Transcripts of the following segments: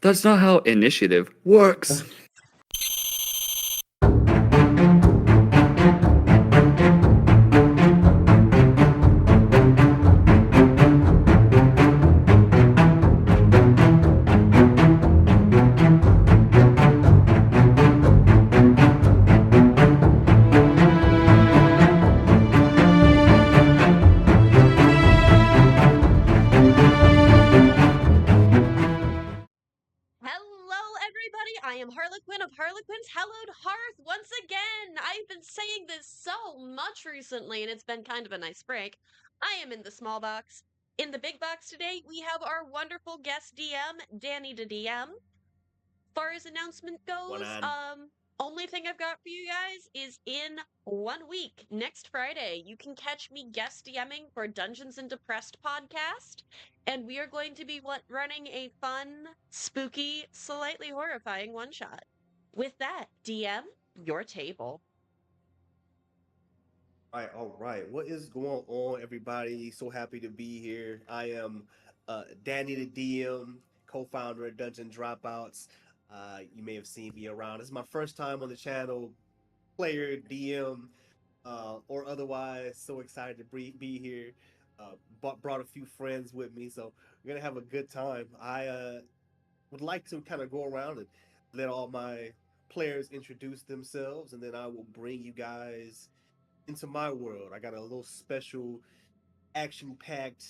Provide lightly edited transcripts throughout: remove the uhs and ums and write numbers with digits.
That's not how initiative works. Hello, everybody. I am Harlequin of Harlequin's Hallowed Hearth once again. I've been saying this so much recently, and it's been kind of a nice break. I am in the small box. In the big box today, we have our wonderful guest DM, Danny the DM. Far as announcement One goes, on. only thing I've got for you guys is in 1 week, next Friday, you can catch me guest DMing for Dungeons and Depressed podcast, and we are going to be running a fun, spooky, slightly horrifying one shot. With that, DM your table. All right. What is going on, everybody? So happy to be here. I am Danny the DM, co-founder of Dungeon Dropouts. You may have seen me around. This is my first time on the channel, player, DM, or otherwise. So excited to be here. Brought a few friends with me, so we're gonna have a good time. I would like to kind of go around and let all my players introduce themselves, and then I will bring you guys into my world. I got a little special action-packed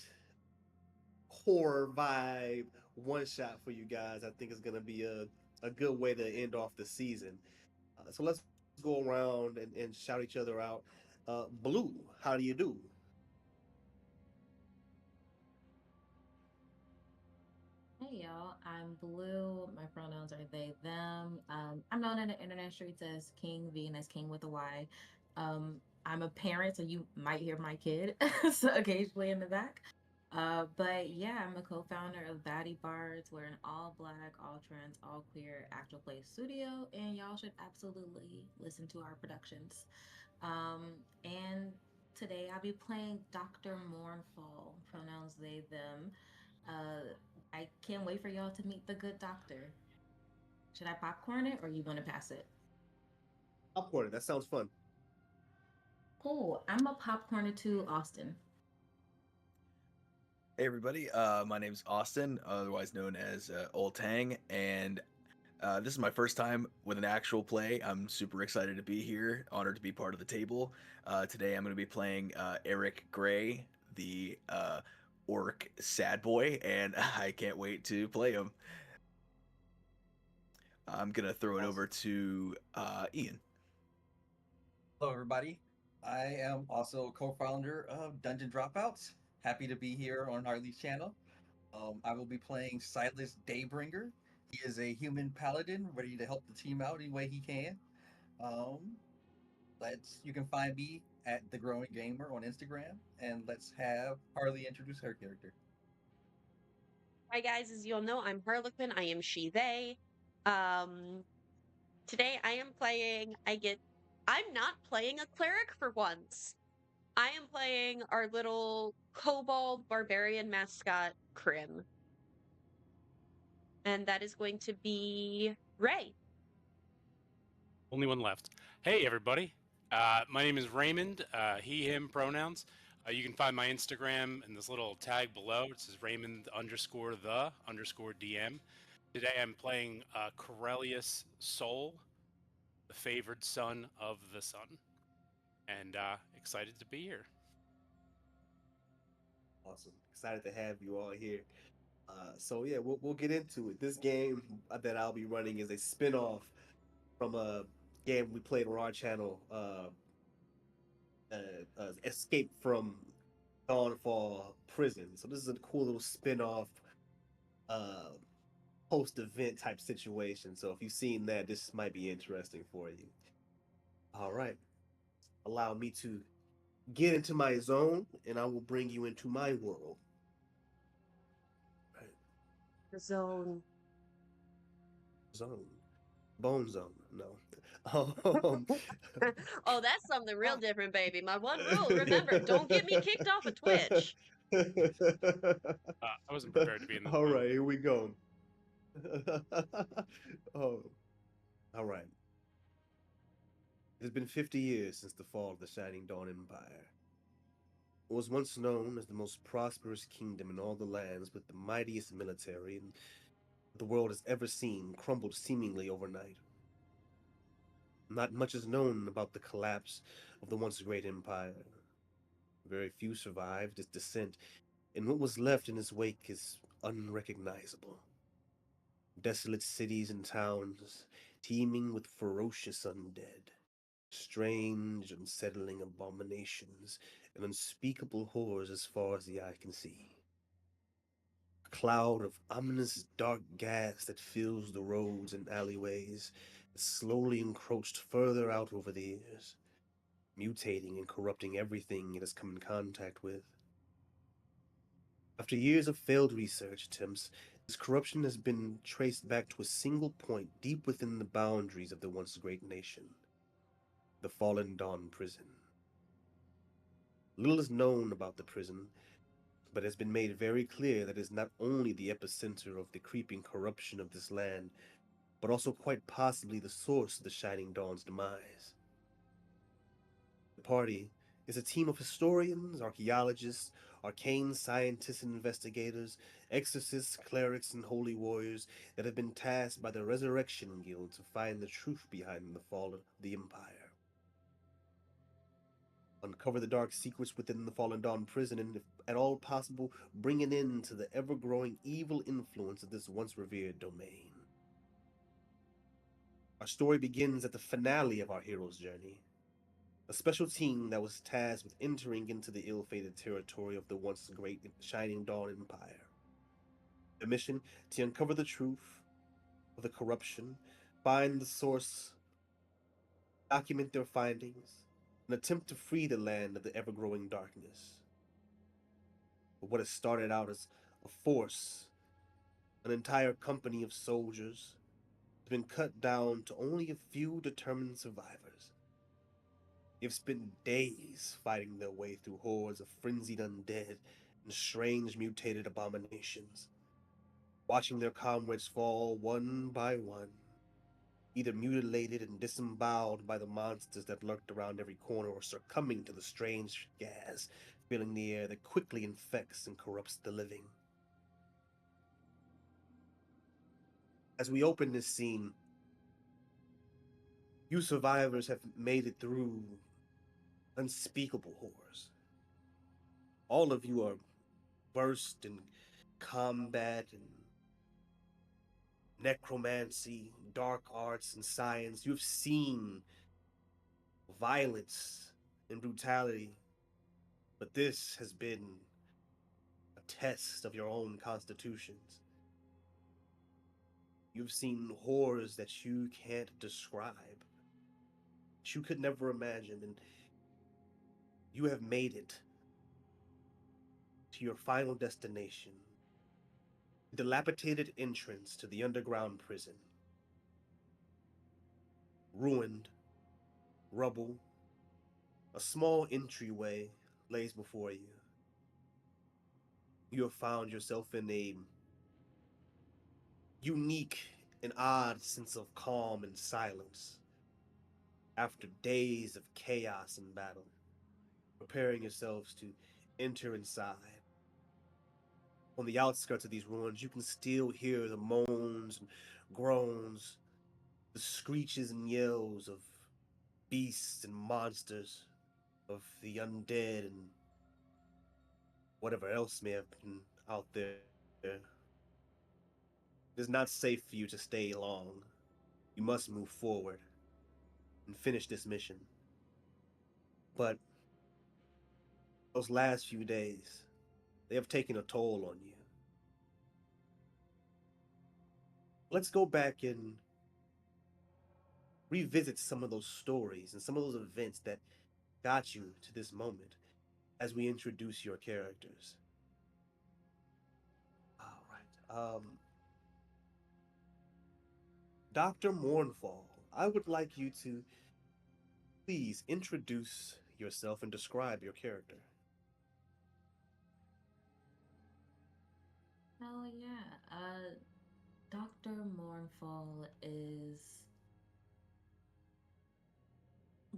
horror vibe one shot for you guys. I think it's gonna be a good way to end off the season. So let's go around and shout each other out. Blue, how do you do? Hey y'all, I'm Blue. My pronouns are they, them. I'm known in the internet streets as King V, and that's King with a Y. I'm a parent, so you might hear my kid so occasionally in the back. But yeah, I'm a co-founder of Baddie Bards. We're an all black, all trans, all queer actual play studio, and y'all should absolutely listen to our productions. And today I'll be playing Dr. Mournful, pronouns they, them. Uh, I can't wait for y'all to meet the good doctor. Should I popcorn it or you want to pass it? Popcorn. That sounds fun. Cool. I'm a popcorner to Austin. Hey everybody, my name is Austin, otherwise known as Old Tang, and this is my first time with an actual play. I'm super excited to be here, honored to be part of the table. Today I'm going to be playing Eric Gray, the orc sad boy, and I can't wait to play him. I'm going to throw it Awesome. over to Ian. Hello, everybody. I am also co-founder of Dungeon Dropouts. Happy to be here on Harley's channel. I will be playing Silas Daybringer. He is a human paladin ready to help the team out any way he can. Um, you can find me at The Growing Gamer on Instagram, and let's have Harley introduce her character. Hi, guys. As you'll know, I'm Harlequin. I am she, they. Today I am I'm not playing a cleric for once. I am playing our little kobold barbarian mascot, Krim. And that is going to be Ray. Only one left. Hey, everybody. My name is Raymond, he, him pronouns. You can find my Instagram in this little tag below. It says Raymond _the _DM. Today I'm playing Corellius Soul, the favored son of the sun. And excited to be here. Awesome. Excited to have you all here. So yeah, we'll get into it. This game that I'll be running is a spin-off from a game we played on our channel, Escape from Dawnfall Prison. So this is a cool little spin-off, uh, post-event type situation. So if you've seen that, this might be interesting for you. All right, allow me to get into my zone, and I will bring you into my world. Right. The zone. Zone. Bone zone. No. Oh, that's something real different, baby. My one rule, remember, don't get me kicked off of Twitch. I wasn't prepared to be in the All zone. right, here we go. Oh, all right. It has been 50 years since the fall of the Shining Dawn Empire. It was once known as the most prosperous kingdom in all the lands, with the mightiest military the world has ever seen crumbled seemingly overnight. Not much is known about the collapse of the once great empire. Very few survived its descent, and what was left in its wake is unrecognizable. Desolate cities and towns, teeming with ferocious undead, strange, unsettling abominations, and unspeakable horrors as far as the eye can see. A cloud of ominous dark gas that fills the roads and alleyways, has slowly encroached further out over the years, mutating and corrupting everything it has come in contact with. After years of failed research attempts, this corruption has been traced back to a single point deep within the boundaries of the once great nation, the Fallen Dawn Prison. Little is known about the prison, but it has been made very clear that it is not only the epicenter of the creeping corruption of this land, but also quite possibly the source of the Shining Dawn's demise. The party is a team of historians, archaeologists, arcane scientists and investigators, exorcists, clerics, and holy warriors that have been tasked by the Resurrection Guild to find the truth behind the fall of the Empire. Uncover the dark secrets within the Fallen Dawn prison, and if at all possible, bring an end to the ever-growing evil influence of this once revered domain. Our story begins at the finale of our hero's journey. A special team that was tasked with entering into the ill-fated territory of the once great Shining Dawn Empire. The mission to uncover the truth of the corruption, find the source, document their findings, and attempt to free the land of the ever-growing darkness. But what has started out as a force, an entire company of soldiers, has been cut down to only a few determined survivors. They've spent days fighting their way through hordes of frenzied undead and strange mutated abominations, watching their comrades fall one by one, either mutilated and disemboweled by the monsters that lurked around every corner or succumbing to the strange gas filling the air that quickly infects and corrupts the living. As we open this scene, you survivors have made it through unspeakable horrors. All of you are versed in combat and necromancy, dark arts, and science. You've seen violence and brutality, but this has been a test of your own constitutions. You've seen horrors that you can't describe, that you could never imagine, and you have made it to your final destination, the dilapidated entrance to the underground prison. Ruined, rubble, a small entryway lays before you. You have found yourself in a unique and odd sense of calm and silence after days of chaos and battle, preparing yourselves to enter inside. On the outskirts of these ruins, you can still hear the moans and groans, the screeches and yells of beasts and monsters, of the undead and whatever else may have been out there. It is not safe for you to stay long. You must move forward and finish this mission. But those last few days, they have taken a toll on you. Let's go back and revisit some of those stories and some of those events that got you to this moment as we introduce your characters. All right. Dr. Mournfall, I would like you to please introduce yourself and describe your character. Hell yeah. Dr. Mournful is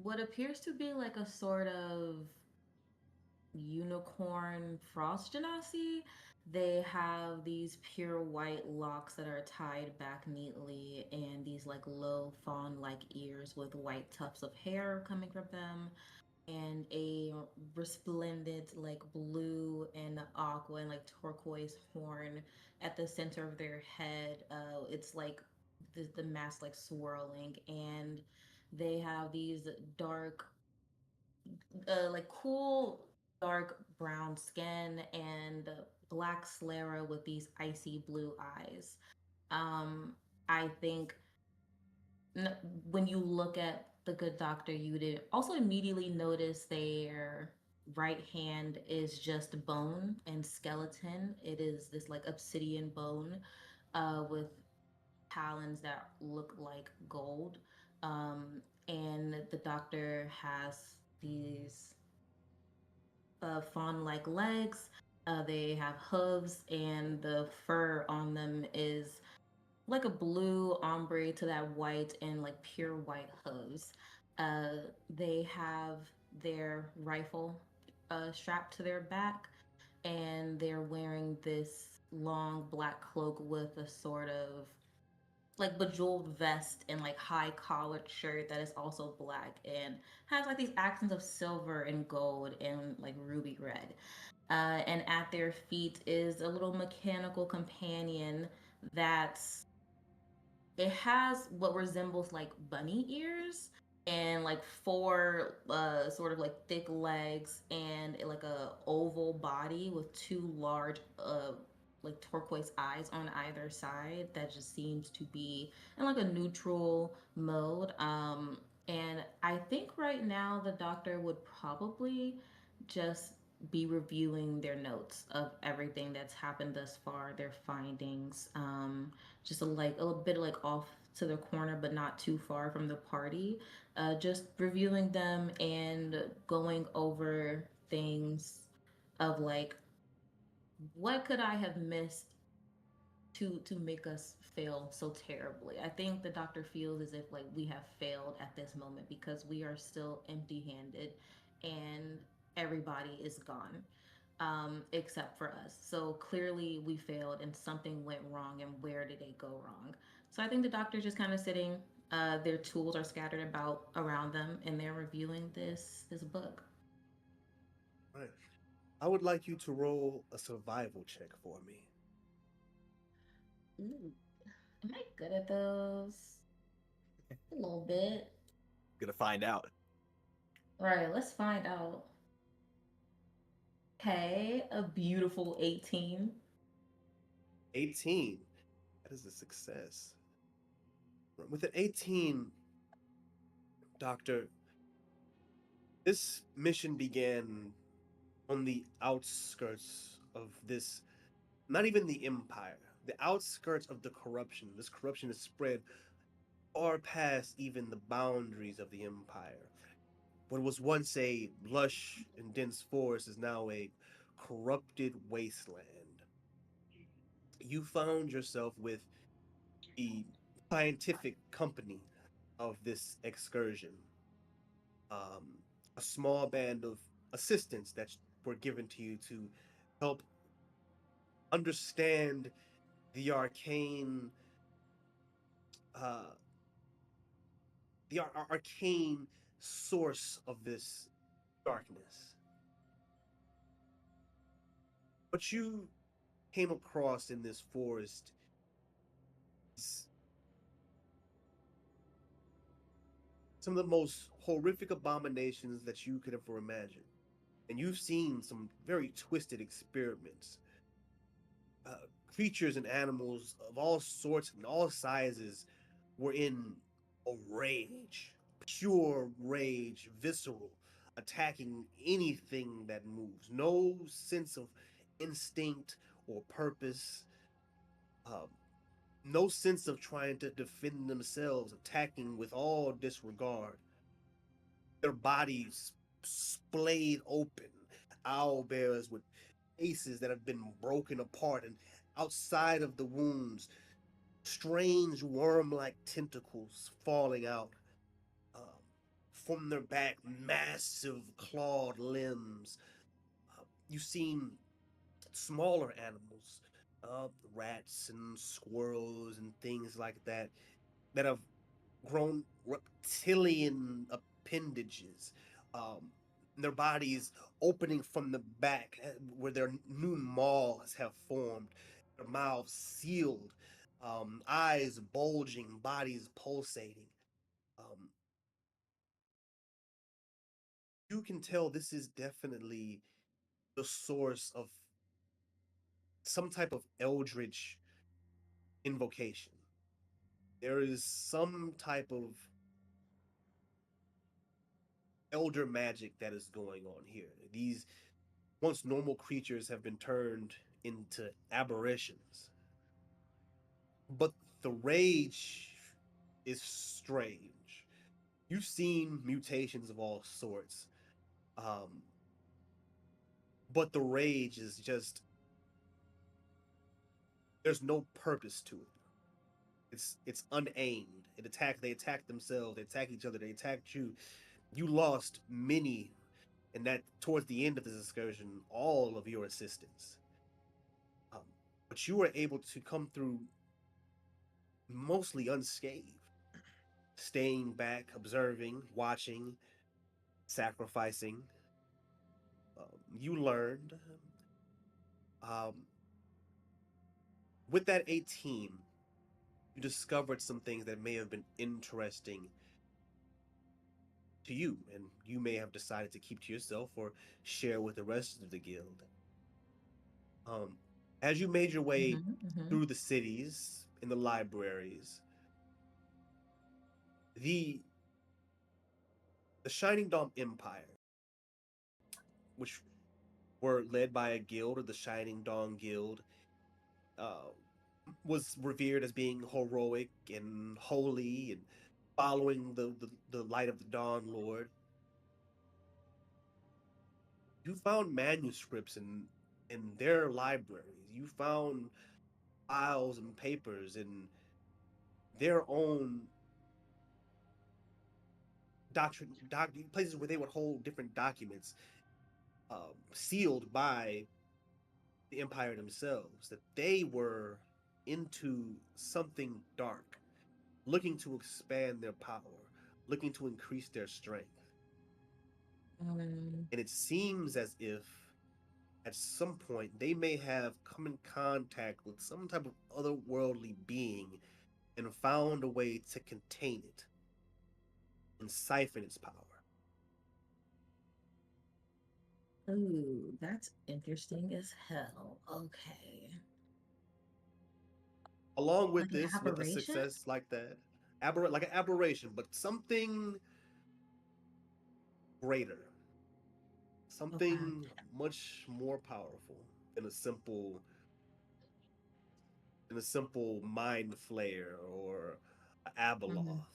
what appears to be like a sort of unicorn frost genasi. They have these pure white locks that are tied back neatly, and these like low fawn like ears with white tufts of hair coming from them, and a resplendent like blue and aqua and like turquoise horn at the center of their head. It's like the mask like swirling, and they have these dark like cool dark brown skin and black sclera with these icy blue eyes. Um, I think n- when you look at the good doctor, you did also immediately notice their right hand is just bone and skeleton. It is this like obsidian bone with talons that look like gold. And the doctor has these fawn like legs. They have hooves, and the fur on them is like a blue ombre to that white and like pure white hooves. They have their rifle strapped to their back, and they're wearing this long black cloak with a sort of like bejeweled vest and like high collared shirt that is also black and has like these accents of silver and gold and like ruby red. And at their feet is a little mechanical companion that's it has what resembles like bunny ears and like four sort of like thick legs and like a oval body with two large like turquoise eyes on either side that just seems to be in like a neutral mode. And I think right now the doctor would probably just be reviewing their notes of everything that's happened thus far, their findings. Just a little bit like off to the corner, but not too far from the party. Just reviewing them and going over things of like, what could I have missed to make us fail so terribly? I think the doctor feels as if like we have failed at this moment because we are still empty-handed and everybody is gone except for us. So clearly we failed and something went wrong, and where did it go wrong? So I think the doctor's just kind of sitting. Their tools are scattered about around them, and they're reviewing this book. Right. I would like you to roll a survival check for me. Ooh, am I good at those? A little bit. Gonna find out. All right, let's find out. Okay, a beautiful 18. 18. That is a success. With an 18, Doctor, this mission began on the outskirts of this, not even the empire, the outskirts of the corruption. This corruption is spread far past even the boundaries of the empire. What was once a lush and dense forest is now a corrupted wasteland. You found yourself with the scientific company of this excursion. Um, a small band of assistants that were given to you to help understand the arcane, uh, arcane source of this darkness. What you came across in this forest is some of the most horrific abominations that you could ever imagine. And you've seen some very twisted experiments. Uh, Creatures and animals of all sorts and all sizes were in a rage, pure rage, visceral, attacking anything that moves. No sense of instinct or purpose. Um, no sense of trying to defend themselves, attacking with all disregard. Their bodies splayed open, owl bears with faces that have been broken apart, and outside of the wounds, strange worm-like tentacles falling out from their back, massive clawed limbs. You've seen smaller animals, rats and squirrels and things like that, that have grown reptilian appendages. Um, their bodies opening from the back, where their new maws have formed, their mouths sealed, eyes bulging, bodies pulsating. Um, you can tell this is definitely the source of some type of eldritch invocation. There is some type of elder magic that is going on here. These once normal creatures have been turned into aberrations. But the rage is strange. You've seen mutations of all sorts, um, but the rage is just, there's no purpose to it. It's unaimed. They attack themselves, they attack each other, they attacked you. You lost many, and that towards the end of this excursion, all of your assistants. Um, but you were able to come through mostly unscathed, staying back, observing, watching, sacrificing. You learned. Um, with that 18, you discovered some things that may have been interesting to you, and you may have decided to keep to yourself or share with the rest of the guild. Um, as you made your way through the cities and the libraries, the Shining Dawn Empire, which were led by a guild, or the Shining Dawn Guild, uh, was revered as being heroic and holy and following the light of the Dawn Lord. You found manuscripts in their libraries. You found files and papers in their own places where they would hold different documents, sealed by the Empire themselves, that they were into something dark, looking to expand their power, looking to increase their strength. And it seems as if at some point they may have come in contact with some type of otherworldly being and found a way to contain it and siphon its power. Ooh, that's interesting as hell. Okay. Along with Like an this, with a aberration? success like that, like an aberration, but something greater, Okay. something much more powerful than a simple mind flare or Abeloth.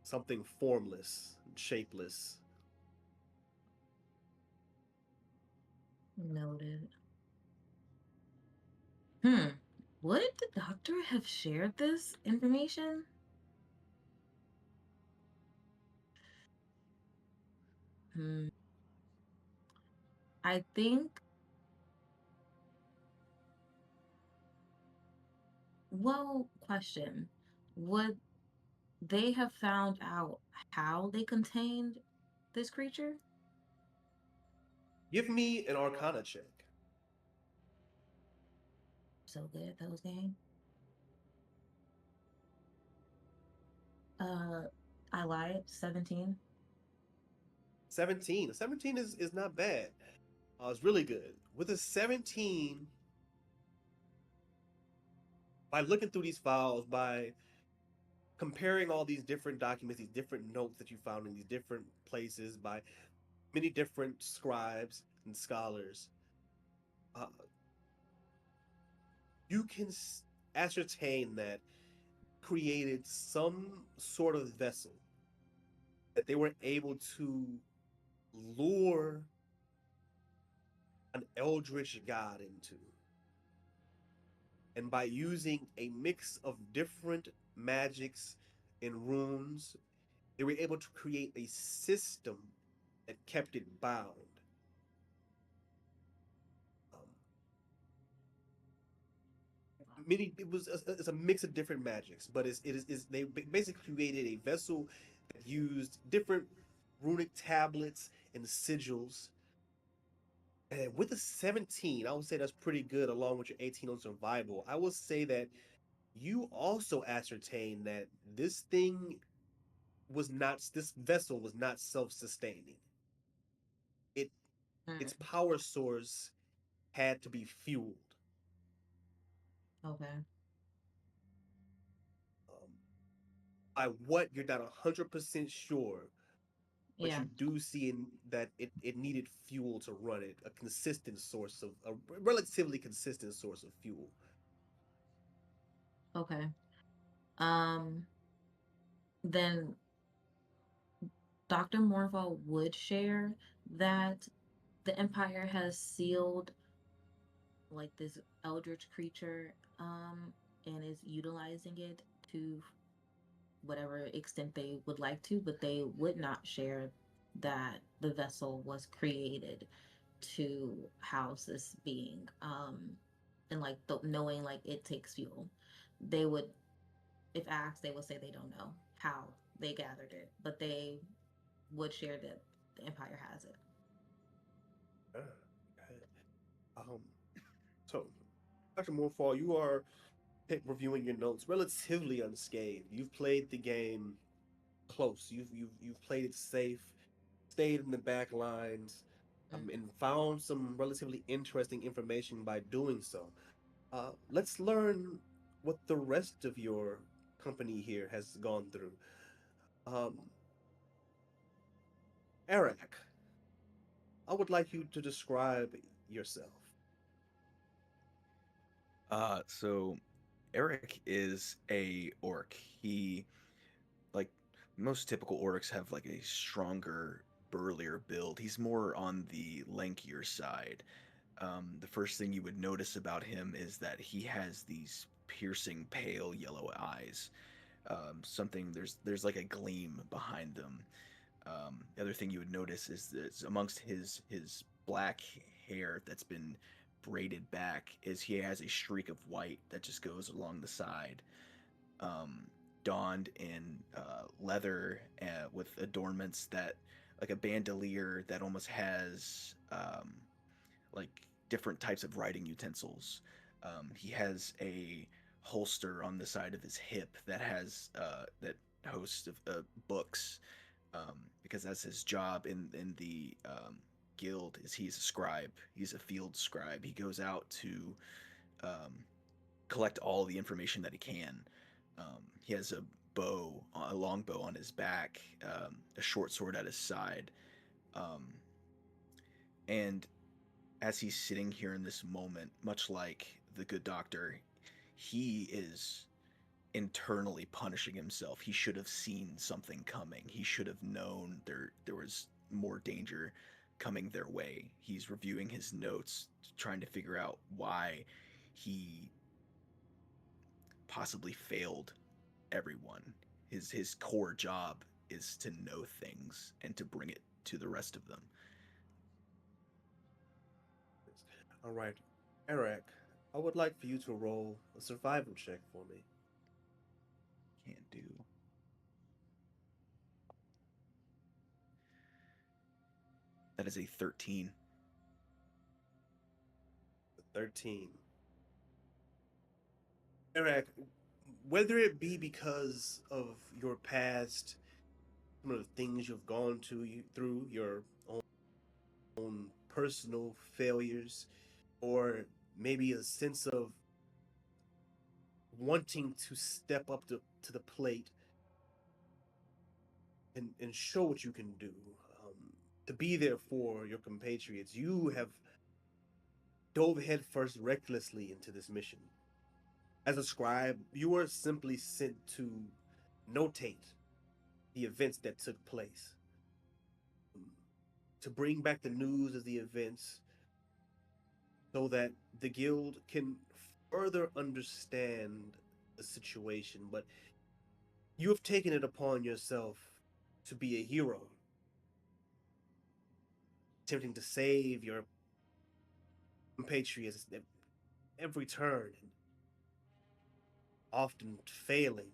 Something formless and shapeless. Noted. Would the doctor have shared this information? I think, well, question. Would they have found out how they contained this creature? Give me an Arcana check. So good at those games. I lied. 17. 17. 17 is not bad. It's really good. With a 17, by looking through these files, by comparing all these different documents, these different notes that you found in these different places by many different scribes and scholars, uh, you can ascertain that created some sort of vessel that they were able to lure an eldritch god into. And by using a mix of different magics and runes, they were able to create a system that kept it bound. Um, Many it was it's a mix of different magics, but it is they basically created a vessel that used different runic tablets and sigils. And with a 17, I would say that's pretty good, along with your 18 on survival. I will say that you also ascertain that this vessel was not self-sustaining. It its Mm, power source had to be fueled. okay. Um, by what you're not 100% sure, but Yeah. you do see that it needed fuel to run it, a relatively consistent source of fuel. Okay. Um, then Dr. Morval would share that the Empire has sealed like this eldritch creature, and is utilizing it to whatever extent they would like to, but they would not share that the vessel was created to house this being. And like knowing like it takes fuel. They would, if asked, they would say they don't know how they gathered it, but they would share that the Empire has it. Ah, okay. Um, so, Dr. Morfall, you are reviewing your notes relatively unscathed. You've played the game close. You've played it safe, stayed in the back lines, Mm. and found some relatively interesting information by doing so. Let's learn what the rest of your company here has gone through. Um, Eric, I would like you to describe yourself. So Eric is a orc. He, like most typical orcs, have like a stronger, burlier build. He's more on the lankier side. The first thing you would notice about him is that he has these piercing, pale yellow eyes. Something there's like a gleam behind them. The other thing you would notice is that amongst his black hair that's been braided back is he has a streak of white that just goes along the side. Um, Donned in leather with adornments that like a bandolier that almost has like different types of writing utensils. He has a holster on the side of his hip that has that hosts of books, because that's his job in the guild. Is he's a scribe. He's a field scribe. He goes out to um, collect all the information that he can. He has a long bow on his back, a short sword at his side, um, and as he's sitting here in this moment, much like the good doctor, he is internally punishing himself. He should have seen something coming. He should have known there was more danger coming their way. He's reviewing his notes, trying to figure out why he possibly failed everyone. His core job is to know things and to bring it to the rest of them. All right, Eric, I would like for you to roll a survival check for me. Can't do. That is a 13. 13. Eric, whether it be because of your past, some of the things you've gone through your own personal failures, or maybe a sense of wanting to step up to the plate and show what you can do, to be there for your compatriots, you have dove headfirst recklessly into this mission. As a scribe, you were simply sent to notate the events that took place, um, to bring back the news of the events so that the guild can further understand the situation, but you have taken it upon yourself to be a hero, attempting to save your compatriots at every turn, and often failing.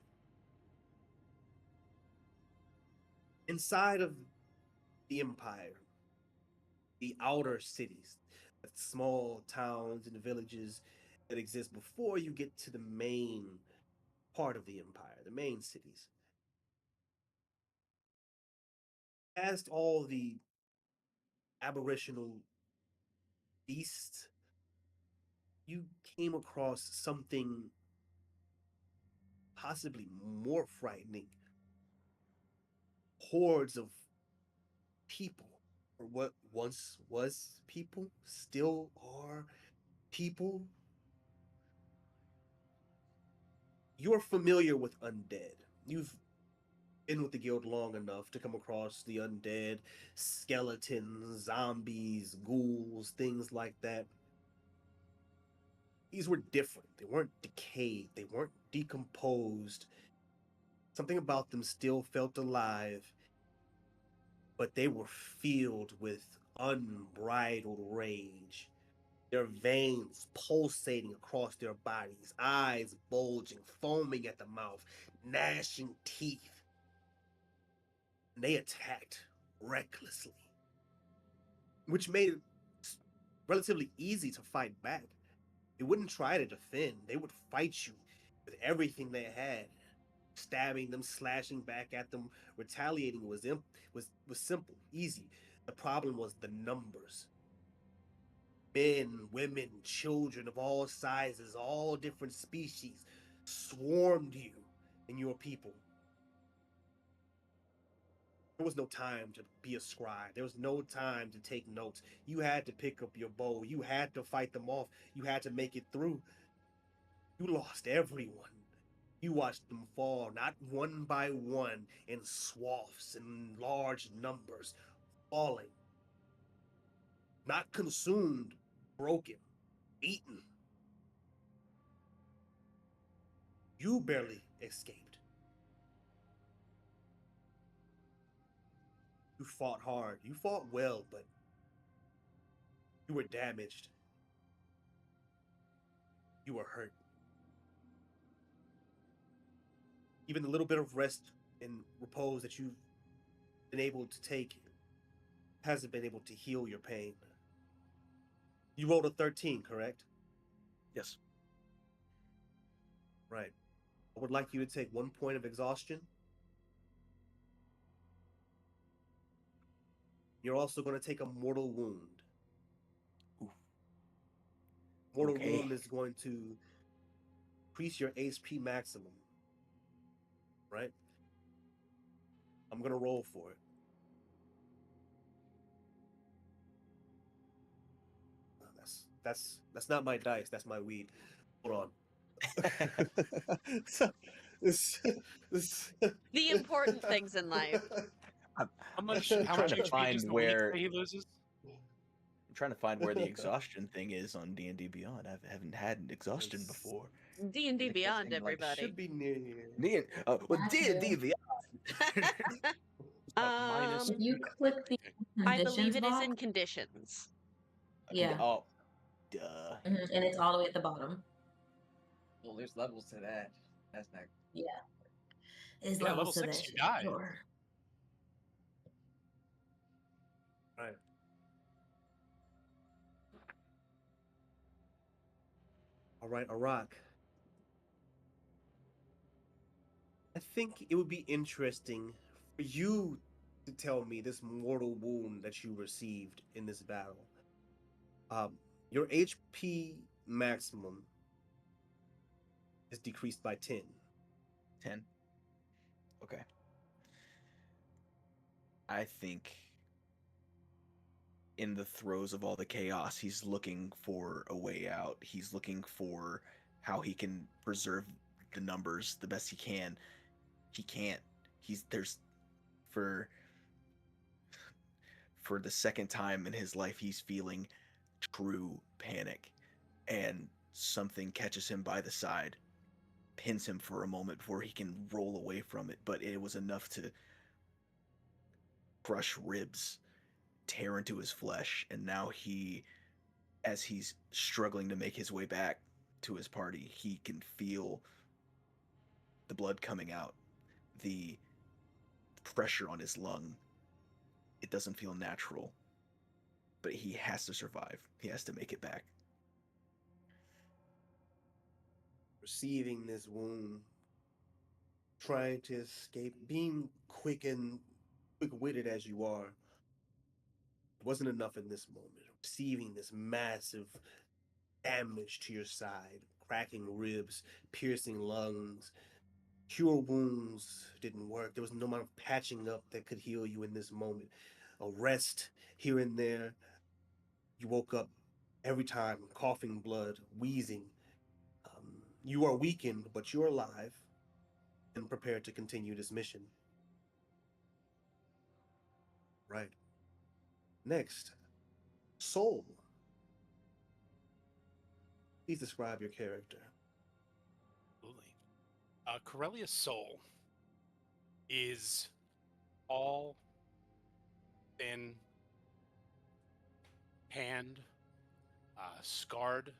Inside of the Empire, the outer cities, the small towns and villages that exist before you get to the main part of the Empire, the main cities, past all the aboriginal beasts, you came across something possibly more frightening: hordes of people, or what once was people, still are people. You're familiar with undead. You've been with the guild long enough to come across the undead, skeletons, zombies, ghouls, things like that. These were different. They weren't decayed, they weren't decomposed. Something about them still felt alive, but they were filled with unbridled rage. Their veins pulsating across their bodies, eyes bulging, foaming at the mouth, gnashing teeth. And they attacked recklessly, which made it relatively easy to fight back. They wouldn't try to defend, they would fight you with everything they had. Stabbing them, slashing back at them, retaliating was simple, easy. The problem was the numbers. Men, women, children of all sizes, all different species, swarmed you and your people. There was no time to be a scribe. There was no time to take notes. You had to pick up your bow. You had to fight them off. You had to make it through. You lost everyone. You watched them fall, not one by one, in swaths, in large numbers, falling. Not consumed, broken, eaten. You barely escaped. You fought hard. You fought well, but you were damaged. You were hurt. Even the little bit of rest and repose that you've been able to take hasn't been able to heal your pain. You rolled a 13, correct? Yes. Right. I would like you to take 1 point of exhaustion. You're also going to take a mortal wound. Oof. Mortal Okay. wound is going to increase your HP maximum. Right? I'm going to roll for it. That's not my dice. That's my weed. Hold on. So, this, The important things in life. How much trying HP to does find the leech where say he loses? I'm trying to find where the exhaustion thing is on D&D Beyond. I haven't had exhaustion It's- before. D&D Beyond, Interesting, like, everybody. should be near here. Well, That's D&D good. Beyond. Minus. If you click the I conditions believe it is in box, conditions. yeah, Oh, duh. and it's all the way at the bottom. Well, there's levels to that. That's not. Yeah, it's Yeah, levels level to 6 that you shit. die. Sure. Right. All right, Arak. I think it would be interesting for you to tell me this mortal wound that you received in this battle. Your HP maximum is decreased by 10. 10. Okay. I think in the throes of all the chaos, he's looking for a way out. He's looking for how he can preserve the numbers the best he can. He can't. There's for the second time in his life he's feeling true panic. And something catches him by the side, pins him for a moment before he can roll away from it, but it was enough to crush ribs, tear into his flesh, and now as he's struggling to make his way back to his party, he can feel the blood coming out, the pressure on his lung. It doesn't feel natural, but he has to survive. He has to make it back. Receiving this wound, trying to escape, being quick-witted as you are, wasn't enough in this moment. Receiving this massive damage to your side, cracking ribs, piercing lungs, cure wounds didn't work. There was no amount of patching up that could heal you in this moment. A rest here and there. You woke up every time, coughing blood, wheezing. You are weakened, but you're alive and prepared to continue this mission. Right. Next, Soul. Please describe your character. Absolutely. Corellia's soul is all thin, hand, scarred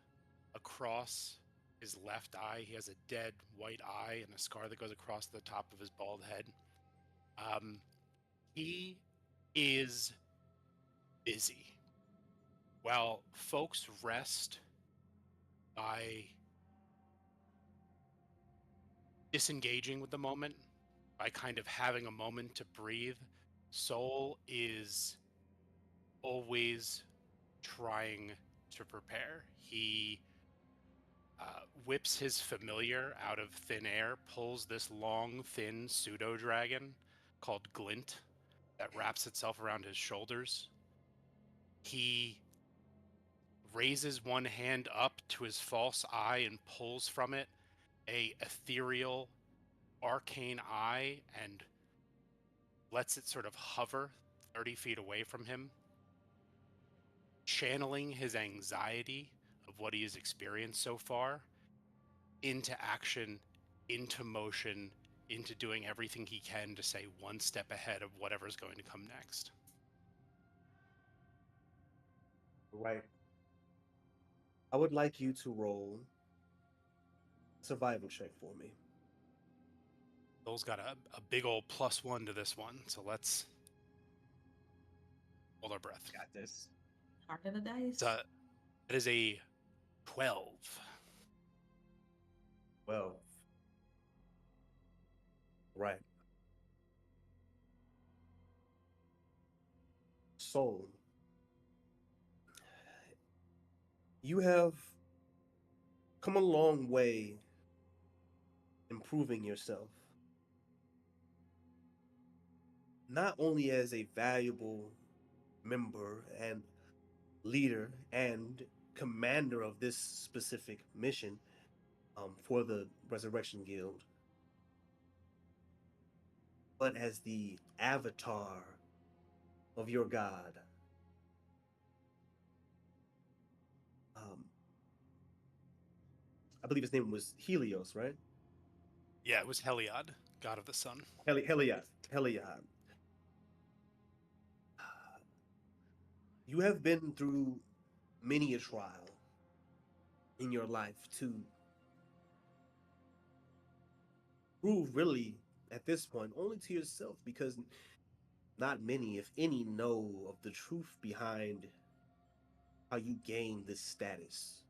across his left eye. He has a dead white eye and a scar that goes across the top of his bald head. He is busy. While folks rest by disengaging with the moment, by kind of having a moment to breathe, Soul is always trying to prepare. He whips his familiar out of thin air, pulls this long, thin pseudo dragon called Glint that wraps itself around his shoulders. He raises one hand up to his false eye and pulls from it a ethereal, arcane eye and lets it sort of hover 30 feet away from him, channeling his anxiety of what he has experienced so far into action, into motion, into doing everything he can to stay one step ahead of whatever's going to come next. Right. I would like you to roll a survival check for me. Soul's got a big old +1 to this one, so let's hold our breath. Got this. Heart of the dice. It is a 12. Well, right. Soul. You have come a long way improving yourself. Not only as a valuable member and leader and commander of this specific mission for the Resurrection Guild, but as the avatar of your god. I believe his name was Helios, right? Yeah, it was Heliod, god of the sun. Heliod. You have been through many a trial in your life to prove really at this point only to yourself, because not many, if any, know of the truth behind how you gained this status.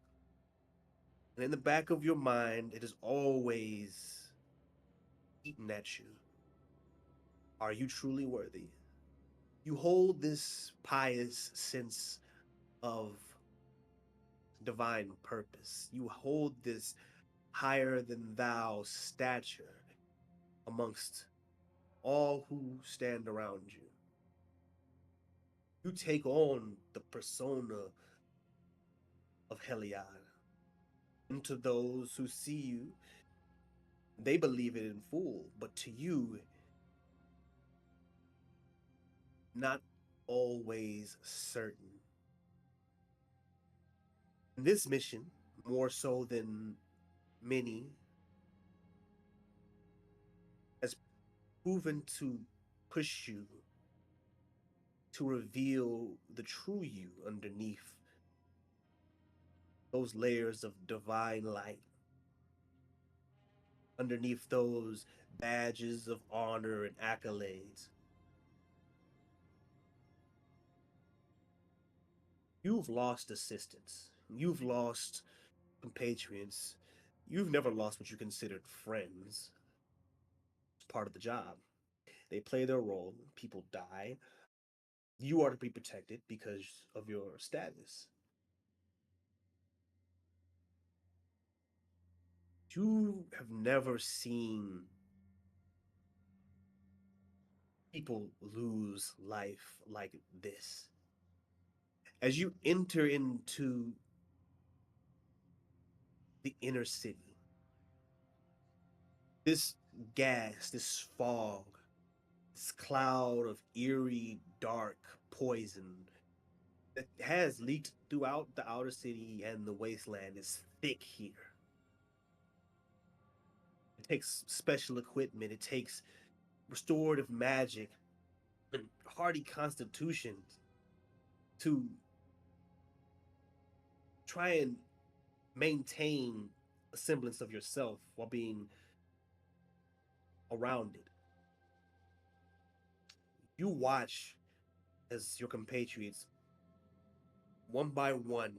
And in the back of your mind, it is always eating at you. Are you truly worthy? You hold this pious sense of divine purpose. You hold this higher than thou stature amongst all who stand around you. You take on the persona of Heliod. And to those who see you, they believe it in full, but to you, not always certain. In this mission, more so than many, has proven to push you to reveal the true you underneath those layers of divine light, underneath those badges of honor and accolades. You've lost assistants, you've lost compatriots, you've never lost what you considered friends. It's part of the job. They play their role, people die. You are to be protected because of your status. You have never seen people lose life like this. As you enter into the inner city, this gas, this fog, this cloud of eerie, dark poison that has leaked throughout the outer city and the wasteland is thick here. It takes special equipment, it takes restorative magic and hardy constitutions to try and maintain a semblance of yourself while being around it. You watch as your compatriots, one by one,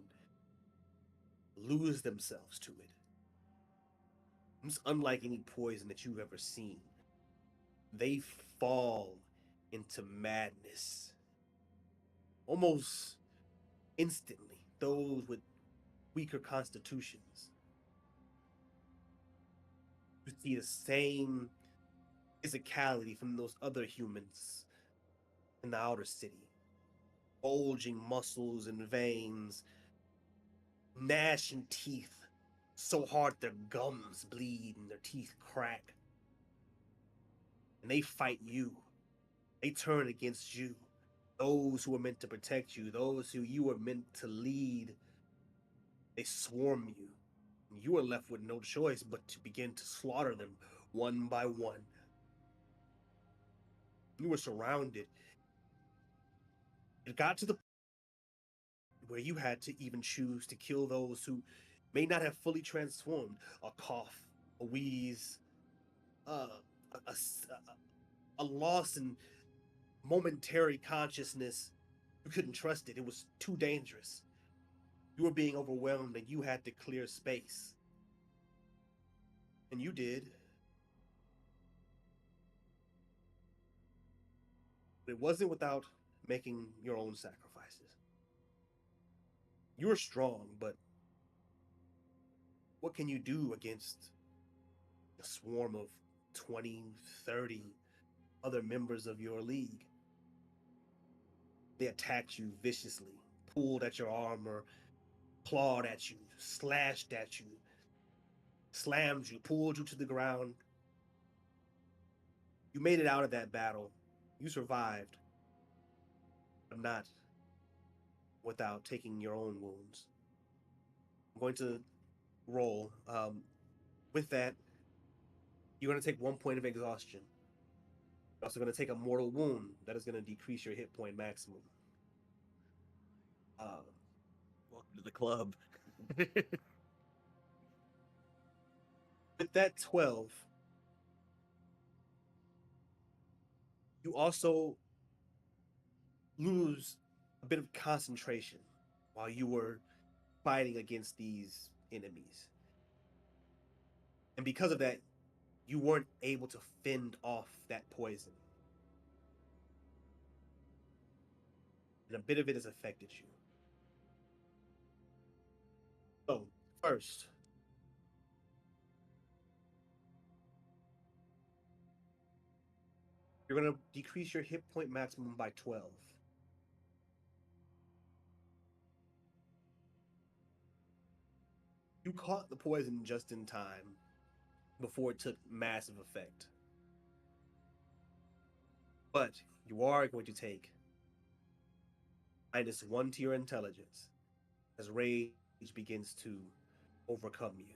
lose themselves to it. It's unlike any poison that you've ever seen. They fall into madness almost instantly, those with weaker constitutions. You see the same physicality from those other humans in the outer city. Bulging muscles and veins, gnashing teeth so hard their gums bleed and their teeth crack. And they fight you. They turn against you. Those who are meant to protect you, those who you are meant to lead, they swarm you. You are left with no choice but to begin to slaughter them one by one. You were surrounded. It got to the point where you had to even choose to kill those who may not have fully transformed. A cough, a wheeze, a, a, a loss in momentary consciousness. You couldn't trust it. It was too dangerous. You were being overwhelmed and you had to clear space. And you did. But it wasn't without making your own sacrifices. You're strong, but what can you do against a swarm of 20, 30 other members of your league? They attacked you viciously, pulled at your armor, clawed at you, slashed at you, slammed you, pulled you to the ground. You made it out of that battle. You survived, but not without taking your own wounds. I'm going to roll. With that, you're going to take 1 point of exhaustion. You're also going to take a mortal wound. That is going to decrease your hit point maximum. Welcome to the club. With that 12, you also lose a bit of concentration while you were fighting against these enemies. And because of that, you weren't able to fend off that poison. And a bit of it has affected you. So, first, you're going to decrease your hit point maximum by 12. You caught the poison just in time before it took massive effect. But you are going to take -1 to your intelligence as rage begins to overcome you.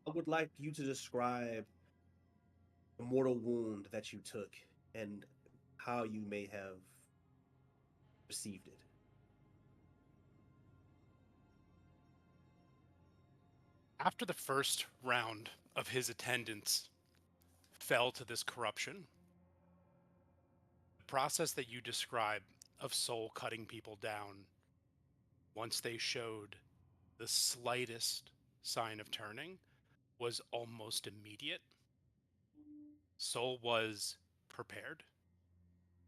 I would like you to describe the mortal wound that you took and how you may have received it. After the first round of his attendants fell to this corruption, the process that you describe of soul cutting people down once they showed the slightest sign of turning was almost immediate. Soul was prepared.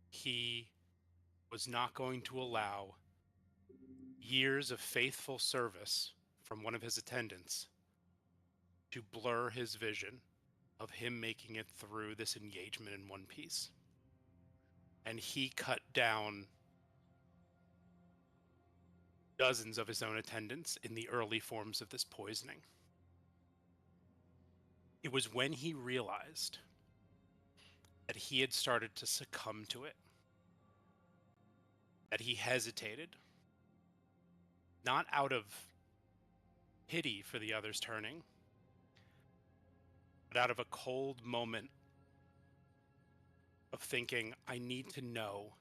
He was not going to allow years of faithful service from one of his attendants to blur his vision of him making it through this engagement in one piece. And he cut down dozens of his own attendants in the early forms of this poisoning. It was when he realized that he had started to succumb to it that he hesitated, not out of pity for the others turning, but out of a cold moment of thinking, I need to know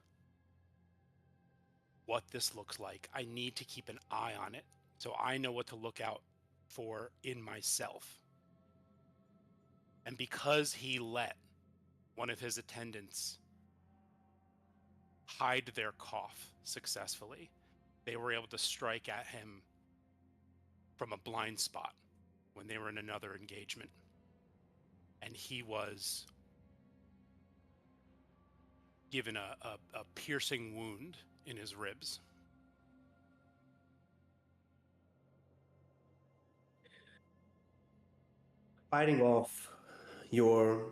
what this looks like. I need to keep an eye on it so I know what to look out for in myself. And because he let one of his attendants hide their cough successfully, they were able to strike at him from a blind spot when they were in another engagement. And he was given a piercing wound in his ribs. Fighting off your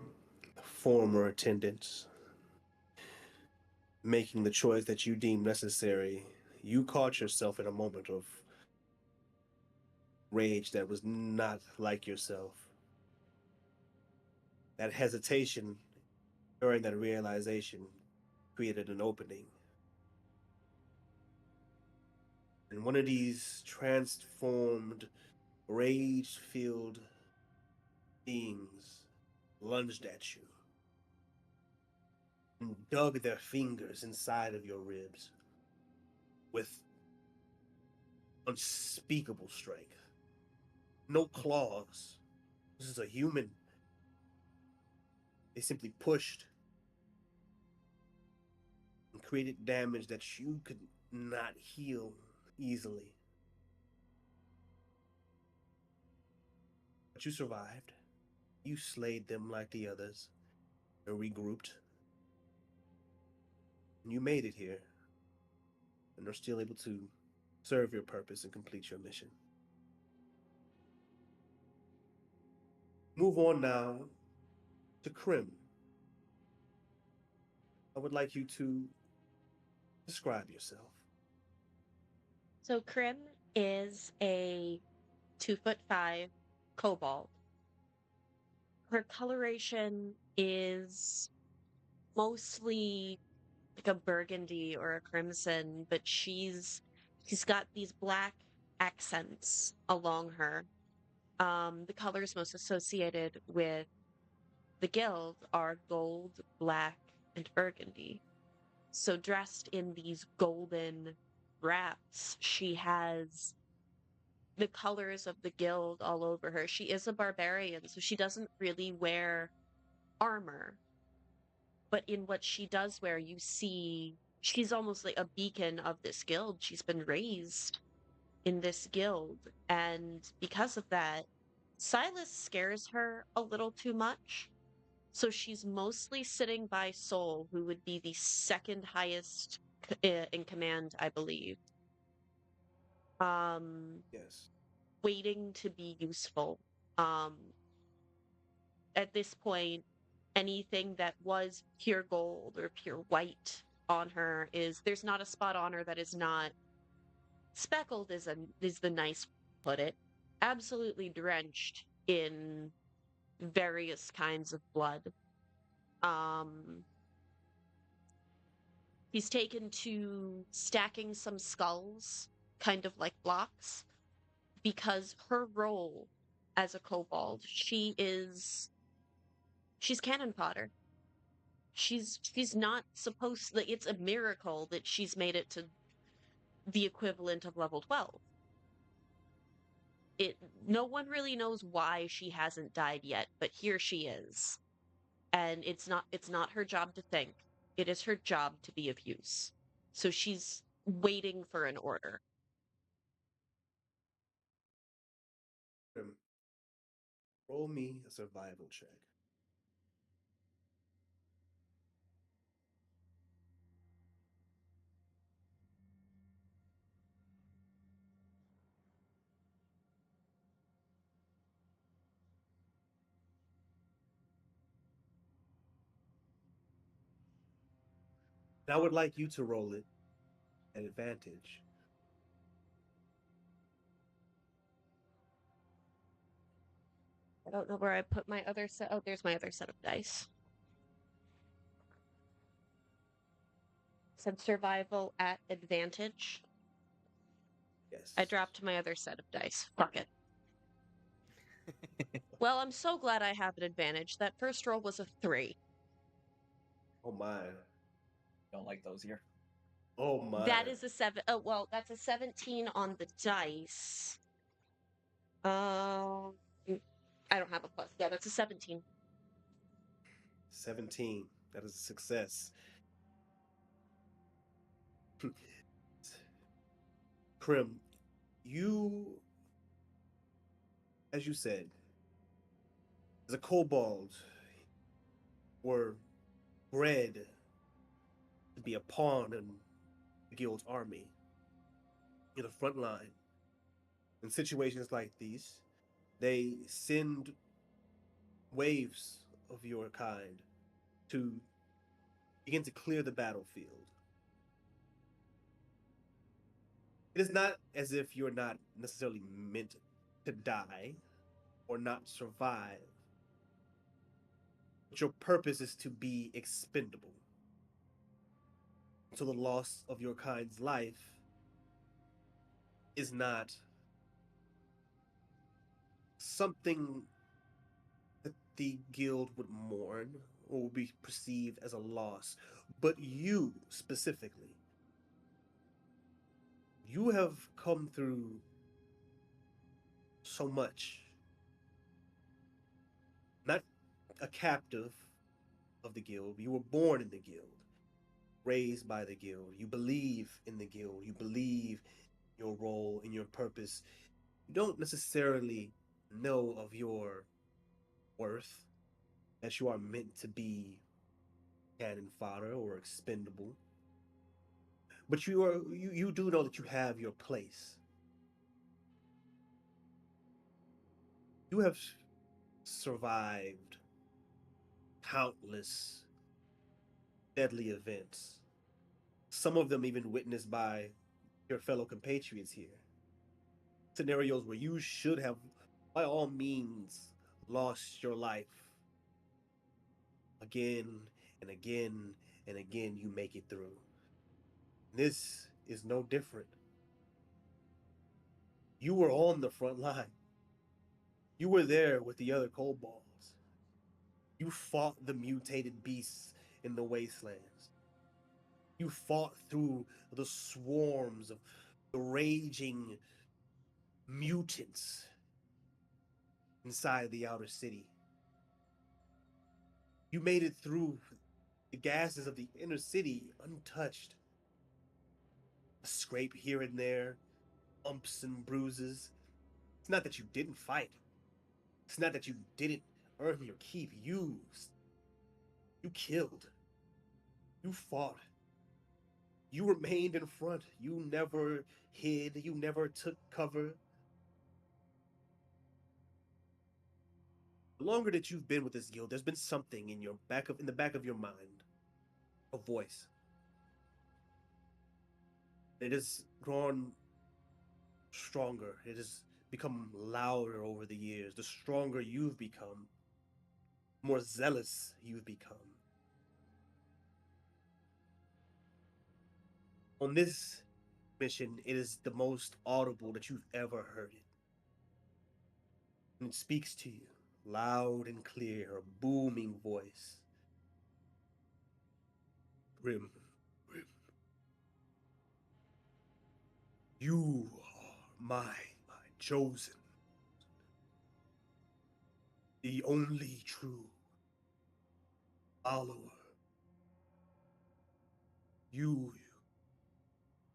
former attendants, making the choice that you deem necessary, you caught yourself in a moment of rage that was not like yourself. That hesitation during that realization created an opening. And one of these transformed, rage filled beings lunged at you and dug their fingers inside of your ribs with unspeakable strength. No claws. This is a human. They simply pushed and created damage that you could not heal easily. But you survived. You slayed them like the others and regrouped. And you made it here and are still able to serve your purpose and complete your mission. Move on now to Krim. I would like you to describe yourself. So Krim is a 2'5" kobold. Her coloration is mostly like a burgundy or a crimson, but she's got these black accents along her. The colors most associated with the guild are gold, black, and burgundy. So dressed in these golden wraps, she has the colors of the guild all over her. She is a barbarian, so she doesn't really wear armor. But in what she does wear, you see she's almost like a beacon of this guild. She's been raised in this guild. And because of that, Silas scares her a little too much. So she's mostly sitting by Soul, who would be the second highest in command, I believe. Yes. Waiting to be useful. Um, at this point, anything that was pure gold or pure white on her there's not a spot on her that is not speckled is the nice put it, absolutely drenched in various kinds of blood. Um, he's taken to stacking some skulls, kind of like blocks, because her role as a kobold, she's cannon fodder. She's not supposed like it's a miracle that she's made it to the equivalent of level 12. It no one really knows why she hasn't died yet, but here she is. And it's not her job to think. It is her job to be of use. So she's waiting for an order. Roll me a survival check. And I would like you to roll it at advantage. I don't know where I put my other set. Oh, there's my other set of dice. Said survival at advantage. Yes. I dropped my other set of dice. Fuck it. Well, I'm so glad I have an advantage. That first roll was a 3. Oh my. Don't like those here. Oh my. That is a 7. Oh, well, that's a 17 on the dice. I don't have a plus. Yeah, that's a 17. 17. That is a success. Krim, you, as you said, as a kobold, were bred to be a pawn in the guild's army, in the front line. In situations like these, they send waves of your kind to begin to clear the battlefield. It is not as if you're not necessarily meant to die or not survive, but your purpose is to be expendable. So the loss of your kind's life is not something that the guild would mourn or would be perceived as a loss, but you specifically, you have come through so much. Not a captive of the guild, you were born in the guild, raised by the guild. You believe in the guild, you believe your role and your purpose. You don't necessarily know of your worth, that you are meant to be cannon fodder or expendable. But you do know that you have your place. You have survived countless deadly events, some of them even witnessed by your fellow compatriots here. Scenarios where you should have, by all means, lost your life. Again and again and again, you make it through. This is no different. You were on the front line. You were there with the other kobolds. You fought the mutated beasts in the wastelands. You fought through the swarms of the raging mutants inside the outer city. You made it through the gases of the inner city untouched. A scrape here and there, bumps and bruises. It's not that you didn't fight. It's not that you didn't earn your keep. You killed. You fought. You remained in front. You never hid. You never took cover. The longer that you've been with this guild, there's been something in the back of your mind, a voice. It has grown stronger. It has become louder over the years. The stronger you've become, more zealous you've become. On this mission, it is the most audible that you've ever heard it. And it speaks to you, loud and clear, a booming voice. Grim, Grim, you are my chosen, the only true follower. You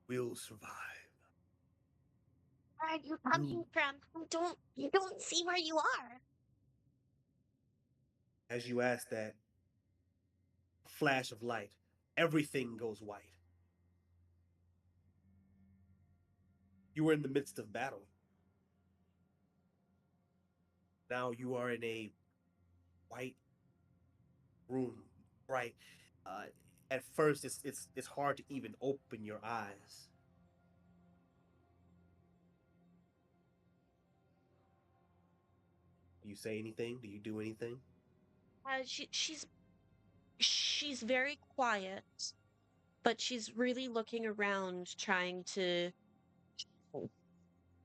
will survive. Where are you coming from? You don't see where you are. As you ask that, flash of light, everything goes white. You were in the midst of battle. Now you are in a white room, bright. Uh, at first, it's hard to even open your eyes. Do you say anything? Do you do anything? She's very quiet, but she's really looking around, trying to.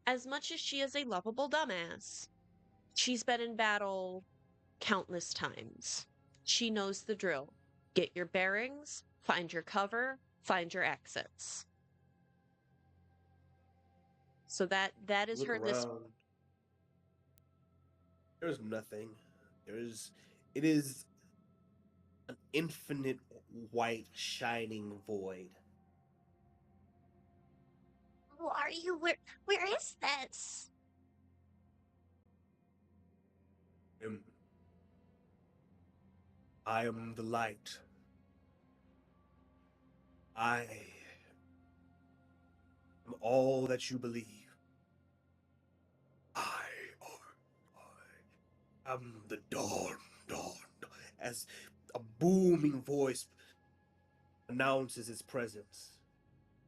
As much as she is a lovable dumbass, she's been in battle countless times. She knows the drill. Get your bearings, find your cover, find your exits. So that is Look her this. around. There's nothing. It is an infinite white shining void. Who are you? Where is this? Um, I am the light. I am all that you believe. I am the dawn, as a booming voice announces its presence.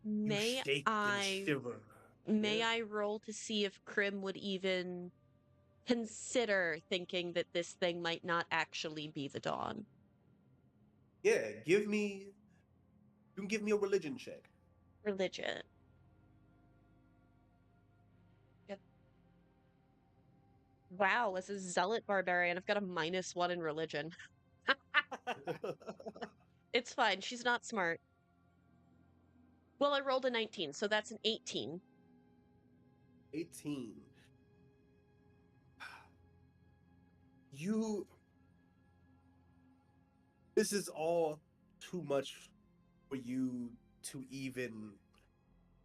You May shake and shiver. I roll to see if Krim would even consider thinking that this thing might not actually be the dawn? Yeah, you can give me a religion check. Religion. Yep. Wow, as a zealot barbarian, I've got a -1 in religion. It's fine. She's not smart. Well, I rolled a 19, so that's an 18. 18. You. This is all too much for you to even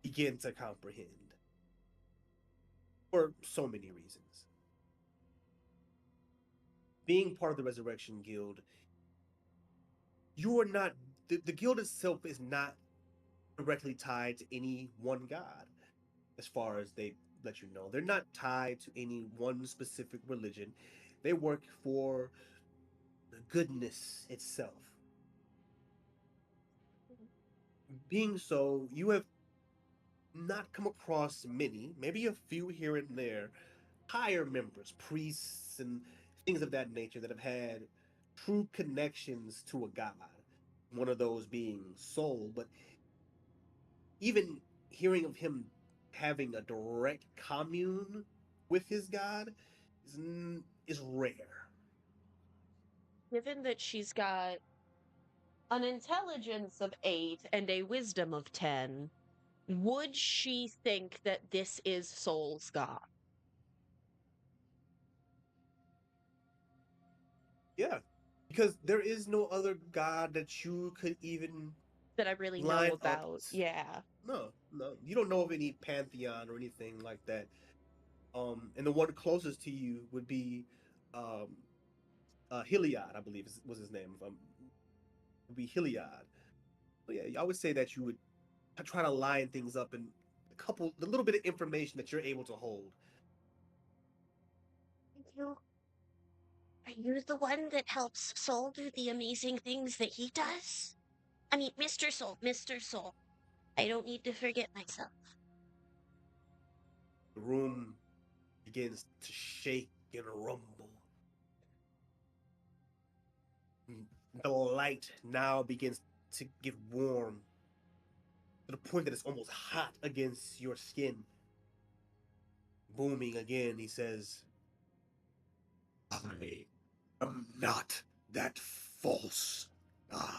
begin to comprehend. For so many reasons. Being part of the Resurrection Guild, you are not. The guild itself is not directly tied to any one god, as far as they let you know. They're not tied to any one specific religion. They work for the goodness itself. Being so, you have not come across many, maybe a few here and there, higher members, priests, and things of that nature that have had true connections to a god. One of those being Soul, but even hearing of him having a direct commune with his god is rare. Given that she's got an intelligence of 8 and a wisdom of 10, would she think that this is Soul's god? Yeah, because there is no other god that you could even That I really know line up. about. Yeah. No, you don't know of any pantheon or anything like that. And the one closest to you would be, um, Heliod, I believe was his name. Would be Heliod. But yeah, I would say that you would try to line things up in the little bit of information that you're able to hold. You are you the one that helps Soul do the amazing things that he does? I mean, Mr. Soul. I don't need to forget myself. The room begins to shake and rumble. The light now begins to get warm. to the point that it's almost hot against your skin. Booming again, he says, I am not that false god.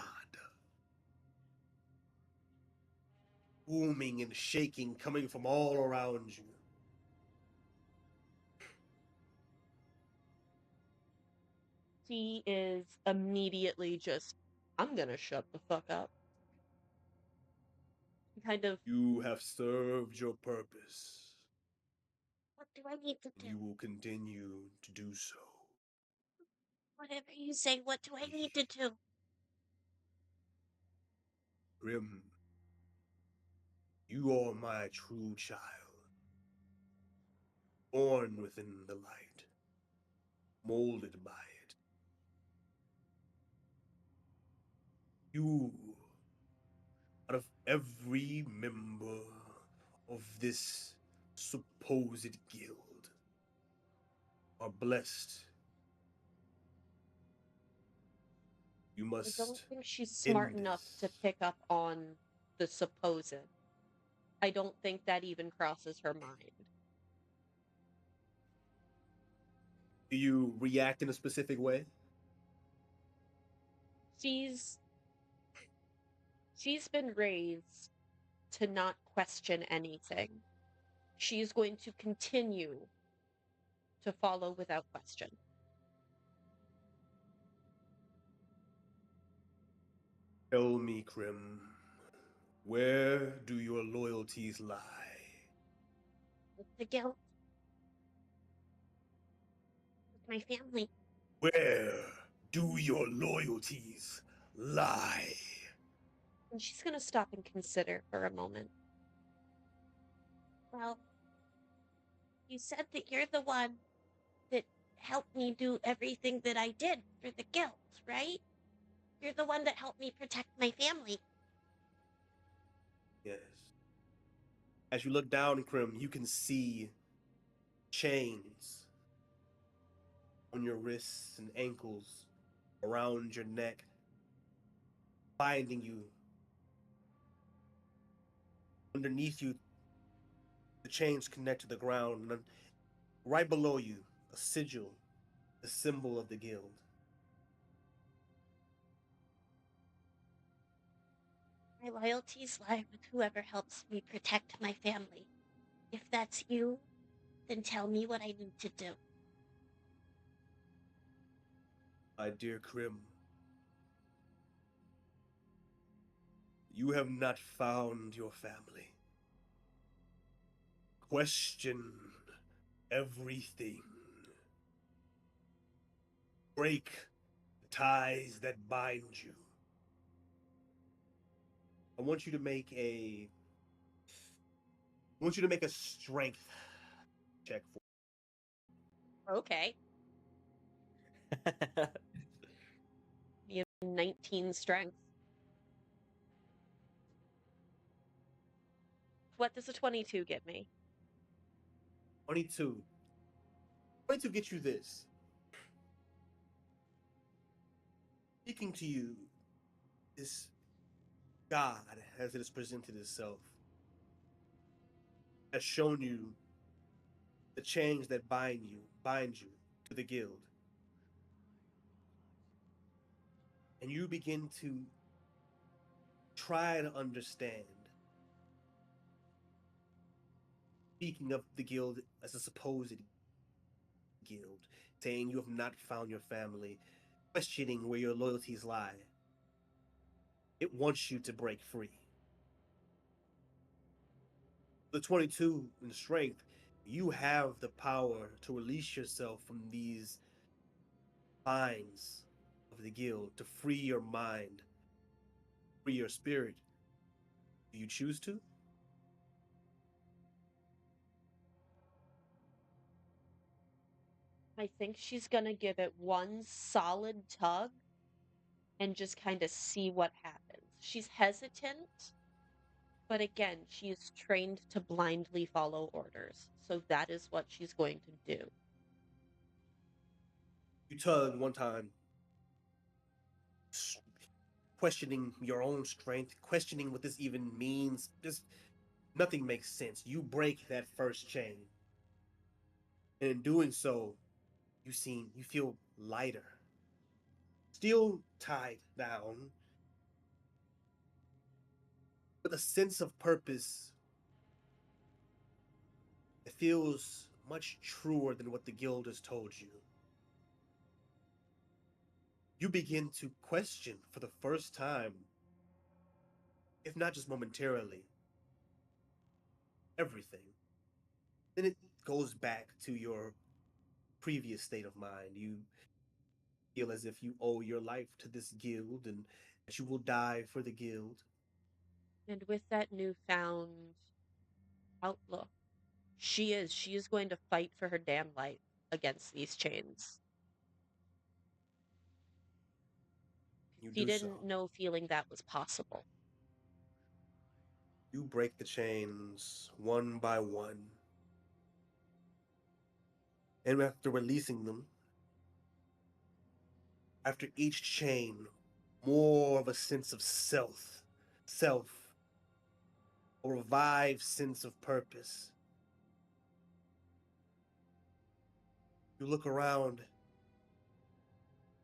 Booming and shaking coming from all around you. He is immediately just, I'm gonna shut the fuck up. Kind of, You have served your purpose. What do I need to And you do? will continue to do so. Whatever you say, what do I need to do? Grim, you are my true child. Born within the light. Molded by it. You, out of every member of this supposed guild, are blessed. You I don't must think she's end smart enough to this. pick up on the supposed. I don't think that even crosses her mind. Do you react in a specific way? She's been raised to not question anything. She's going to continue to follow without question. Tell me, Krim, where do your loyalties lie? With the guild? With my family? Where do your loyalties lie? And she's going to stop and consider for a moment. Well, you said that you're the one that helped me do everything that I did for the guild, right? You're the one that helped me protect my family. Yes. As you look down, Krim, you can see chains on your wrists and ankles, around your neck, binding you. Underneath you, the chains connect to the ground, and then right below you, a sigil, the symbol of the guild. My loyalties lie with whoever helps me protect my family. If that's you, then tell me what I need to do. My dear Krim, you have not found your family. Question everything. Break the ties that bind you. I want you to make a strength check for Okay. 19 strength. What does a 22 get me? 22. 22 gets you this. Speaking to you, this God, as it has presented itself, has shown you the chains that bind you to the guild. And you begin to try to understand. Speaking of the guild as a supposed guild, saying you have not found your family, questioning where your loyalties lie. It wants you to break free. The 22 in strength, you have the power to release yourself from these binds of the guild, to free your mind, free your spirit. Do you choose to? I think she's going to give it one solid tug and just kind of see what happens. She's hesitant, but again, she is trained to blindly follow orders. So that is what she's going to do. You tug one time, questioning your own strength, questioning what this even means. Just nothing makes sense. You break that first chain. And in doing so, you feel lighter. Still tied down, with a sense of purpose that feels much truer than what the guild has told you. You begin to question for the first time, if not just momentarily, everything. Then it goes back to your previous state of mind. You feel as if you owe your life to this guild and that you will die for the guild. And with that newfound outlook, she is going to fight for her damn life against these chains. You She do so. didn't know feeling that was possible. You break the chains one by one. And after releasing them, after each chain, more of a sense of self, a revived sense of purpose. You look around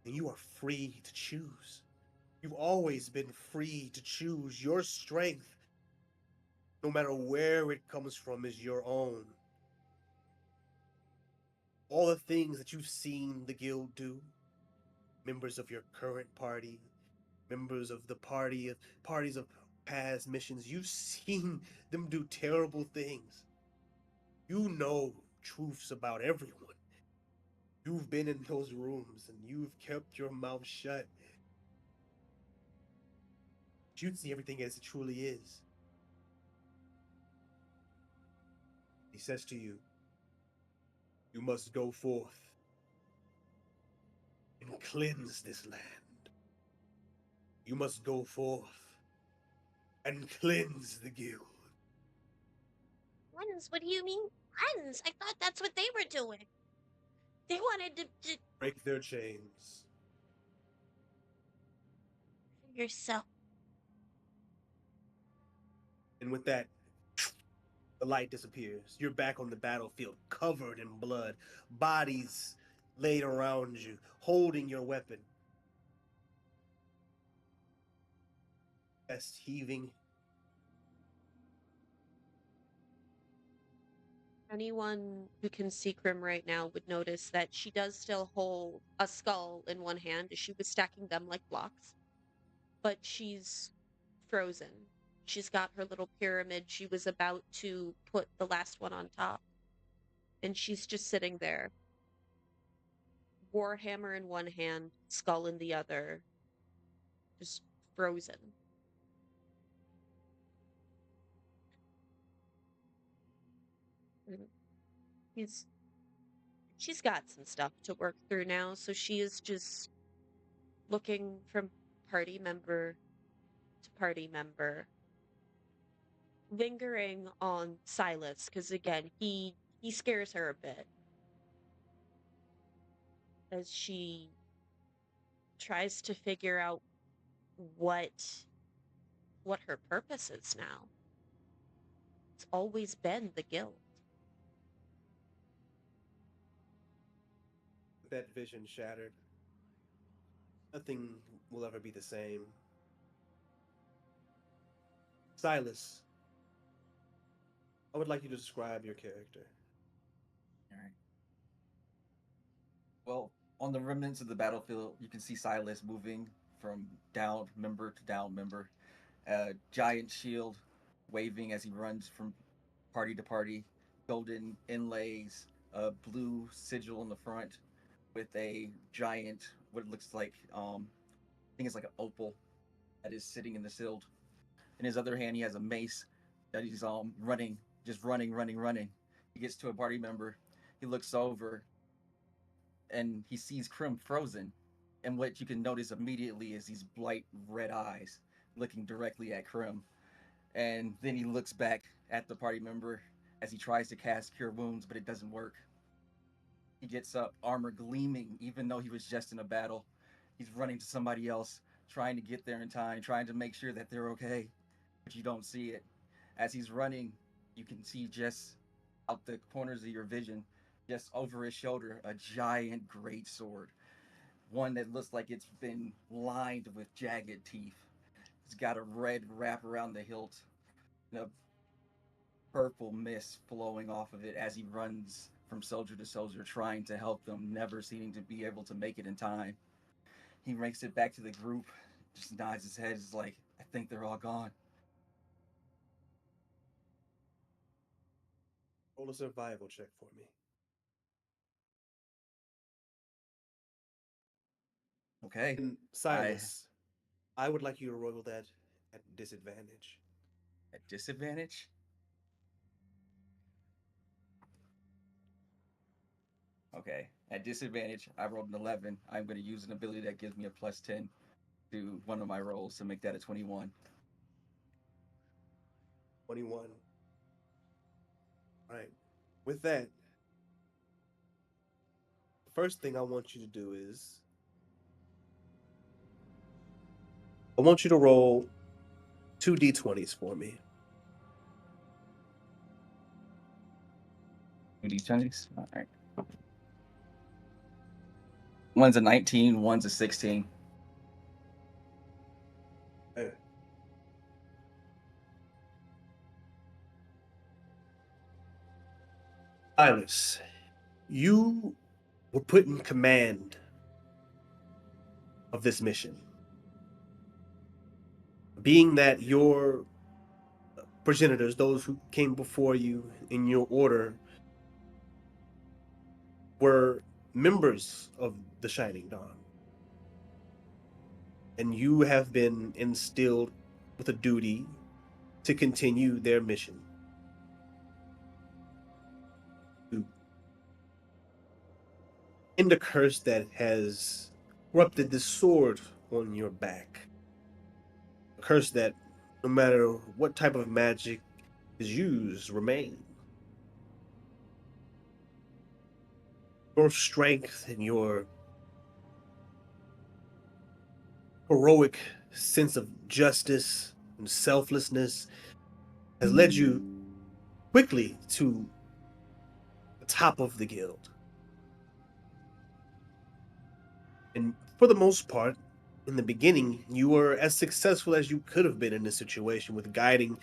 and you are free to choose. You've always been free to choose. Your strength, no matter where it comes from, is your own. All the things that you've seen the guild do, members of your current party, members of the parties of past missions, you've seen them do terrible things. You know truths about everyone. You've been in those rooms and you've kept your mouth shut. You see everything as it truly is. He says to you, you must go forth and cleanse this land. You must go forth and cleanse the guild. Cleanse? What do you mean cleanse? I thought that's what they were doing. They wanted to Break their chains. yourself. And with that, the light disappears. You're back on the battlefield, covered in blood, bodies laid around you, holding your weapon. Chest heaving. Anyone who can see Krim right now would notice that she does still hold a skull in one hand as she was stacking them like blocks, but she's frozen. She's got her little pyramid. She was about to put the last one on top, and she's just sitting there, warhammer in one hand, skull in the other, just frozen. And He's she's got some stuff to work through now, so she is just looking from party member to party member, lingering on Silas, because again, he scares her a bit as she tries to figure out what what her purpose is now. It's always been the guild. That vision shattered. Nothing will ever be the same. Silas, I would like you to describe your character. All right. Well, on the remnants of the battlefield, you can see Silas moving from down member to down member. A giant shield waving as he runs from party to party. Golden inlays, a blue sigil on the front with a giant, what it looks like, I think it's like an opal that is sitting in the shield. In his other hand, he has a mace that he's running, just running. He gets to a party member. He looks over and he sees Krim frozen. And what you can notice immediately is these bright red eyes looking directly at Krim. And then he looks back at the party member as he tries to cast Cure Wounds, but it doesn't work. He gets up, armor gleaming, even though he was just in a battle. He's running to somebody else, trying to get there in time, trying to make sure that they're okay, but you don't see it. As he's running, you can see just out the corners of your vision, just over his shoulder, a giant great sword. One that looks like it's been lined with jagged teeth. It's got a red wrap around the hilt, and a purple mist flowing off of it as he runs from soldier to soldier, trying to help them, never seeming to be able to make it in time. He makes it back to the group, just nods his head, is like, I think they're all gone. Roll a survival check for me. Okay. And Silas, I would like you to roll that at disadvantage. At disadvantage? Okay. At disadvantage, I rolled an 11. I'm going to use an ability that gives me a plus 10 to one of my rolls to make that a 21. 21. All right. With that, the first thing I want you to do is I want you to roll 2d20s for me. 2d20s? All right. One's a 19, one's a 16. Okay. Silas, you were put in command of this mission. Being that your progenitors, those who came before you in your order, were members of the Shining Dawn. And you have been instilled with a duty to continue their mission. To end a curse that has corrupted this sword on your back. A curse that, no matter what type of magic is used, remains. Your strength and your heroic sense of justice and selflessness has led you quickly to the top of the guild. And for the most part, in the beginning, you were as successful as you could have been in this situation with guiding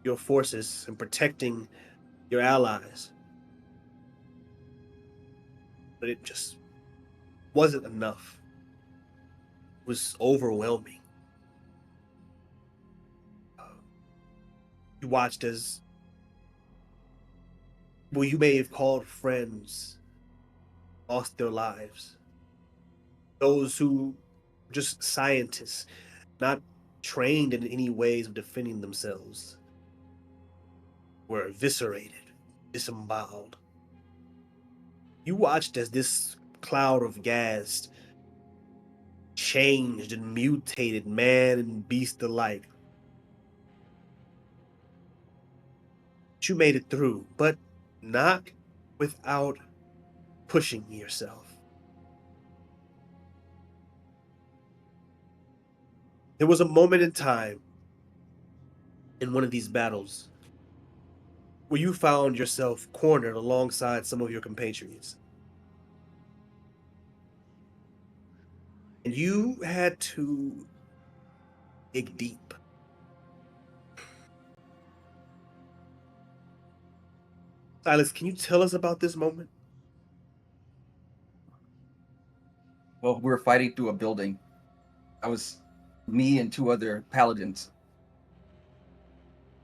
your forces and protecting your allies. But it just wasn't enough. It was overwhelming. You watched as, well, you may have called friends, lost their lives. Those who were just scientists, not trained in any ways of defending themselves, were eviscerated, disemboweled. You watched as this cloud of gas changed and mutated man and beast alike. You made it through, but not without pushing yourself. There was a moment in time in one of these battles where you found yourself cornered alongside some of your compatriots. And you had to dig deep. Silas, can you tell us about this moment? Well, we were fighting through a building. I was me and two other paladins.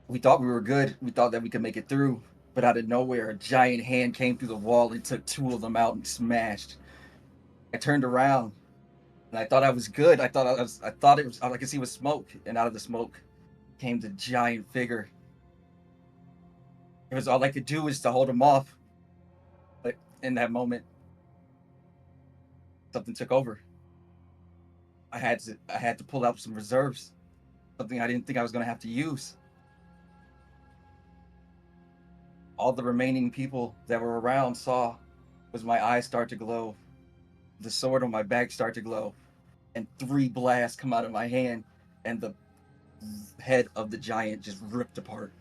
We thought we were good. We thought that we could make it through. But out of nowhere, a giant hand came through the wall and took two of them out and smashed. I turned around and I thought I was good. I thought it was all I could see was smoke, and out of the smoke came the giant figure. It was all I could do was to hold him off. But in that moment, something took over. I had to pull out some reserves, something I didn't think I was going to have to use. All the remaining people that were around saw was my eyes start to glow, the sword on my back start to glow, and 3 blasts come out of my hand, and the head of the giant just ripped apart.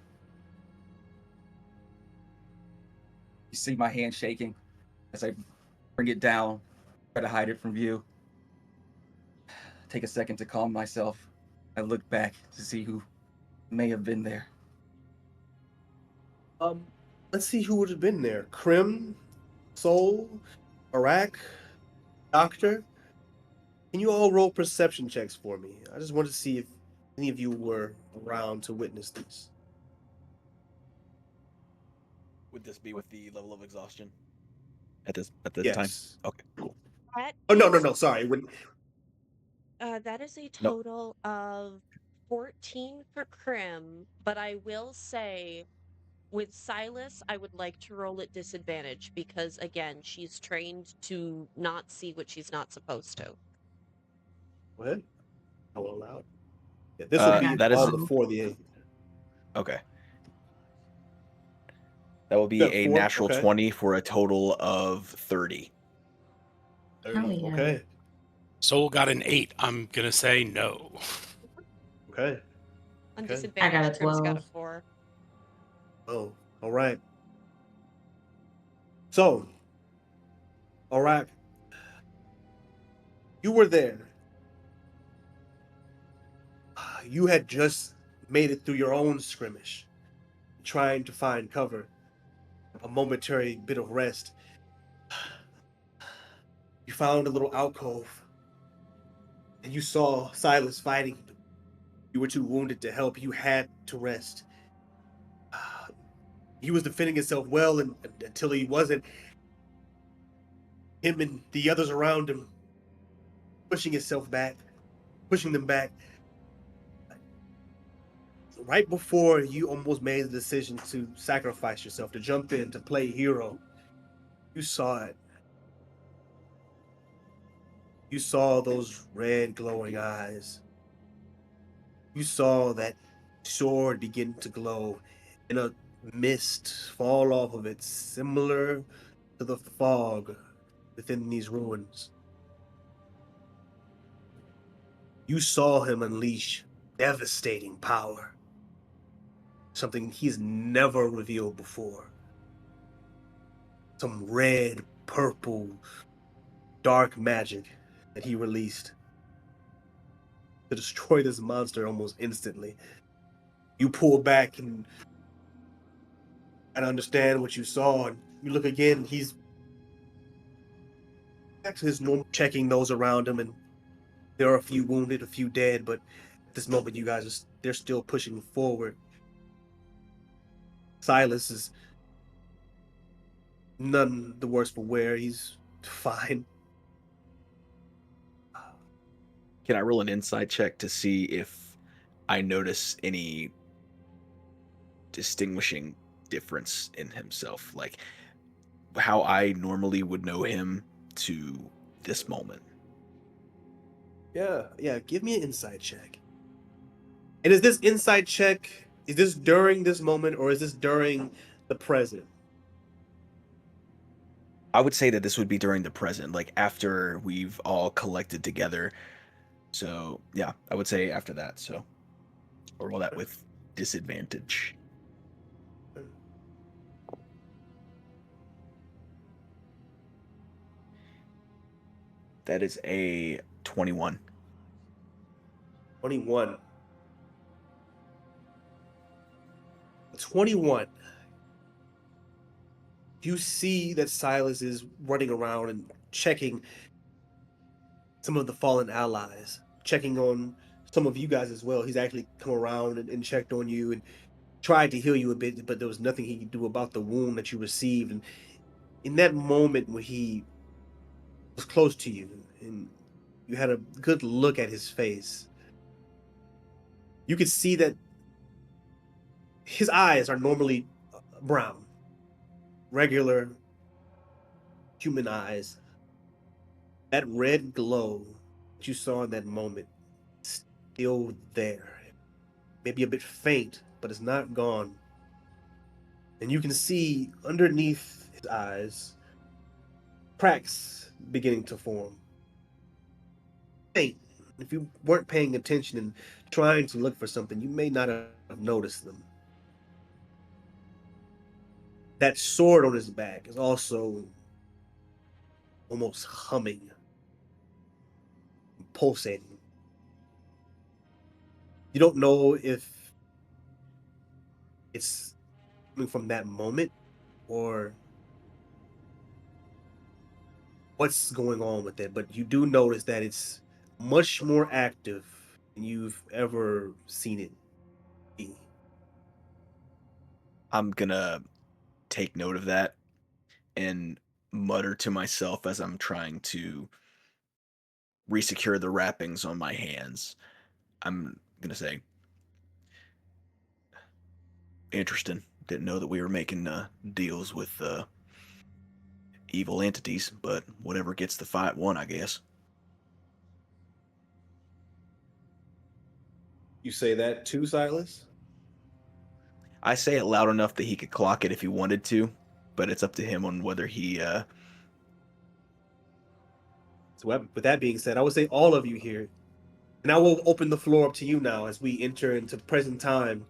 You see my hand shaking as I bring it down, try to hide it from view. Take a second to calm myself. I look back to see who may have been there. Let's see who would have been there. Krim, Soul, Arak, Doctor. Can you all roll perception checks for me? I just wanted to see if any of you were around to witness this. Would this be with the level of exhaustion at this time? Yes. Okay, cool. That Oh no, is, sorry. that is a No. total of 14 for Krim, but I will say with Silas, I would like to roll at disadvantage because, again, she's trained to not see what she's not supposed to. Go ahead. I'll allow it. Yeah, this will be that all is before the 8. okay. That will be You got a 4? natural Okay. 20 for a total of 30. 30. Hell yeah. Okay. Soul got an 8. I'm gonna say no. Okay. On Okay. disadvantage, I got a Krim's got a 12. 4. Oh, all right. So, Arak, you were there. You had just made it through your own skirmish, trying to find cover, a momentary bit of rest. You found a little alcove, and you saw Silas fighting. You were too wounded to help. You had to rest. He was defending himself well until he wasn't. Him and the others around him pushing them back. Right before you almost made the decision to sacrifice yourself, to jump in, to play hero, you saw it. You saw those red glowing eyes. You saw that sword begin to glow and a mist fall off of it, similar to the fog within these ruins. You saw him unleash devastating power, something he's never revealed before. Some red, purple, dark magic that he released to destroy this monster almost instantly. You pull back and understand what you saw, and you look again, he's back to his normal, checking those around him, and there are a few wounded, a few dead, but at this moment you guys they're still pushing forward. Silas is none the worse for wear. He's fine. Can I roll an insight check to see if I notice any distinguishing difference in himself? Like how I normally would know him to this moment. Yeah, give me an insight check. And is this insight check, is this during this moment or is this during the present? I would say that this would be during the present, like after we've all collected together. So yeah, I would say after that. So or roll that with disadvantage. That is a 21. 21. 21. You see that Silas is running around and checking some of the fallen allies, checking on some of you guys as well. He's actually come around and checked on you and tried to heal you a bit, but there was nothing he could do about the wound that you received. And in that moment when he was close to you and you had a good look at his face, you could see that his eyes are normally brown, regular human eyes. That red glow that you saw in that moment is still there. Maybe a bit faint, but it's not gone. And you can see underneath his eyes cracks beginning to form. faint. If you weren't paying attention and trying to look for something, you may not have noticed them. That sword on his back is also almost humming, pulsating. You don't know if it's coming from that moment or what's going on with it, but you do notice that it's much more active than you've ever seen it be. I'm gonna take note of that and mutter to myself as I'm trying to resecure the wrappings on my hands. I'm gonna say, interesting. Didn't know that we were making deals with evil entities, but whatever gets the fight won, I guess. You say that too, Silas? I say it loud enough that he could clock it if he wanted to, but it's up to him on whether he. So, with that being said, I would say all of you here, and I will open the floor up to you now as we enter into present time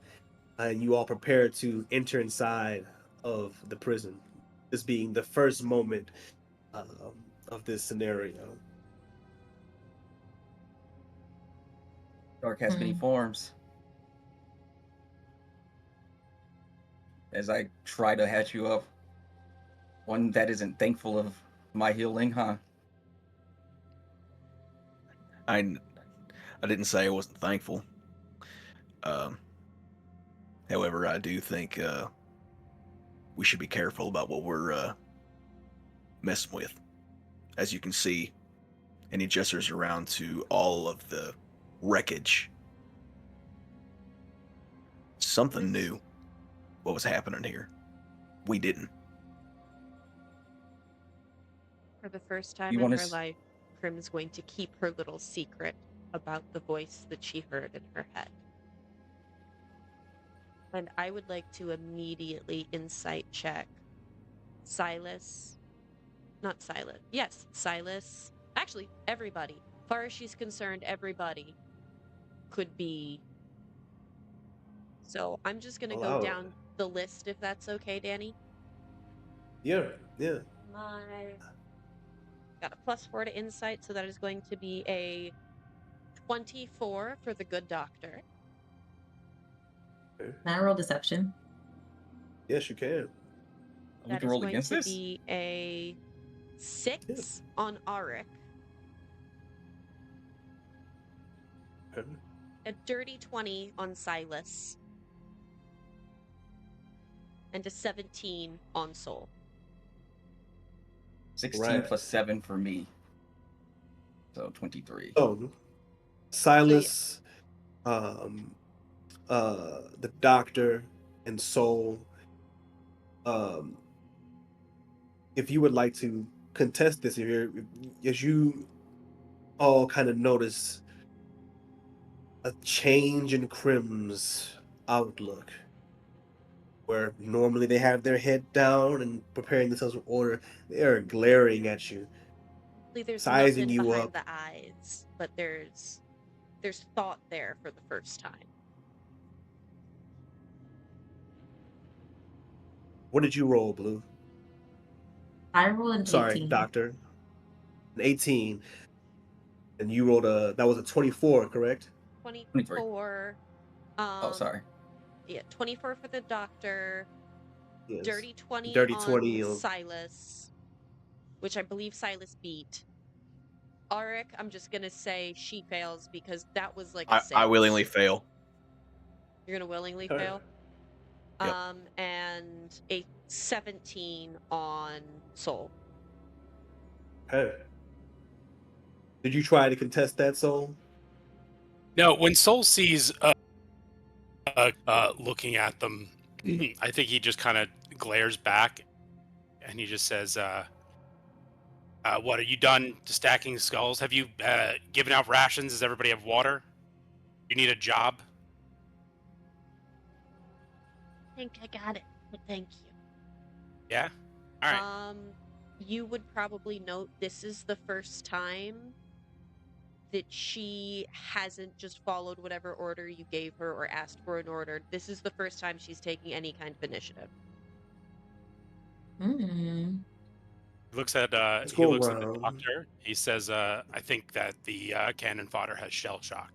and you all prepare to enter inside of the prison. This being the first moment um, of this scenario. Dark has many forms. As I try to hatch you up, one that isn't thankful of my healing, huh? I didn't say I wasn't thankful. Um, However, I do think we should be careful about what we're messing with. As you can see, and he gestures around to all of the wreckage. Something knew what was happening here. We didn't. For the first time You in wanna her s- life, Prim's going to keep her little secret about the voice that she heard in her head. And I would like to immediately insight check Silas. Not Silas. Yes, Silas. Actually, everybody. As far as she's concerned, everybody could be. So I'm just going to go Allow it. down the list if that's okay, Danny. Yeah, yeah. My. Got a +4 to insight, so that is going to be a 24 for the good doctor. Okay. Can I roll deception? Yes, you can. We That can is roll going against to this? be a 6 on Auric, Okay. a dirty 20 on Silas, and a 17 on Soul. 16 Right. plus 7 for me. So 23. So, Silas, the doctor, and Soul. If you would like to contest this, as you all kind of notice a change in Crim's outlook, where normally they have their head down and preparing themselves for order, they are glaring at you, There's sizing nothing you behind up. the eyes, but there's thought there for the first time. What did you roll, Blue? I rolled an Sorry, 18. Doctor. An 18. And you rolled that was a 24, correct? 24. Oh, sorry. Yeah, 24 for the doctor. Yes. Dirty 20 Dirty on 20 on- Silas, which I believe Silas beat. Auric, I'm just gonna say she fails because that was like a 6. I willingly fail. You're gonna willingly Okay. fail? Yep. And a 17 on Soul. Okay. Did you try to contest that, Soul? No, when Soul sees looking at them, I think he just kind of glares back, and he just says, "What are you done to stacking skulls? Have you given out rations? Does everybody have water? You need a job?" I think I got it, but thank you. Yeah. All right. You would probably note this is the first time that she hasn't just followed whatever order you gave her or asked for an order. This is the first time she's taking any kind of initiative. Hmm. He looks at Let's he go looks at the around. doctor. He says, "I think that the cannon fodder has shell shock."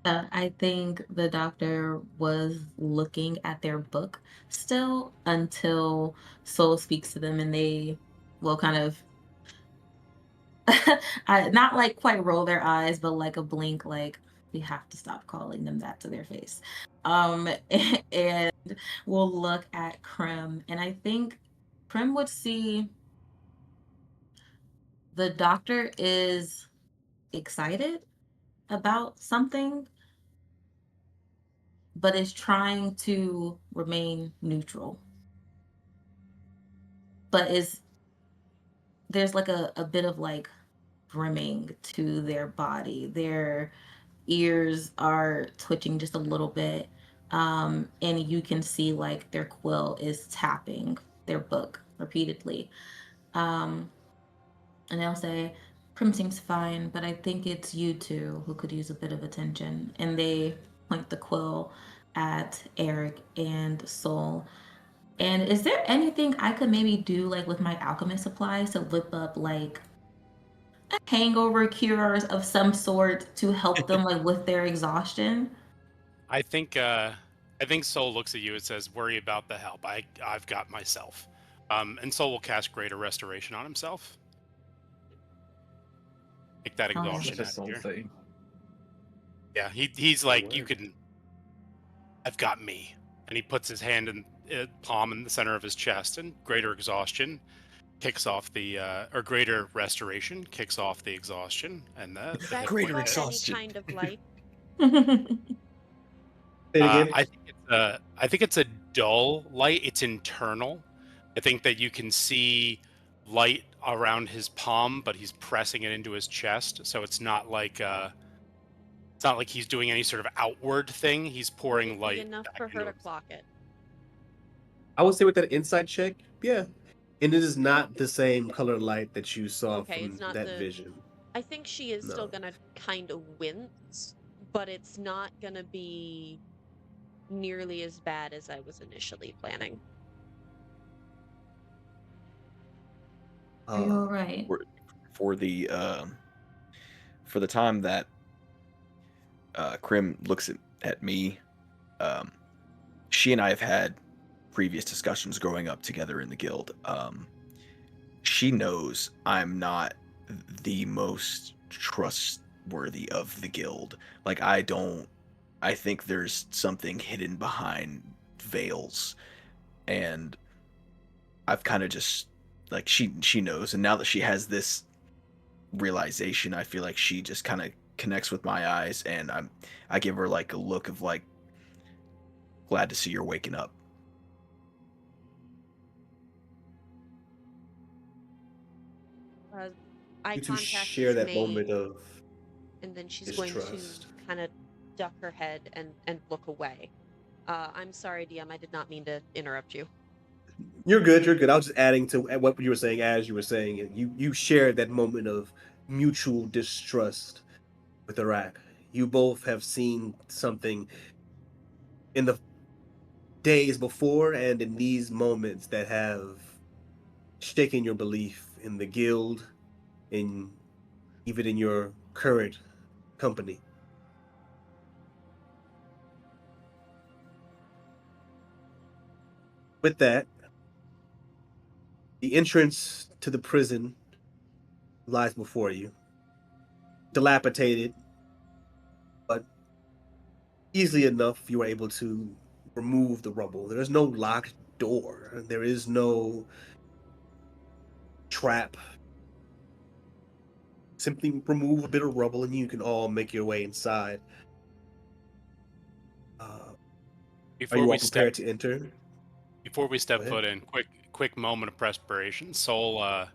I think the doctor was looking at their book still until Soul speaks to them and they will kind of not like quite roll their eyes, but like a blink, like we have to stop calling them that to their face. Um, and we'll look at Krim, and I think Krim would see the doctor is excited about something, but is trying to remain neutral. But is there's like a bit of like brimming to their body. Their ears are twitching just a little bit. And you can see like their quill is tapping their book repeatedly. Um, and they'll say, Prim seems fine, but I think it's you two who could use a bit of attention. And they point the quill at Eric and Soul. And is there anything I could maybe do like with my alchemist supplies to whip up like a hangover cures of some sort to help them like with their exhaustion? I think Soul looks at you and says, "Worry about the help. I've got myself." And Soul will cast Greater Restoration on himself. Take that Oh, yeah. exhaustion That's a out soul of here. thing. Yeah, he's like, "You word. can. I've got me." And he puts his hand in palm in the center of his chest, and Greater Exhaustion kicks off the or Greater Restoration kicks off the exhaustion and the Does hit that Greater point give hit. any exhaustion. kind of life? Say it again. I think it's a dull light. It's internal. I think that you can see light around his palm, but he's pressing it into his chest, so it's not like he's doing any sort of outward thing. He's Would pouring it be light enough back for her into to him. clock it? I would say with that insight check, yeah. And it is not the same color light that you saw Okay, from it's not that the. vision. I think she is still No. gonna kind of wince, but it's not gonna be nearly as bad as I was initially planning. Are you Uh, all right? For the time that Krim looks at me, um, she and I have had previous discussions growing up together in the guild. She knows I'm not the most trustworthy of the guild. Like I think there's something hidden behind veils, and I've kind of just like she knows, and now that she has this realization, I feel like she just kind of connects with my eyes, and I give her like a look of like glad to see you're waking up. Eye you two contact share is that made, moment of and then she's going to distrust. kind of duck her head and look away. I'm sorry, DM. I did not mean to interrupt you. You're good. You're good. I was just adding to what you were saying as you were saying it. You shared that moment of mutual distrust with Iraq. You both have seen something in the days before and in these moments that have shaken your belief in the guild, in even in your current company. With that, the entrance to the prison lies before you. Dilapidated, but easily enough you are able to remove the rubble. There is no locked door. There is no trap. Simply remove a bit of rubble and you can all make your way inside. Are Before you we all step prepared to enter? before we Go step ahead. foot in, quick moment of perspiration. Soul's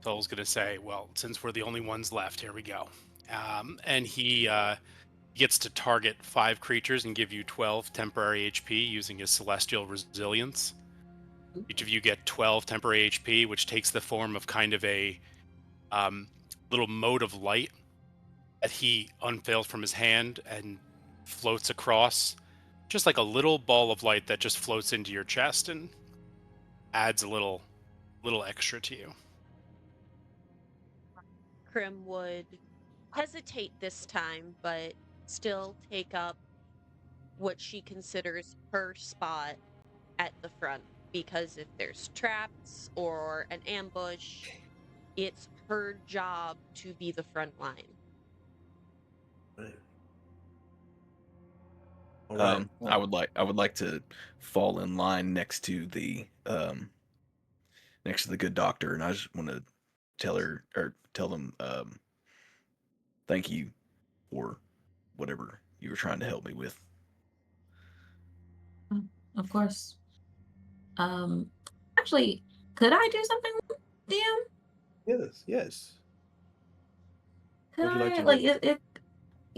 gonna say, "Well, since we're the only ones left, here we go." And he gets to target 5 creatures and give you 12 temporary HP using his celestial resilience. Each of you get 12 temporary HP, which takes the form of kind of a little mote of light that he unveiled from his hand and floats across, just like a little ball of light that just floats into your chest and adds a little extra to you. Krim would hesitate this time, but still take up what she considers her spot at the front, because if there's traps or an ambush, it's her job to be the front line. Right. All right. I would like to fall in line next to the good doctor, and I just want to tell them thank you for whatever you were trying to help me with. Of course. Actually, could I do something, DM? Yes. Yes. Could What would you like I to like do? it?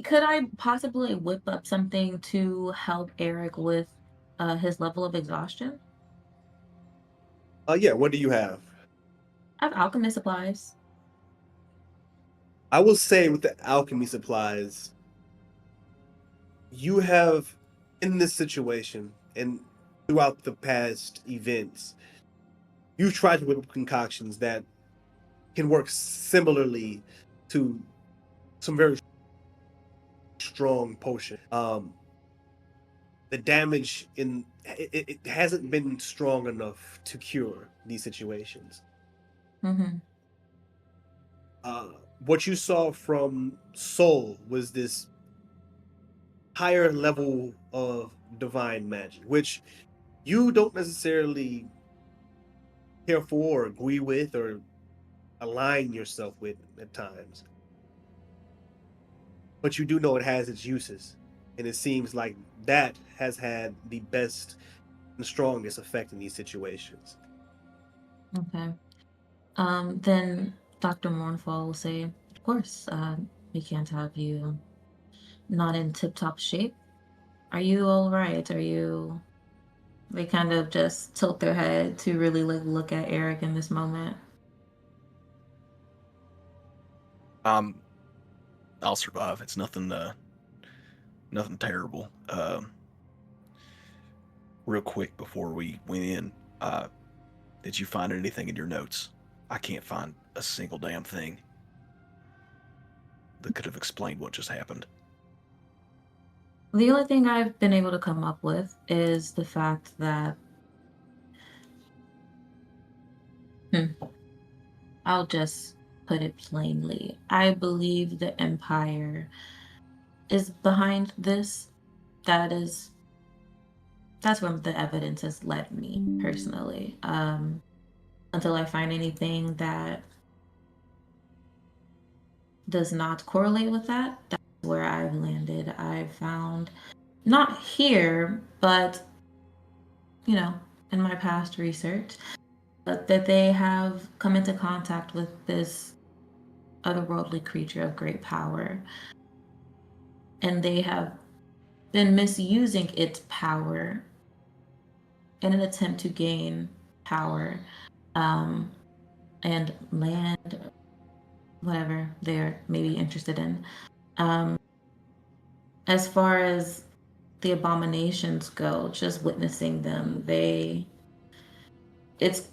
Could I possibly whip up something to help Eric with his level of exhaustion? Yeah. What do you have? I have alchemy supplies. I will say with the alchemy supplies, you have in this situation and throughout the past events, you've tried to whip up concoctions that can work similarly to some very strong potion. The damage in it hasn't been strong enough to cure these situations. Mm-hmm. What you saw from Soul was this higher level of divine magic, which you don't necessarily care for or agree with or align yourself with at times. But you do know it has its uses. And it seems like that has had the best and strongest effect in these situations. Okay. Then Dr. Mournfall will say, of course, we can't have you not in tip-top shape. Are you all right? Are you... They kind of just tilt their head to really like look at Eric in this moment. I'll survive. It's nothing nothing terrible. Real quick before we went in, did you find anything in your notes? I can't find a single damn thing that could have explained what just happened. The only thing I've been able to come up with is the fact that I'll just put it plainly. I believe the Empire is behind this. That's where the evidence has led me personally. Until I find anything that does not correlate with that, that's where I've landed. I've found, not here, but in my past research, that they have come into contact with this otherworldly creature of great power, and they have been misusing its power in an attempt to gain power and land, whatever they're maybe interested in. As far as the abominations go, just witnessing them, it's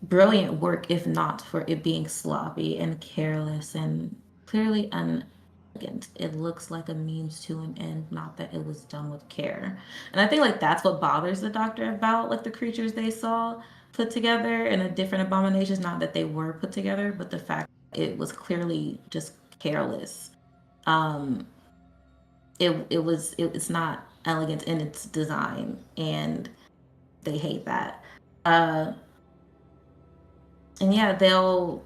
brilliant work, if not for it being sloppy and careless and clearly unelegant. It looks like a means to an end, not that it was done with care. And I think like that's what bothers the doctor about like the creatures they saw put together in a different abominations, not that they were put together, but the fact it was clearly just careless. It's not elegant in its design, and they hate that. And yeah, they'll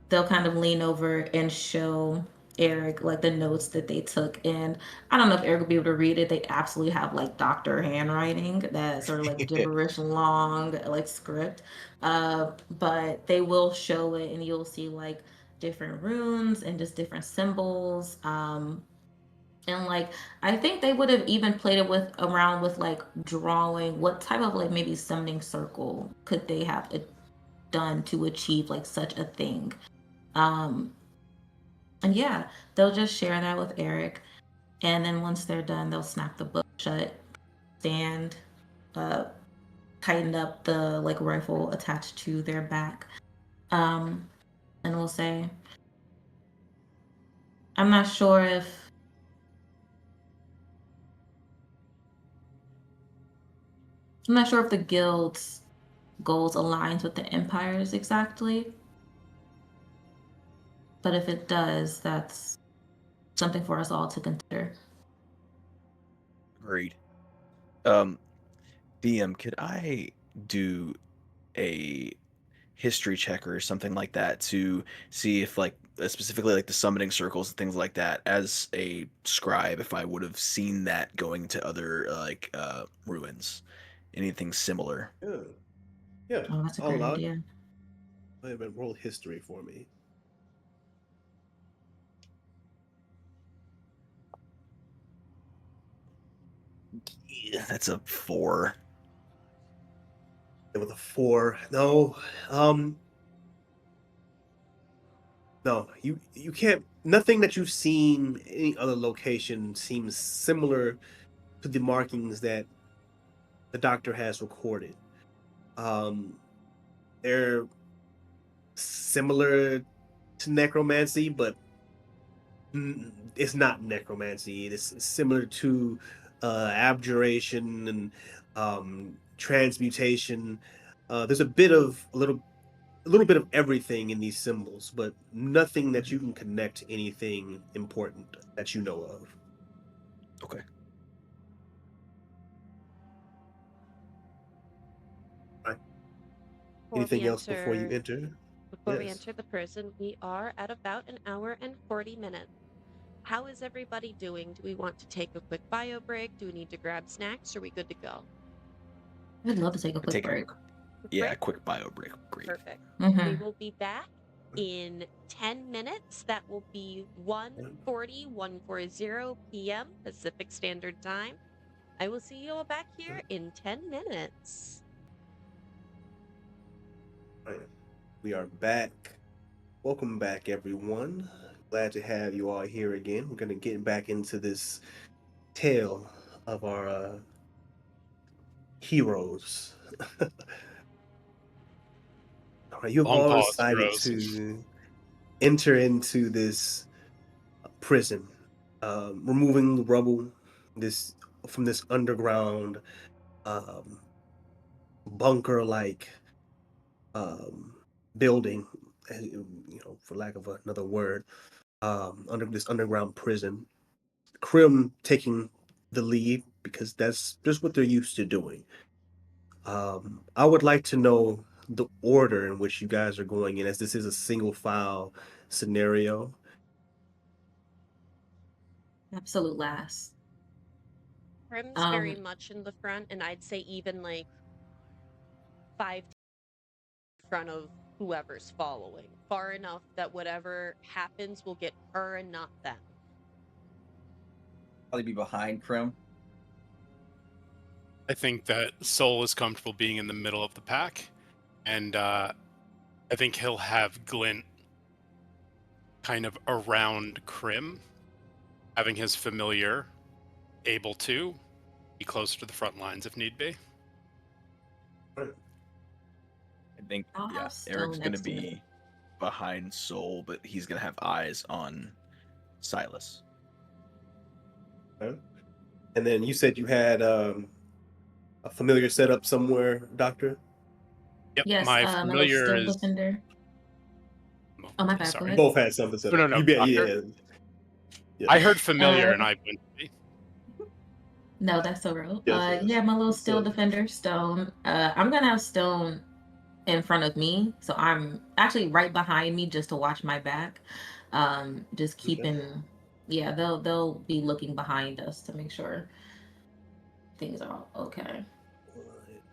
kind of lean over and show Eric like the notes that they took. And I don't know if Eric will be able to read it. They absolutely have like doctor handwriting, that sort of like gibberish long like script. But they will show it, and you'll see like different runes and just different symbols. And like I think they would have even played it with around with like drawing what type of like maybe summoning circle could they have done to achieve like such a thing. And yeah, they'll just share that with Eric. And then once they're done, they'll snap the book shut, stand, uh, tighten up the like rifle attached to their back. And we'll say, I'm not sure if the guild's goals aligns with the Empire's exactly. But if it does, that's something for us all to consider. Agreed. DM, could I do a history check or something like that to see if like specifically like the summoning circles and things like that as a scribe, if I would have seen that going to other ruins, anything similar? Yeah. Yeah. Oh, that's a I'll great allow it. idea. Go ahead and roll history for me. Yeah, that's a 4. With a 4. No, you can't. Nothing that you've seen any other location seems similar to the markings that the doctor has recorded. They're similar to necromancy, but it's not necromancy. It's similar to abjuration and transmutation. There's a little bit of everything in these symbols, but nothing that you can connect to anything important that you know of. Okay. Right. Before we Anything else before you enter- enter? Before we Yes. enter the prison, we are at about an hour and 40 minutes. How is everybody doing? Do we want to take a quick bio break? Do we need to grab snacks? Are we good to go? I'd love to take a quick Take a break. yeah, Break? quick bio break. Great. Perfect. Mhm. We will be back in 10 minutes. That will be 1:40 p.m. Pacific Standard Time. I will see you all back here in 10 minutes. Right. We are back. Welcome back, everyone. Glad to have you all here again. We're going to get back into this tale of our heroes. All right, you've Long all pause, decided heroes. to enter into this prison, removing the rubble this from this underground um, bunker-like um, building, for lack of another word, under this underground prison. Krim taking the lead because that's just what they're used to doing. I would like to know the order in which you guys are going in, as this is a single file scenario. Absolute last. Prim's very much in the front, and I'd say even like 5 in front of whoever's following. Far enough that whatever happens will get her and not them. Probably be behind Krim. I think that Soul is comfortable being in the middle of the pack, and I think he'll have Glint kind of around Krim, having his familiar able to be closer to the front lines if need be. I think I'll have Eric's Stone gonna next to me. be behind Soul, but he's gonna have eyes on Silas. Okay. And then you said you had a familiar setup somewhere, Doctor? Yep, Yes, my my little familiar Stone is. Defender. Oh, my bad. Go Sorry. You ahead. both had something set up. No, You bet, Doctor. yeah. I heard familiar and Uh, I went. No, that's so real. Yes. Yeah, my little So- Steel Defender, Stone. I'm gonna have Stone in front of me, so I'm actually right behind me just to watch my back. Just Okay. keeping. Yeah, they'll be looking behind us to make sure things are all okay.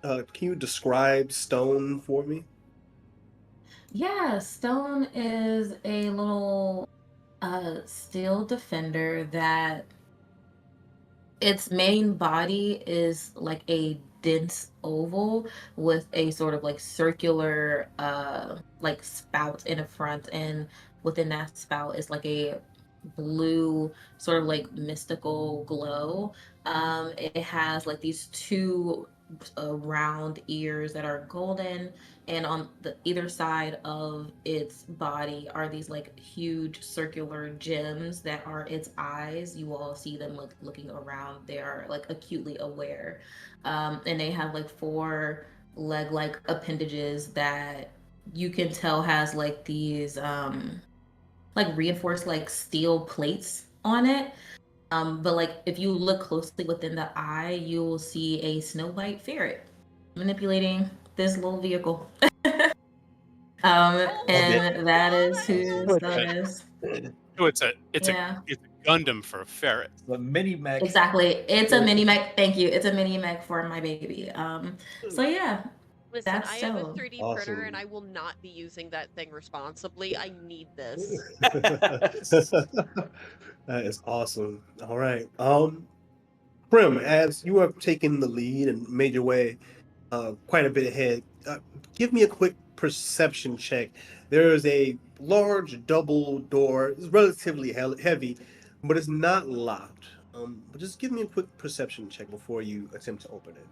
Can you describe Stone for me? Yeah, Stone is a little steel defender that its main body is like a dense oval with a sort of like circular like spout in the front, and within that spout is like a blue sort of like mystical glow. It has like these two round ears that are golden, and on the either side of its body are these like huge circular gems that are its eyes. You all see them looking around. They are like acutely aware, and they have like four leg-like appendages that you can tell has like these like reinforced like steel plates on it. But like if you look closely within the eye, you will see a snow white ferret manipulating this little vehicle. Oh my And that God, is I who love Stone it. is. So it's Yeah, a Gundam for a ferret. The mini mech. exactly. It's a mini mech. Thank you. It's a mini mech for my baby. So yeah, Listen, that's I have a Stone. 3D printer and Awesome. I will not be using that thing responsibly. I need this. That is awesome. All right. Prim, as you have taken the lead and made your way quite a bit ahead, give me a quick perception check. There is a large double door. It's relatively heavy, but it's not locked. But just give me a quick perception check before you attempt to open it.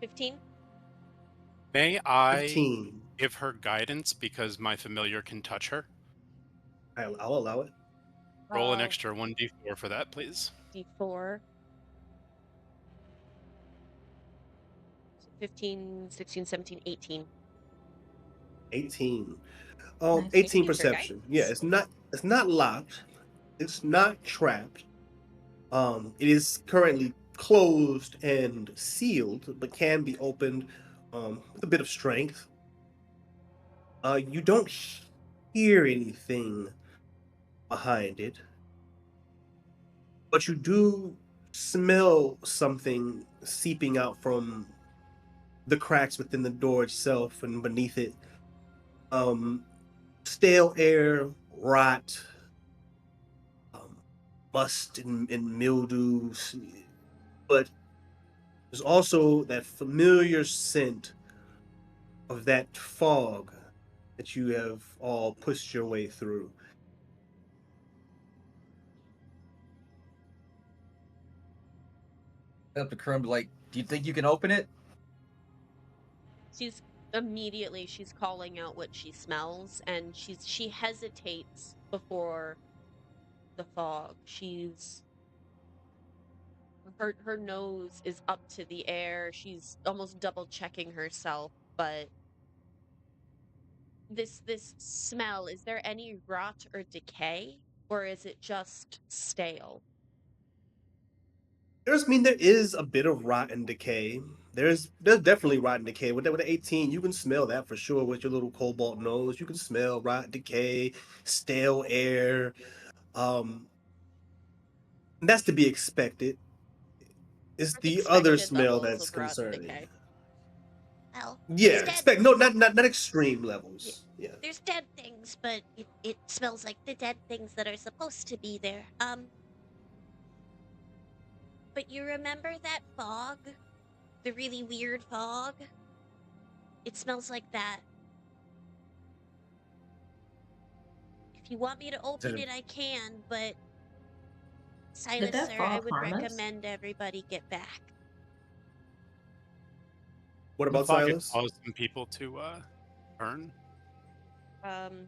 15? May I 15. give her guidance because my familiar can touch her? I'll allow it. Roll an extra 1d4 for that, please. D4. 15, 16, 17, 18. 18. Nice. 18 Use her perception. Yeah, guidance. it's not locked. It's not trapped. It is currently closed and sealed, but can be opened with a bit of strength. You don't hear anything behind it, but you do smell something seeping out from the cracks within the door itself and beneath it. Um, Stale air, rot, um, must and mildew, but there's also that familiar scent of that fog that you have all pushed your way through. Up to Krim, like, do you think you can open it? She's she's calling out what she smells and she hesitates before the fog. Her nose is up to the air. She's almost double checking herself, but this smell, is there any rot or decay or is it just stale? There is a bit of rot and decay. There's definitely rot and decay. With the 18, you can smell that for sure with your little cobalt nose. You can smell rot, decay, stale air. Um, that's to be expected. It's the other Expected smell levels that's of rot and concerning. decay. Well, Yeah, expect no, not extreme levels. Yeah. there's dead things, but it smells like the dead things that are supposed to be there. But you remember that fog? The really weird fog? It smells like that. If you want me to open it, I can, but Did Silas, that sir, I fog would harm us? recommend everybody get back. What The about fog had Silas? caused some people to burn. Um,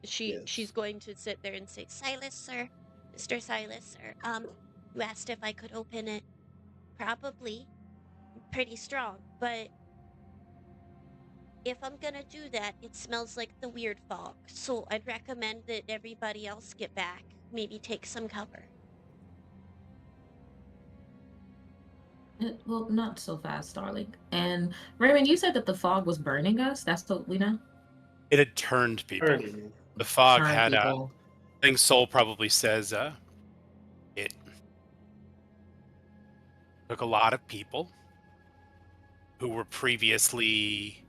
she's Yes. going to sit there and say, Silas, sir, Mr. Silas, sir, you asked if I could open it. Probably. Pretty strong, but if I'm gonna do that, it smells like the weird fog. So I'd recommend that everybody else get back. Maybe take some cover. Well, not so fast, darling. And Raymond, you said that the fog was burning us. That's what we know. It had turned people. Turning. The fog Turn had people. I think Soul probably says it took a lot of people who were previously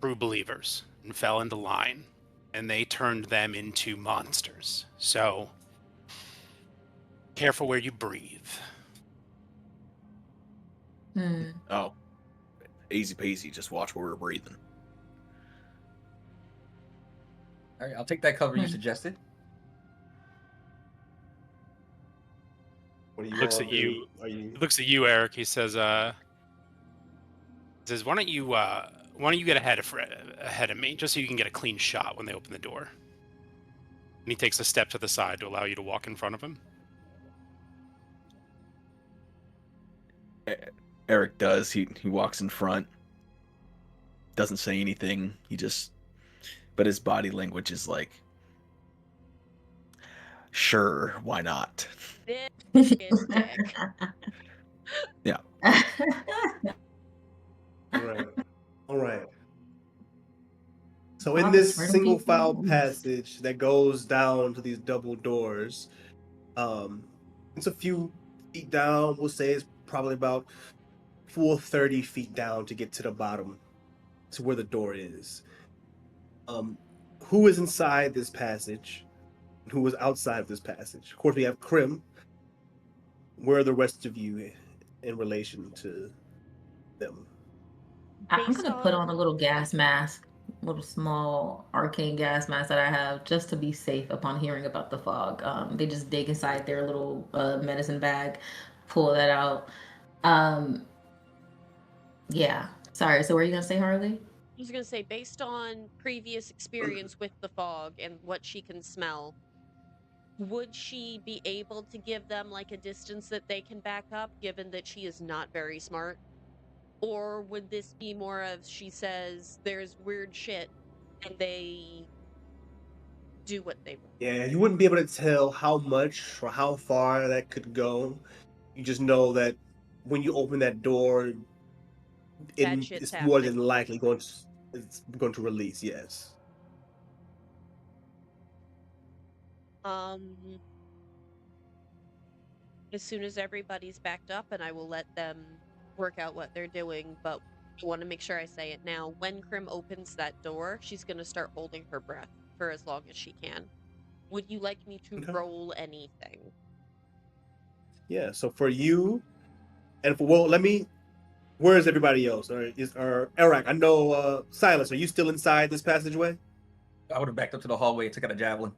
true believers and fell into line, and they turned them into monsters. So careful where you breathe. Hmm. Oh, easy peasy. Just watch where we're breathing. All right, I'll take that cover you Hmm. suggested. What do you Looks all at do? you. Are you? He looks at you, Eric. He says, "Why don't you get ahead of me, just so you can get a clean shot when they open the door?" And he takes a step to the side to allow you to walk in front of him. Eric does. He walks in front. Doesn't say anything. But his body language is like, sure, why not? This is dick. Yeah. All right. All right. So in Father, this swear to single people. file passage that goes down to these double doors, it's a few feet down. We'll say it's probably about full 30 feet down to get to the bottom, to where the door is. Who is inside this passage? Who is outside of this passage? Of course, we have Krim. Where are the rest of you in relation to them? I'm Based gonna put on on a little gas mask, little small arcane gas mask that I have, just to be safe upon hearing about the fog. They just dig inside their little medicine bag, pull that out. Yeah. Sorry. So, what are you gonna say, Harley? I was gonna say, based on previous experience with the fog and what she can smell, would she be able to give them like a distance that they can back up, given that she is not very smart? Or would this be more of she says there's weird shit and they do what they want? Yeah, you wouldn't be able to tell how much or how far that could go. You just know that when you open that door, Bad shit's it's more happening. than likely it's going to release. Yes. Um, as soon as everybody's backed up, and I will let them work out what they're doing, but I want to make sure I say it now. When Krim opens that door, she's going to start holding her breath for as long as she can. Would you like me to Okay. roll anything? Yeah. So for you, and let me. Where is everybody else? Or Eric? I know Silas. Are you still inside this passageway? I would have backed up to the hallway and took out a javelin.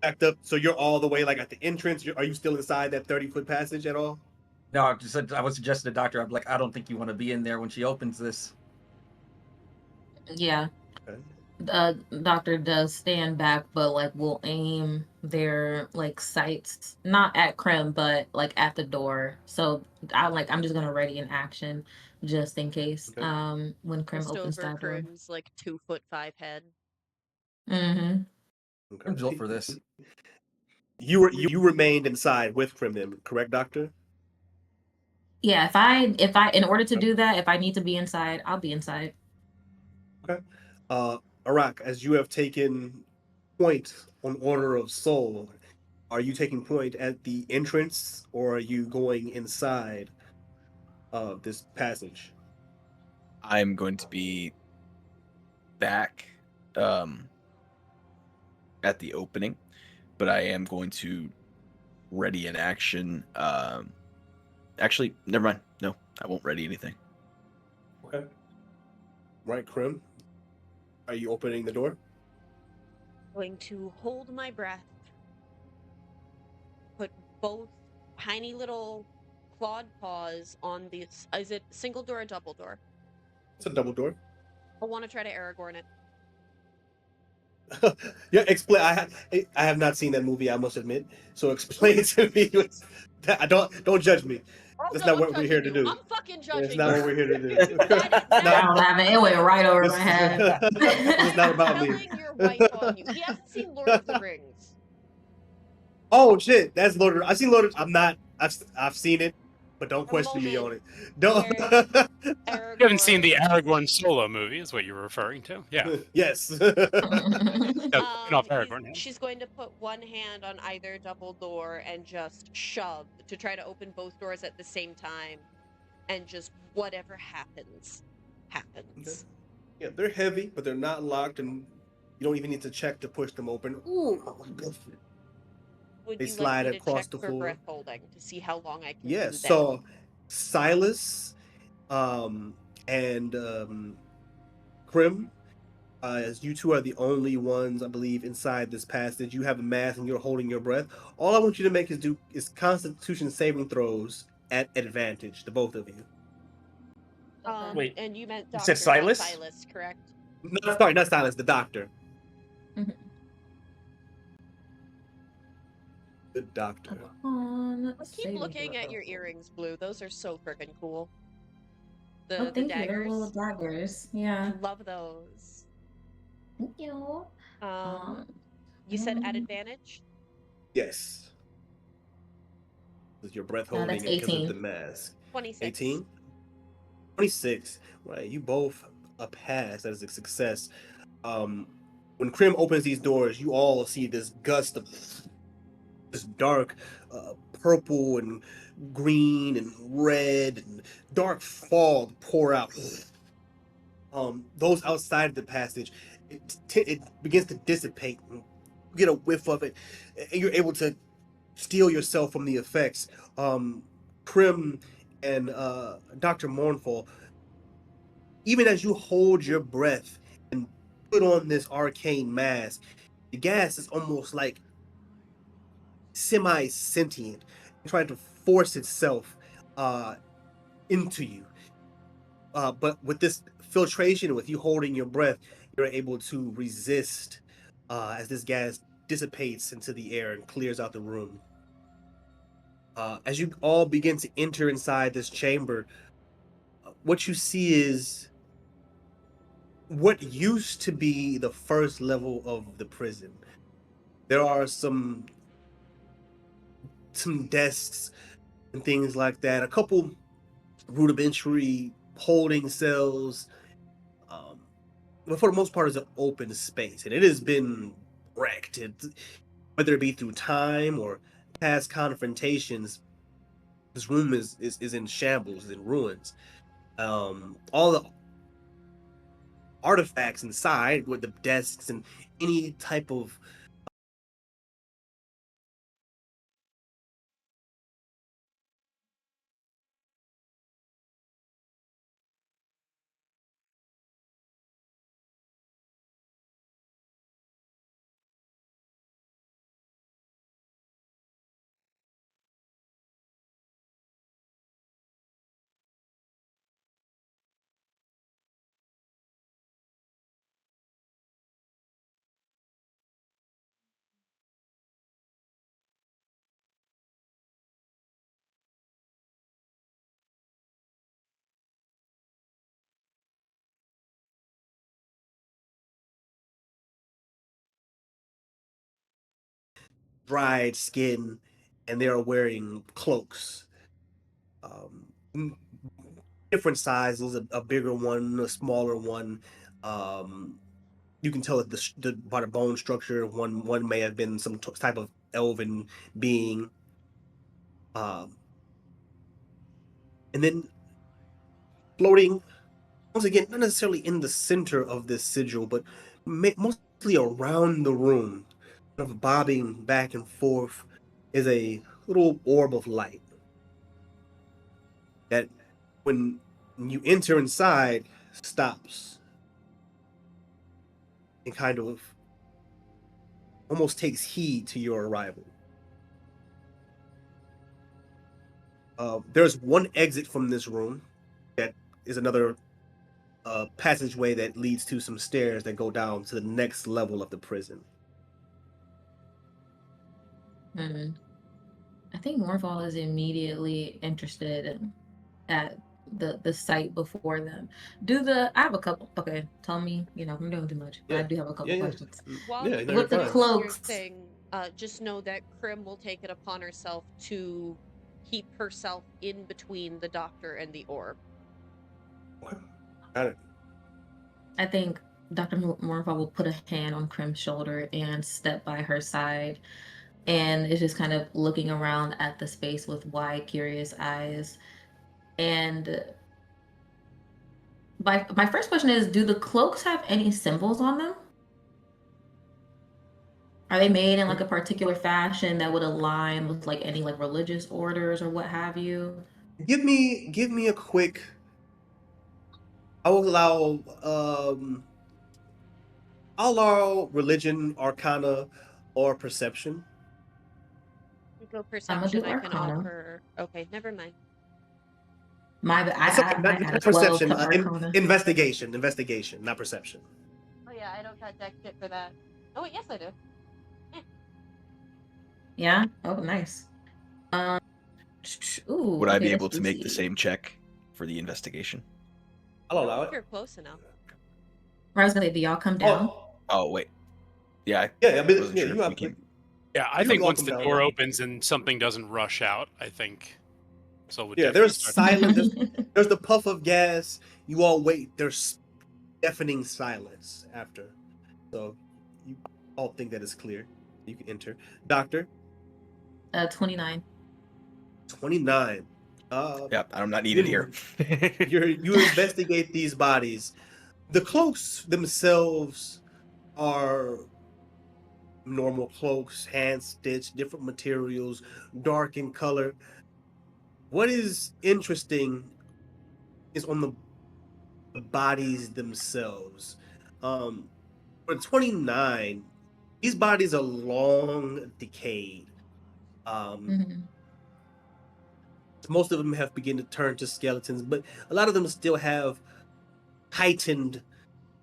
Backed up. So you're all the way like at the entrance. Are you still inside that 30-foot passage at all? No, I just said I would suggest to the doctor. I'm like, I don't think you want to be in there when she opens this. Yeah. Okay. Doctor does stand back, but like will aim their like sights not at Krim, but like at the door. So I'm just gonna ready an action just in case. Okay. When Krim Just opens over that door. Krim's like 2'5" head. Mm-hmm. I'm built for this. You remained inside with Krim, then, correct, Doctor? Yeah, if I in order to do that, if I need to be inside, I'll be inside. Okay. Arak, as you have taken point on Order of Soul, are you taking point at the entrance or are you going inside of this passage? I'm going to be back at the opening, but I am going to ready an action. Actually, never mind. No, I won't ready anything. Okay. Right, Krim. Are you opening the door? Going to hold my breath, put both tiny little clawed paws on the. Is it single door or double door? It's a double door. I want to try to Aragorn it. Yeah, explain. I have not seen that movie. I must admit. So explain it to me. I don't judge me. Oh, That's no, not I'm what we're here judging to you. do. I'm fucking That's judging not you. what we're here to do. That I don't have it. It went right over my head. It's not about me. Telling your wife on you. He hasn't seen Lord of the Rings. Oh shit, that's Lord. I've seen Lord. I'm not. I've seen it, but don't question me on it. Don't. Aragorn. You haven't seen the Aragorn solo movie, is what you're referring to? Yeah. Yes. Off Aragorn. Yeah. She's going to put one hand on either double door and just shove to try to open both doors at the same time, and just whatever happens, happens. Yeah, they're heavy, but they're not locked, and you don't even need to check to push them open. Ooh. Would They you slide like me to across check the for floor. breath holding to see how long I can Yeah. do that? So Silas, and Krim, as you two are the only ones, I believe, inside this passage. You have a mask and you're holding your breath. All I want you to make is Constitution saving throws at advantage, the both of you. Okay. Wait, And you meant you said doctor, not Silas? Silas, correct? No, sorry, not Silas, the doctor. Mhm. The doctor. Upon Let's keep saving looking at throw. your earrings, Blue. Those are so freaking cool. Oh, The thank you. They're little daggers. daggers. I Yeah. love those. Thank you. You said at um, advantage? Yes. With your breath holding that's and because of 18. the mask. 26. 18? 26. Right. You both a pass. That is a success. When Krim opens these doors, you all see this gust of this dark purple and green and red and dark fog pour out. Those outside of the passage, it begins to dissipate. You get a whiff of it, and you're able to steal yourself from the effects. Krim and Dr. Mournful, even as you hold your breath and put on this arcane mask, the gas is almost like semi-sentient, trying to force itself into you. But with this filtration, with you holding your breath, you're able to resist as this gas dissipates into the air and clears out the room. As you all begin to enter inside this chamber, what you see is what used to be the first level of the prison. There are some desks and things like that, a couple rudimentary holding cells, but for the most part, it's an open space, and it has been wrecked. Whether it be through time or past confrontations, this room is in shambles, is in ruins. All the artifacts inside, with the desks and any type of dried skin, and they are wearing cloaks. Um, Different sizes, a bigger one, a smaller one. Um, you can tell that by the bone structure, one may have been some type of elven being. Um, and then floating once again, not necessarily in the center of this sigil, but mostly around the room, kind of bobbing back and forth, is a little orb of light that, when you enter inside, stops and kind of almost takes heed to your arrival. There's one exit from this room that is another passageway that leads to some stairs that go down to the next level of the prison. I think Morval is immediately interested at the site before them. I have a couple. Okay, tell me. I'm doing too much, but I do have a couple questions. While Yeah, you no, With the you're fine. cloaks. your thing, just know that Krim will take it upon herself to keep herself in between the doctor and the orb. Got it. I think Dr. Morval will put a hand on Krim's shoulder and step by her side, and is just kind of looking around at the space with wide, curious eyes. And my first question is, do the cloaks have any symbols on them? Are they made in like a particular fashion that would align with like any like religious orders or what have you? Give me a quick. I will allow I'll allow religion, arcana, or perception. You go I'm gonna perception. do I can Arcana. offer. Okay, never mind. Sorry, I not add 12 perception. to Arcana. Investigation, not perception. Oh yeah, I don't got deck kit for that. Oh wait, yes I do. Yeah. Oh, nice. Um. Ooh. Would I Okay, be that's able to make the easy. same check for the investigation? I'll Well, allow if it. you're close enough. I was gonna say, do y'all come down? Oh, Oh wait, yeah, yeah. I I mean, wasn't yeah. sure You if we have. came. Yeah, I You think all once come the down, door yeah. opens and something doesn't rush out, I think Soul would Yeah, definitely there's start. silence. There's the puff of gas. You all wait. There's deafening silence after. So you all think that is clear. You can enter. Doctor, 29. 29. Yeah, I'm not needed here. You investigate these bodies. The cloaks themselves are normal cloaks, hand stitched, different materials, dark in color. What is interesting is on the bodies themselves. For 29, these bodies are long decayed. Mhm. Most of them have begun to turn to skeletons, but a lot of them still have tightened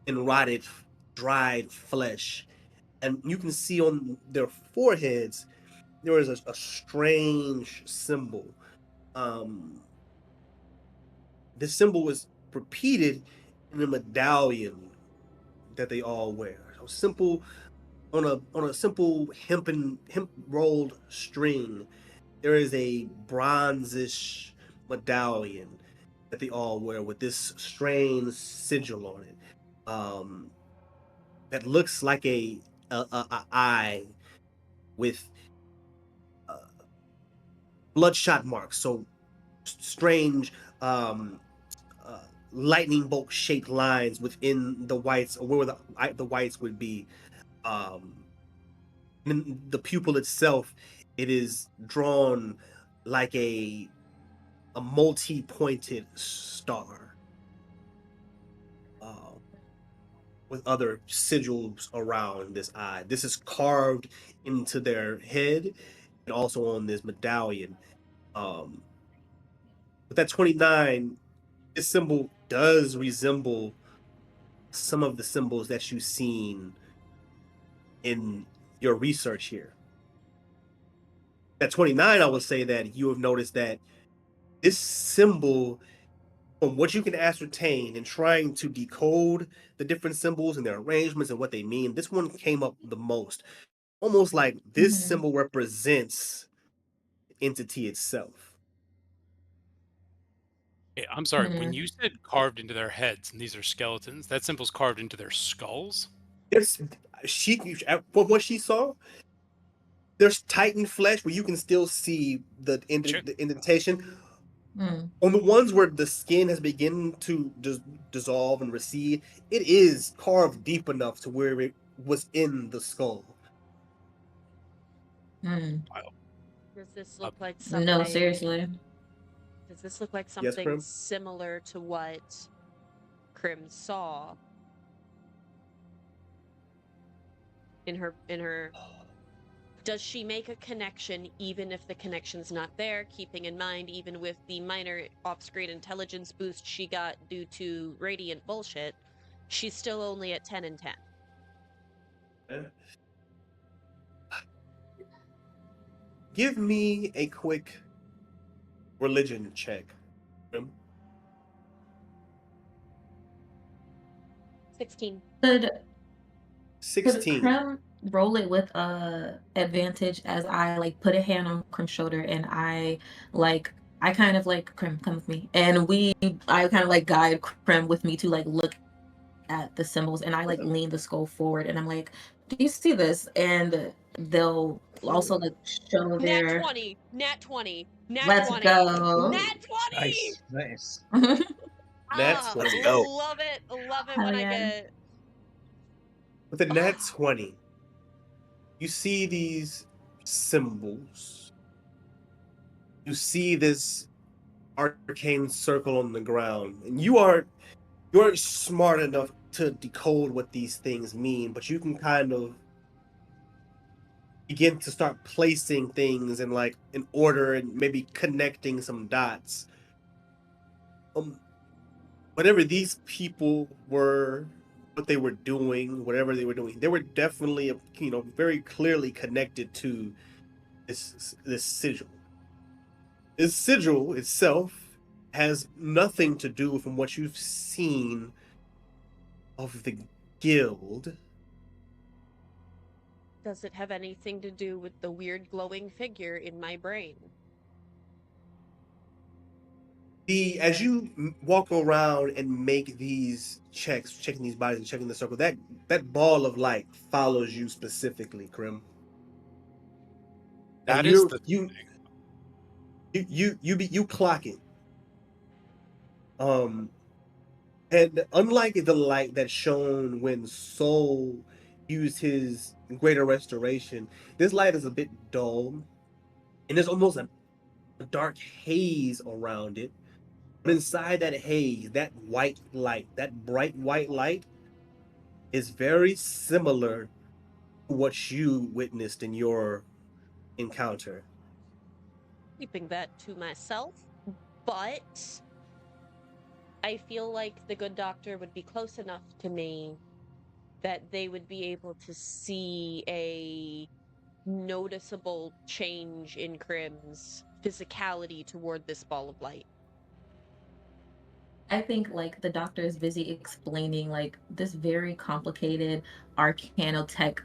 and rotted, dried flesh. And you can see on their foreheads there is a strange symbol. Um, this symbol is repeated in a medallion that they all wear. So simple on a simple hemp rolled string. There is a bronzish medallion that they all wear with this strange sigil on it. Um, that looks like a eye with uh, bloodshot marks. So strange um, uh, lightning bolt shaped lines within the whites, or where the whites would be. Um, and the pupil itself, it is drawn like a multi-pointed star. Uh, with other sigils around this eye. This is carved into their head and also on this medallion. Um, with that 29, this symbol does resemble some of the symbols that you've seen in your research here. At 29, I would say that you have noticed that this symbol, from what you can ascertain in trying to decode the different symbols and their arrangements and what they mean, this one came up the most. Almost like this Mhm. symbol represents the entity itself. Hey, I'm sorry, when Mhm. you said carved into their heads and these are skeletons, that symbol's carved into their skulls? It's she from what she saw, there's tightened flesh where you can still see Sure. the indentation. Mm. On the ones where the skin has begun to dissolve and recede, it is carved deep enough to where it was in the skull. Mm. Does this Uh, look like No, something? seriously. Does this look like Yes, something Prim? similar to what Krim saw in her? Does she make a connection even if the connection's not there, keeping in mind even with the minor off-screen intelligence boost she got due to radiant bullshit, she's still only at 10 and 10. Give me a quick religion check, Prim. 16. Could 16. Krem roll it with advantage as I like put a hand on Krem's shoulder and like I kind of like Krem, come with me. And I kind of like guide Krem with me to like look at the symbols and I like lean the skull forward and I'm like, do you see this? And they'll also like show Nat their 20. Nat 20. Nat let's 20. go. Nat 20! Nice. Nat Ah, 20. go. love it. Love it Hell when I yeah. get. With a nat Ah. 20, you see these symbols. You see this arcane circle on the ground, and you are you aren't smart enough to decode what these things mean, but you can kind of begin to start placing things in like in order and maybe connecting some dots. Um, whatever these people were, what they were doing, whatever they were doing, they were definitely, very clearly connected to this sigil. This sigil itself has nothing to do from what you've seen of the guild. Does it have anything to do with the weird glowing figure in my brain? As you walk around and make these checks, checking these bodies and checking the circle, that ball of light follows you specifically, Krim. And That is the you clock it. And unlike the light that shone when Soul used his greater restoration, this light is a bit dull, and there's almost a dark haze around it. But inside that haze, that white light, that bright white light, is very similar to what you witnessed in your encounter. Keeping that to myself, but I feel like the good doctor would be close enough to me that they would be able to see a noticeable change in Krim's physicality toward this ball of light. I think like the doctor is busy explaining like this very complicated arcanotech,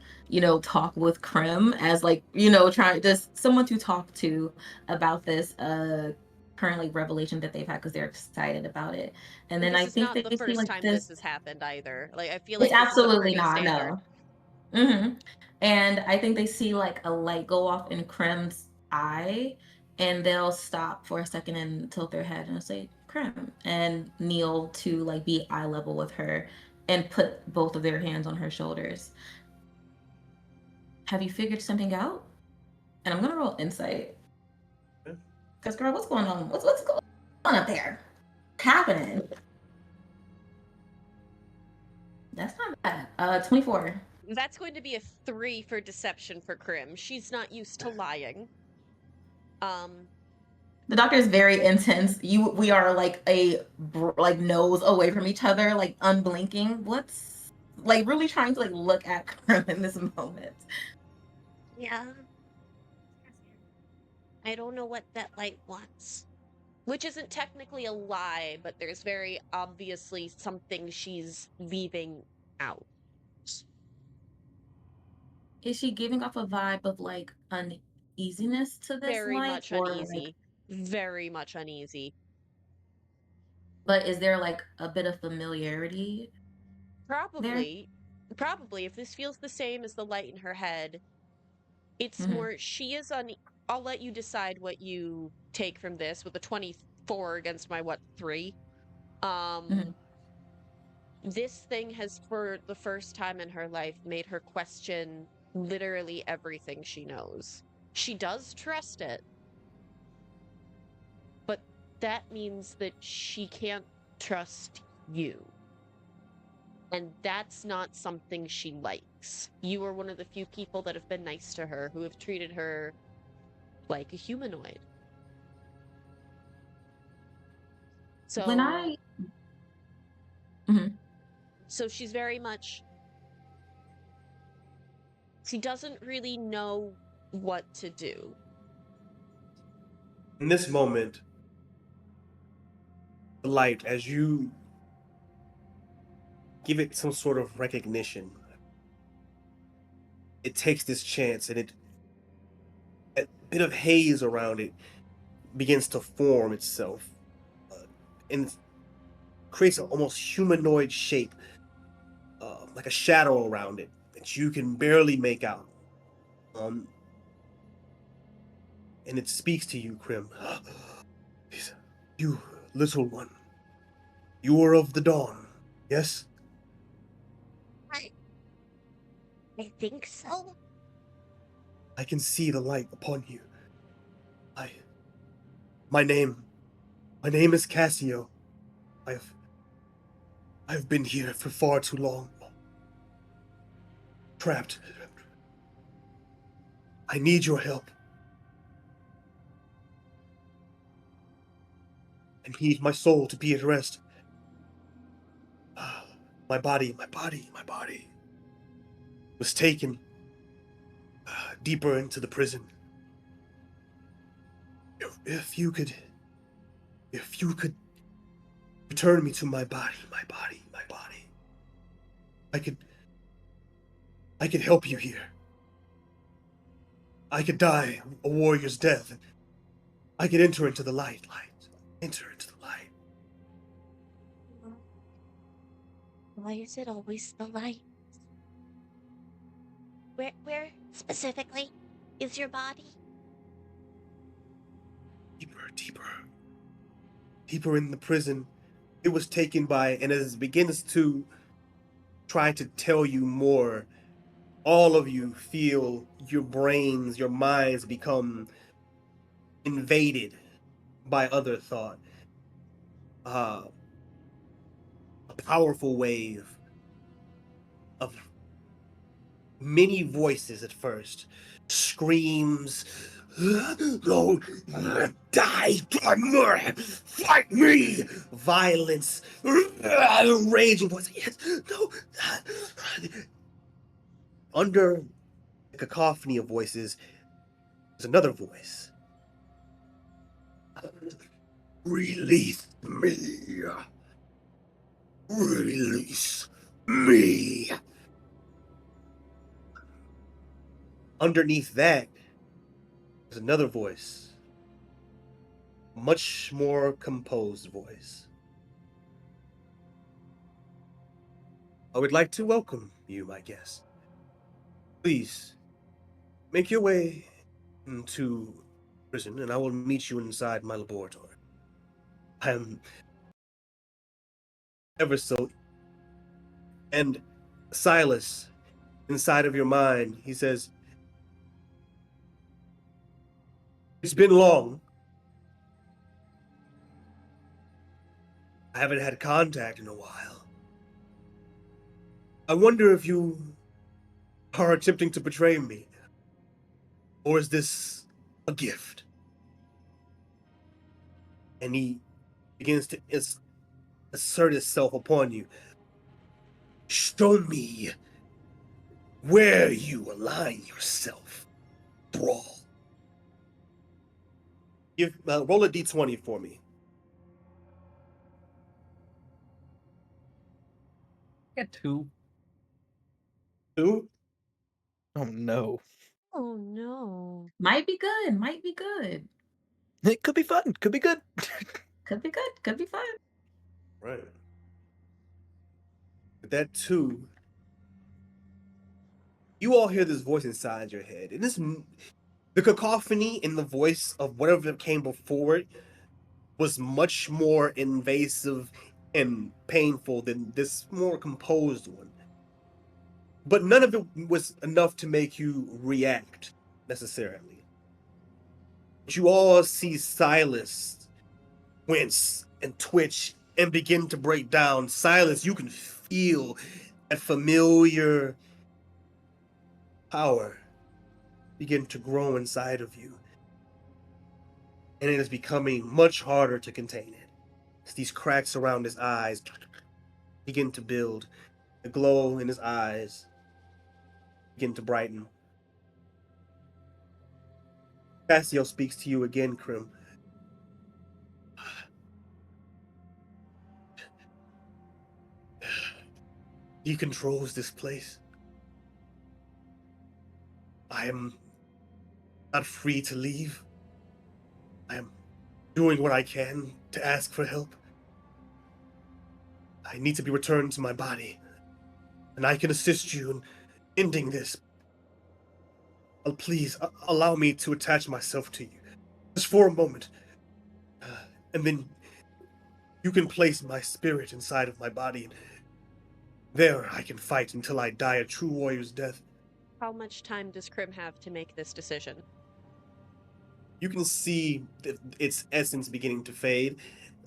talk with Krim as like, trying just someone to talk to about this currently revelation that they've had because they're excited about it. And then This I is think not that the they see first like time this this. has happened either. Like I feel It's like this is a absolutely pretty not, standard. no. And I think they see like a light go off in Krim's eye, and they'll stop for a second and tilt their head and say, Krim, and kneel to like be eye level with her and put both of their hands on her shoulders. Have you figured something out? And I'm gonna roll insight. Because girl, what's going on? What's going on up there? What's happening? That's not bad. 24. That's going to be a 3 for deception for Krim. She's not used to lying. The doctor is very intense. We are like like nose away from each other, like unblinking. What's like really trying to like look at Krim in this moment. Yeah. I don't know what that light wants. Which isn't technically a lie, but there's very obviously something she's leaving out. Is she giving off a vibe of like uneasiness to this Very light, much or like, uneasy. Very much uneasy. but is there like a bit of familiarity there? Probably, if this feels the same as the light in her head, it's Mhm. more she is I'll let you decide what you take from this with a 24 against my 3. Mhm. This thing has for the first time in her life made her question literally everything she knows. She does trust it, but that means that she can't trust you. And that's not something she likes. You are one of the few people that have been nice to her, who have treated her like a humanoid. So When I Mhm. so she's very much she doesn't really know what to do. In this moment, the light, as you give it some sort of recognition, it takes this chance, and a bit of haze around it begins to form itself, and creates an almost humanoid shape, like a shadow around it that you can barely make out. Um, and it speaks to you, Krim. You little one, you are of the dawn, yes? I think so. I can see the light upon you. My name is Cassio. I've been here for far too long. Trapped. I need your help. I need my soul to be at rest. My body was taken deeper into the prison. If you could return me to my body, I could help you here. I could die a warrior's death. I could enter into the light. Enter into the light. Why is it always the light? Where specifically is your body? Deeper in the prison. It was taken by, and as it begins to try to tell you more, all of you feel your brains, your minds become invaded by other thought. A powerful wave of many voices at first, screams, "Go die, fight me!" Violence, raging voices. Yes, no. Under the cacophony of voices, there's another voice. Release me. Release me. Underneath that, there's another voice. A much more composed voice. I would like to welcome you, my guest. Please, make your way into prison, and I will meet you inside my laboratory. I am ever so... And Silas, inside of your mind, he says, "It's been long. I haven't had contact in a while. I wonder if you are attempting to betray me, or is this a gift?" And he begins to assert himself upon you. "Show me where you align yourself, Brawl." Roll a d20 for me. Get 2. 2? Oh no. Oh no. Might be good. Might be good. It could be fun. Could be good. Could be good. Could be fun. Right. With that 2, you all hear this voice inside your head. And the cacophony in the voice of whatever came before it was much more invasive and painful than this more composed one. But none of it was enough to make you react, necessarily. But you all see Silas wince and twitch and begin to break down. Silas, you can feel that familiar power begin to grow inside of you. And it is becoming much harder to contain it. As these cracks around his eyes begin to build, the glow in his eyes begin to brighten. Cassio speaks to you again, Krim. He controls this place. I am not free to leave. I am doing what I can to ask for help. I need to be returned to my body, and I can assist you in ending this. Please allow me to attach myself to you, just for a moment, and then you can place my spirit inside of my body, and there I can fight until I die a true warrior's death. How much time does Krim have to make this decision? You can see its essence beginning to fade,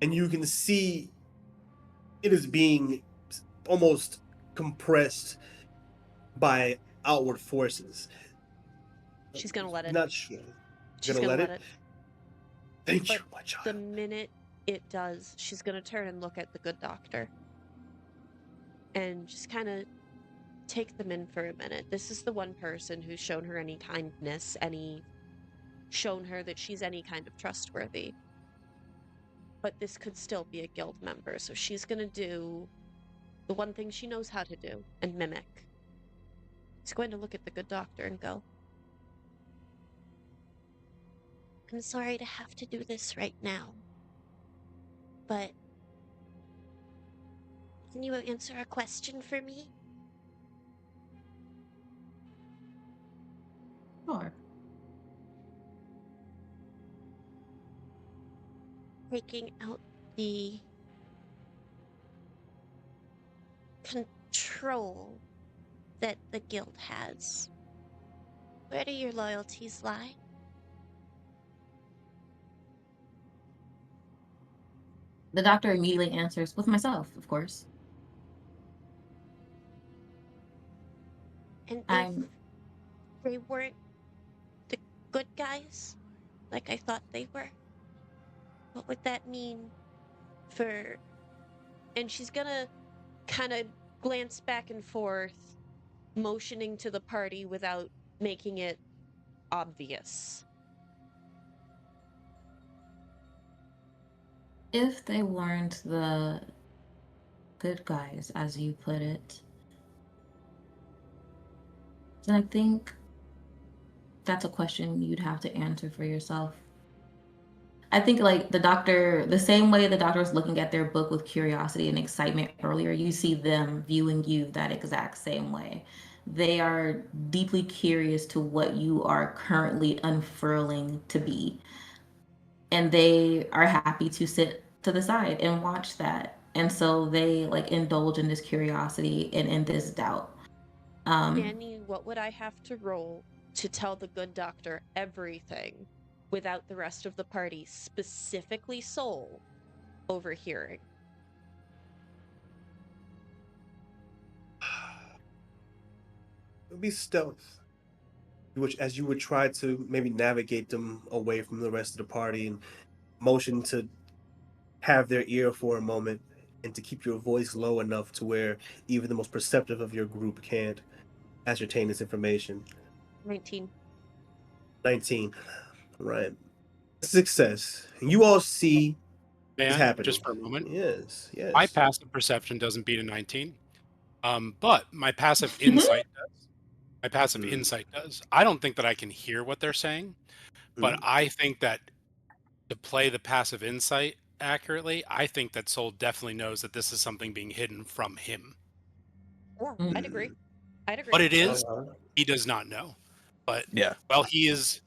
and you can see it is being almost compressed by outward forces. She's gonna let it. Not sure. She's Gonna let it? it. Thank But you, my child. the minute it does, she's gonna turn and look at the good doctor. And just kind of take them in for a minute. This is the one person who's shown her any kindness, shown her that she's any kind of trustworthy. But this could still be a guild member, so she's gonna do the one thing she knows how to do and mimic. She's going to look at the good doctor and go, I'm sorry to have to do this right now, but can you answer a question for me? Sure. Taking out the control that the guild has, where do your loyalties lie? The doctor immediately answers, with myself, of course. And if I'm they weren't the good guys, like I thought they were, what would that mean for... and she's gonna kind of glance back and forth, motioning to the party without making it obvious. if they weren't the good guys, as you put it, then I think that's a question you'd have to answer for yourself. I think like the doctor, the same way the doctor was looking at their book with curiosity and excitement earlier, you see them viewing you that exact same way. They are deeply curious to what you are currently unfurling to be. And they are happy to sit to the side and watch that. And so they like indulge in this curiosity and in this doubt. Danny, what would I have to roll to tell the good doctor everything without the rest of the party, specifically Soul, overhearing? It would be stealth, which as you would try to maybe navigate them away from the rest of the party and motion to have their ear for a moment and to keep your voice low enough to where even the most perceptive of your group can't ascertain this information. 19. 19. Right. Success. You all see this Man, happening. just for a moment. Yes, yes. My passive perception doesn't beat a 19. But my passive insight does. My passive insight does. I don't think that I can hear what they're saying, but I think that to play the passive insight accurately, I think that Soul definitely knows that this is something being hidden from him. Yeah, I'd agree. I'd agree. What it is, he does not know. But Yeah. while he is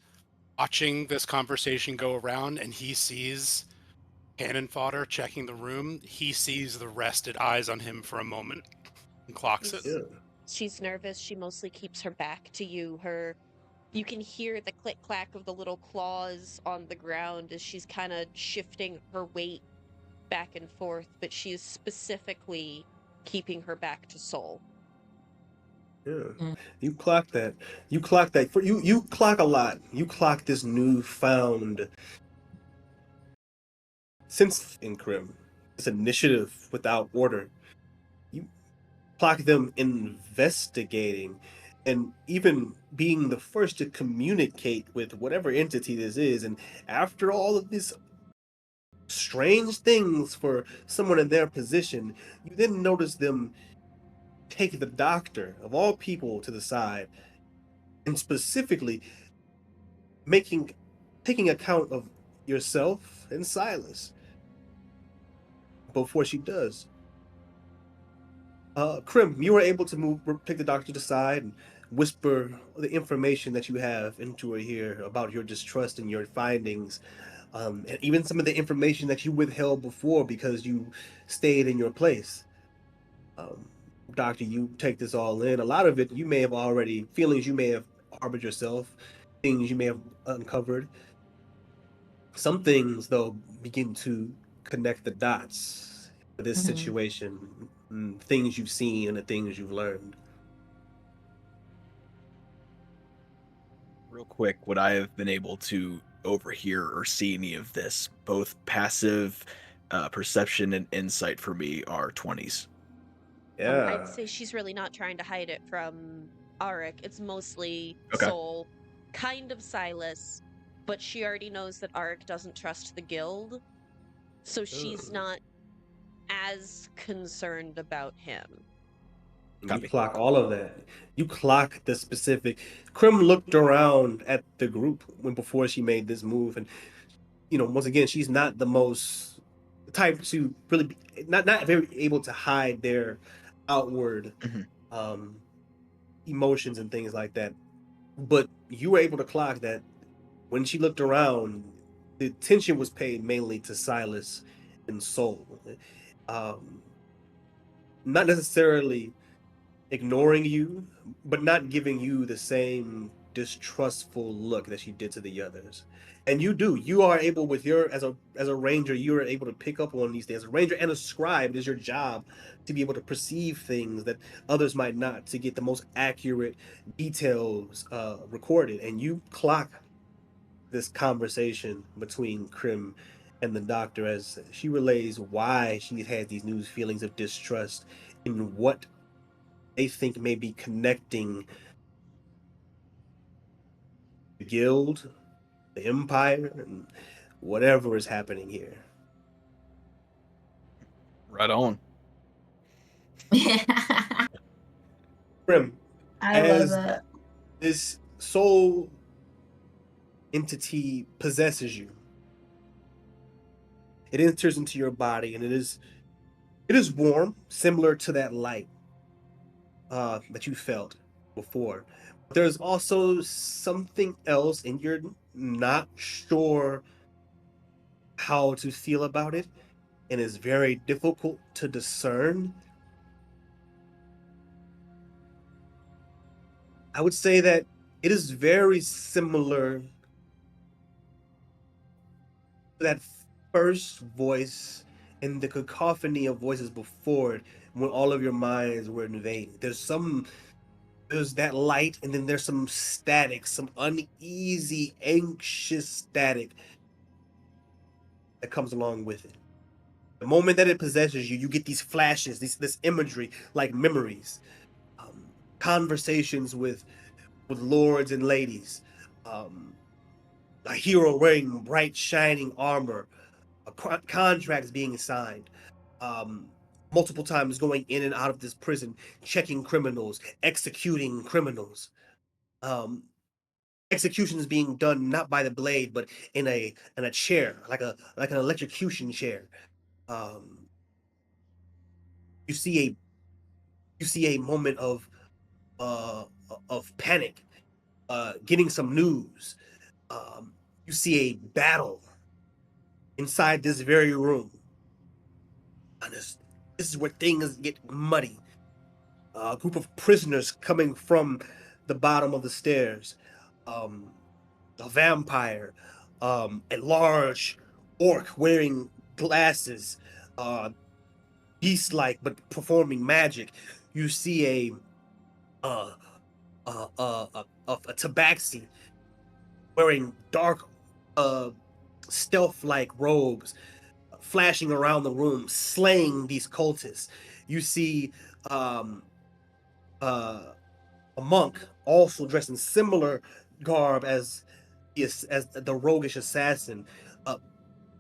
watching this conversation go around and he sees cannon fodder checking the room, he sees the rested eyes on him for a moment and clocks it. Yeah. She's nervous. She mostly keeps her back to you. You can hear the click clack of the little claws on the ground as she's kind of shifting her weight back and forth, but she is specifically keeping her back to Soul. Yeah. You clock that. You clock that. You clock a lot. You clock this newfound sense in Crim. This initiative without order. You clock them investigating and even being the first to communicate with whatever entity this is. And after all of these strange things for someone in their position, you then notice them take the doctor, of all people, to the side and specifically taking account of yourself and Silas before she does. Krim, you were able to take the doctor to the side and whisper the information that you have into her ear about your distrust and your findings, and even some of the information that you withheld before because you stayed in your place. Doctor, you take this all in. A lot of it you may have already, feelings you may have harbored yourself, things you may have uncovered. Some things, though, begin to connect the dots. this Mhm. situation, things you've seen and the things you've learned. Real quick, would I have been able to overhear or see any of this? Both passive perception and insight for me are 20s. I'd Yeah. say she's really not trying to hide it from Arik. It's mostly Okay. Soul, kind of Silas, but she already knows that Arik doesn't trust the guild, so she's Ugh. not as concerned about him. You Copy. clock all of that. You clock the specific. Krim looked around at the group when before she made this move, and once again, she's not the most type to really be, not very able to hide their outward Mhm. um, emotions and things like that. But you were able to clock that when she looked around, the attention was paid mainly to Silas and Soul. Um, Not necessarily ignoring you, but not giving you the same distrustful look that she did to the others. And you are able with your as a ranger, you are able to pick up on these things. As a ranger and a scribe, it is your job to be able to perceive things that others might not, to get the most accurate details recorded. And you clock this conversation between Krim and the doctor as she relays why she has these new feelings of distrust and what they think may be connecting the guild, the empire, and whatever is happening here. Right on. Krim, I love as that. this soul entity possesses you, it enters into your body, and it is warm, similar to that light that you felt before. But there's also something else, and you're not sure how to feel about it, and it's very difficult to discern. I would say that it is very similar to that first voice and the cacophony of voices before it, when all of your minds were invaded. There's that light, and then there's some static, some uneasy, anxious static that comes along with it. The moment that it possesses you, you get these flashes, this imagery, like memories, um, conversations with lords and ladies, um, a hero wearing bright, shining armor, contracts being signed, um, multiple times going in and out of this prison, checking criminals, executing criminals. Um, Executions being done not by the blade, but in a chair, like an electrocution chair. Um, you see a moment uh of panic, getting some news. Um, you see a battle inside this very room. And this is where things get muddy. A group of prisoners coming from the bottom of the stairs. Um, a vampire, a large orc wearing glasses, uh, beast-like but performing magic. You see uh, a tabaxi wearing dark, uh, stealth-like robes, flashing around the room, slaying these cultists. You see um, uh, a monk also dressed in similar garb as the roguish assassin, uh,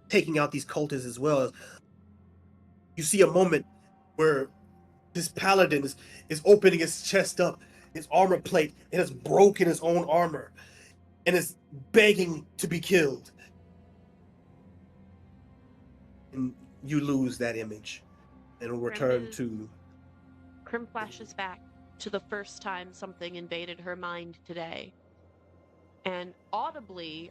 taking out these cultists as well. You see a moment where this paladin is opening his chest up, his armor plate, and has broken his own armor, and is begging to be killed. And you lose that image and will return to. Krim flashes back to the first time something invaded her mind today. And audibly,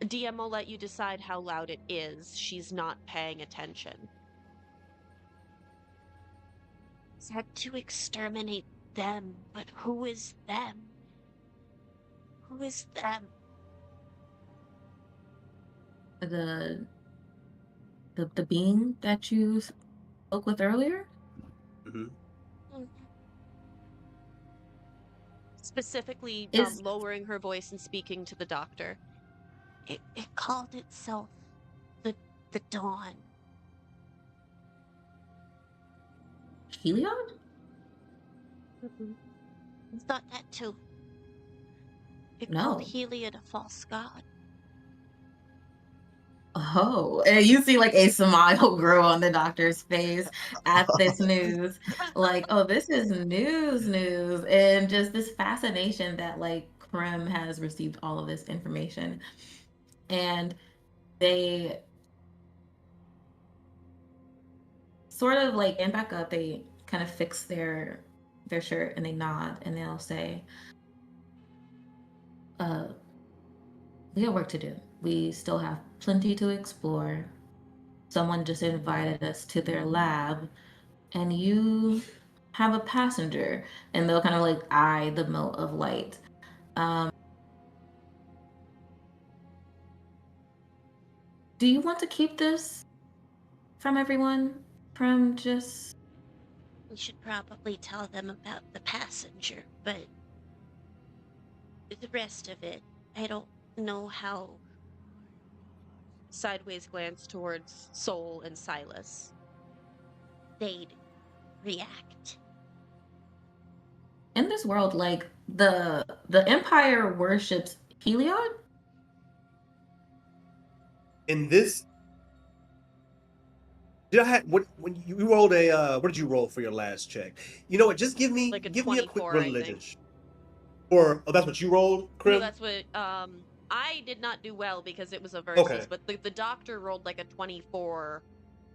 DM will let you decide how loud it is. She's not paying attention. Said to exterminate them, but who is them? Who is them? The the being that you spoke with earlier? Hmm. Mhm. Specifically, Is lowering her voice and speaking to the doctor. It called itself the Dawn. Heliod? I thought that too. It called No. Heliod a false god. Oh, and you see like a smile grow on the doctor's face at this news. Like, oh, this is news, and just this fascination that like Krim has received all of this information. And they sort of like and back up, they kind of fix their shirt and they nod and they'll say, uh, we have work to do. We still have plenty to explore. Someone just invited us to their lab, and you have a passenger. And they'll kind of like eye the mote of light. Do you want to keep this from everyone? From just We should probably tell them about the passenger, but the rest of it, I don't know how. Sideways glance towards Soul and Silas. They'd react. in this world, like the Empire worships Heliod? In this, did I have what when you rolled a what did you roll for your last check? You know what? Just give me Like a give me a quick 24, I religion. think. Or that's what you rolled, No, Krim? that's what I did not do well because it was a versus, Okay. but the doctor rolled like a 24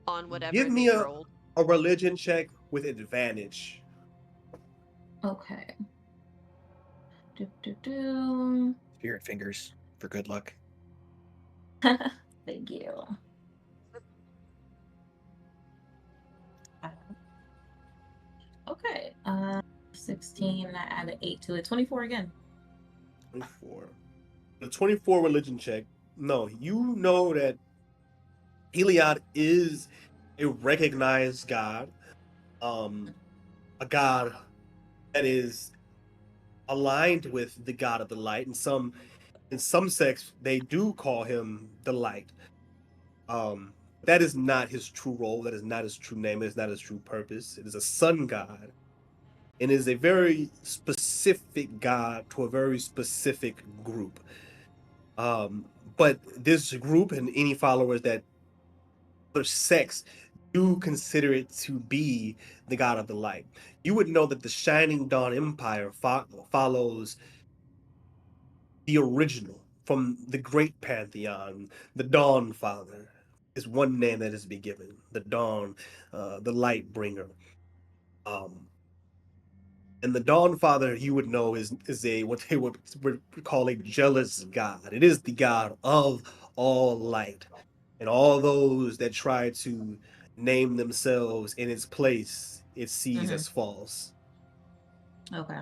on whatever Give they me rolled. a religion check with advantage. Okay. Do. Spirit fingers for good luck. Thank you. Okay. 16. I added 8 to it. 24 again. 24. The 24 religion check. No, you know that Heliod is a recognized god. A god that is aligned with the god of the light. In some sects, they do call him the light. That is not his true role. That is not his true name. It is not his true purpose. It is a sun god, and is a very specific god to a very specific group. But this group and any followers that other sects do consider it to be the god of the light. You would know that the Shining Dawn Empire follows the original from the great pantheon. The Dawn Father is one name that is be given. The Dawn, the Light Bringer. Um, and the Dawn Father, you would know, is a what they would call a jealous god. It is the god of all light, and all those that try to name themselves in its place, it sees as false. Okay.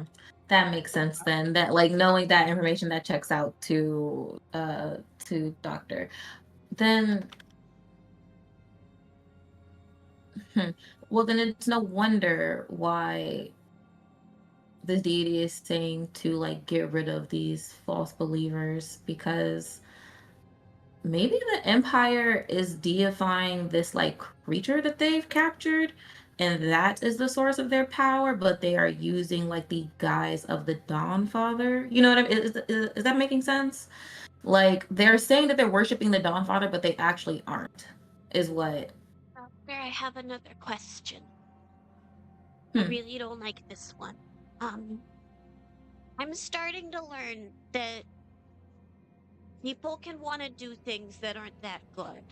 That makes sense then. That like knowing that information that checks out to Doctor. Then well then it's no wonder why the deity is saying to like get rid of these false believers, because maybe the Empire is deifying this like creature that they've captured, and that is the source of their power, but they are using like the guise of the Dawn Father. You know what I mean? Is that making sense? Like they're saying that they're worshiping the Dawn Father, but they actually aren't, is what. Doctor, I have another question. I really don't like this one. I'm starting to learn that people can want to do things that aren't that good.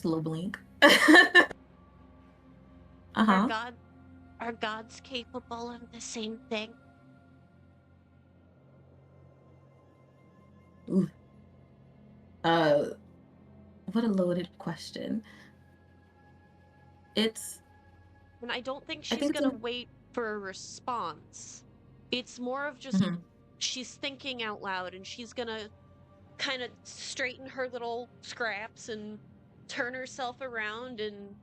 Slow blink. Are gods capable of the same thing? Ooh. What a loaded question. And I don't think I she's think it's gonna wait for a response. It's more of just she's thinking out loud, and she's gonna kind of straighten her little scraps and turn herself around and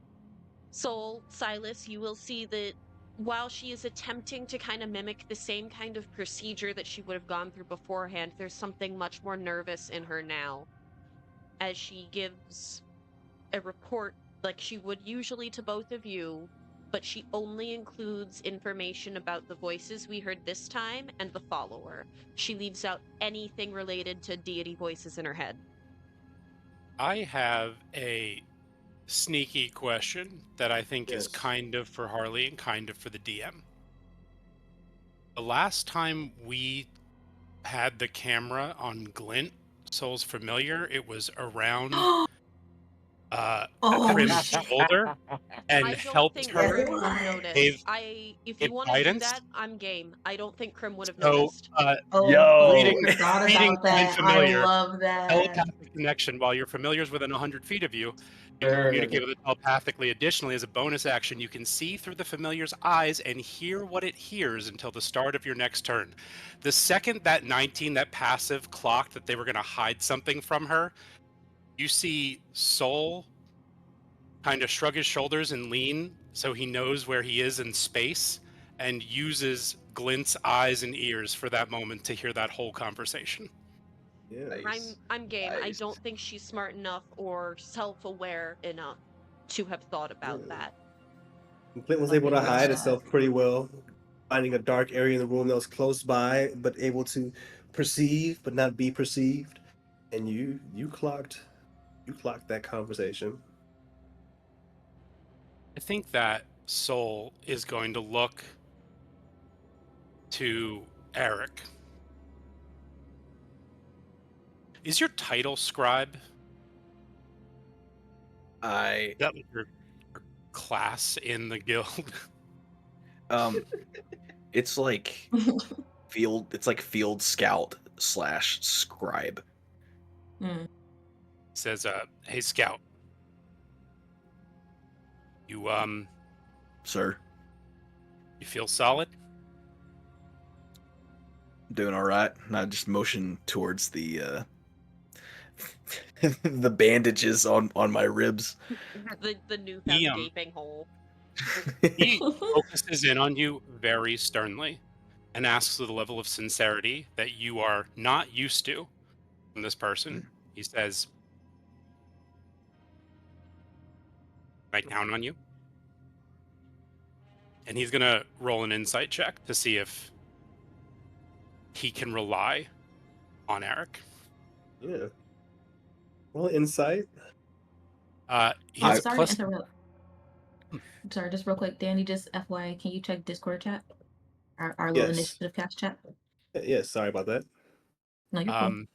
Soul, Silas, you will see that while she is attempting to kind of mimic the same kind of procedure that she would have gone through beforehand, there's something much more nervous in her now as she gives a report like she would usually to both of you, but she only includes information about the voices we heard this time and the follower. She leaves out anything related to deity voices in her head. I have a sneaky question that I think is Yes. kind of for Harley and kind of for the DM. The last time we had the camera on Glint, Soul's Familiar, it was around Oh, Prim's shit. shoulder and I don't helped think Yes, her it Krim would was. notice. give, If give you want to do guidance. that, I'm game. I don't think Krim would have So, noticed. Oh, reading, I forgot reading about Blind that. I Familiar, love that. telepathic connection while your familiar's within 100 feet of you. You can communicate with it telepathically. Additionally, as a bonus action, you can see through the familiar's eyes and hear what it hears until the start of your next turn. The second that 19, that passive, clocked that they were going to hide something from her, you see Soul kind of shrug his shoulders and lean so he knows where he is in space, and uses Glint's eyes and ears for that moment to hear that whole conversation. Yeah. I'm game. I Nice. don't think she's smart enough or self-aware enough to have thought about Yeah. that. Clint was Okay, able to good hide job. itself pretty well, finding a dark area in the room that was close by, but able to perceive but not be perceived. And you clocked that conversation. I think that Soul is going to look to Eric. Is your title Scribe? I That was your class in the guild? it's like field scout / scribe. Mm. Says, hey Scout, you Sir, you feel solid? doing all right. And I just motion towards the the bandages on my ribs. The new He, found gaping hole. he focuses in on you very sternly and asks with a level of sincerity that you are not used to from this person. He says, "Can I count on you?" And he's gonna roll an insight check to see if he can rely on Eric. Yeah. Well, insight. He has a Sorry plus. to interrupt. Sorry, just real quick, Danny. Just FYI, can you check Discord chat? Our little Yes. initiative cast chat. Yes. Sorry about that. No, you're cool.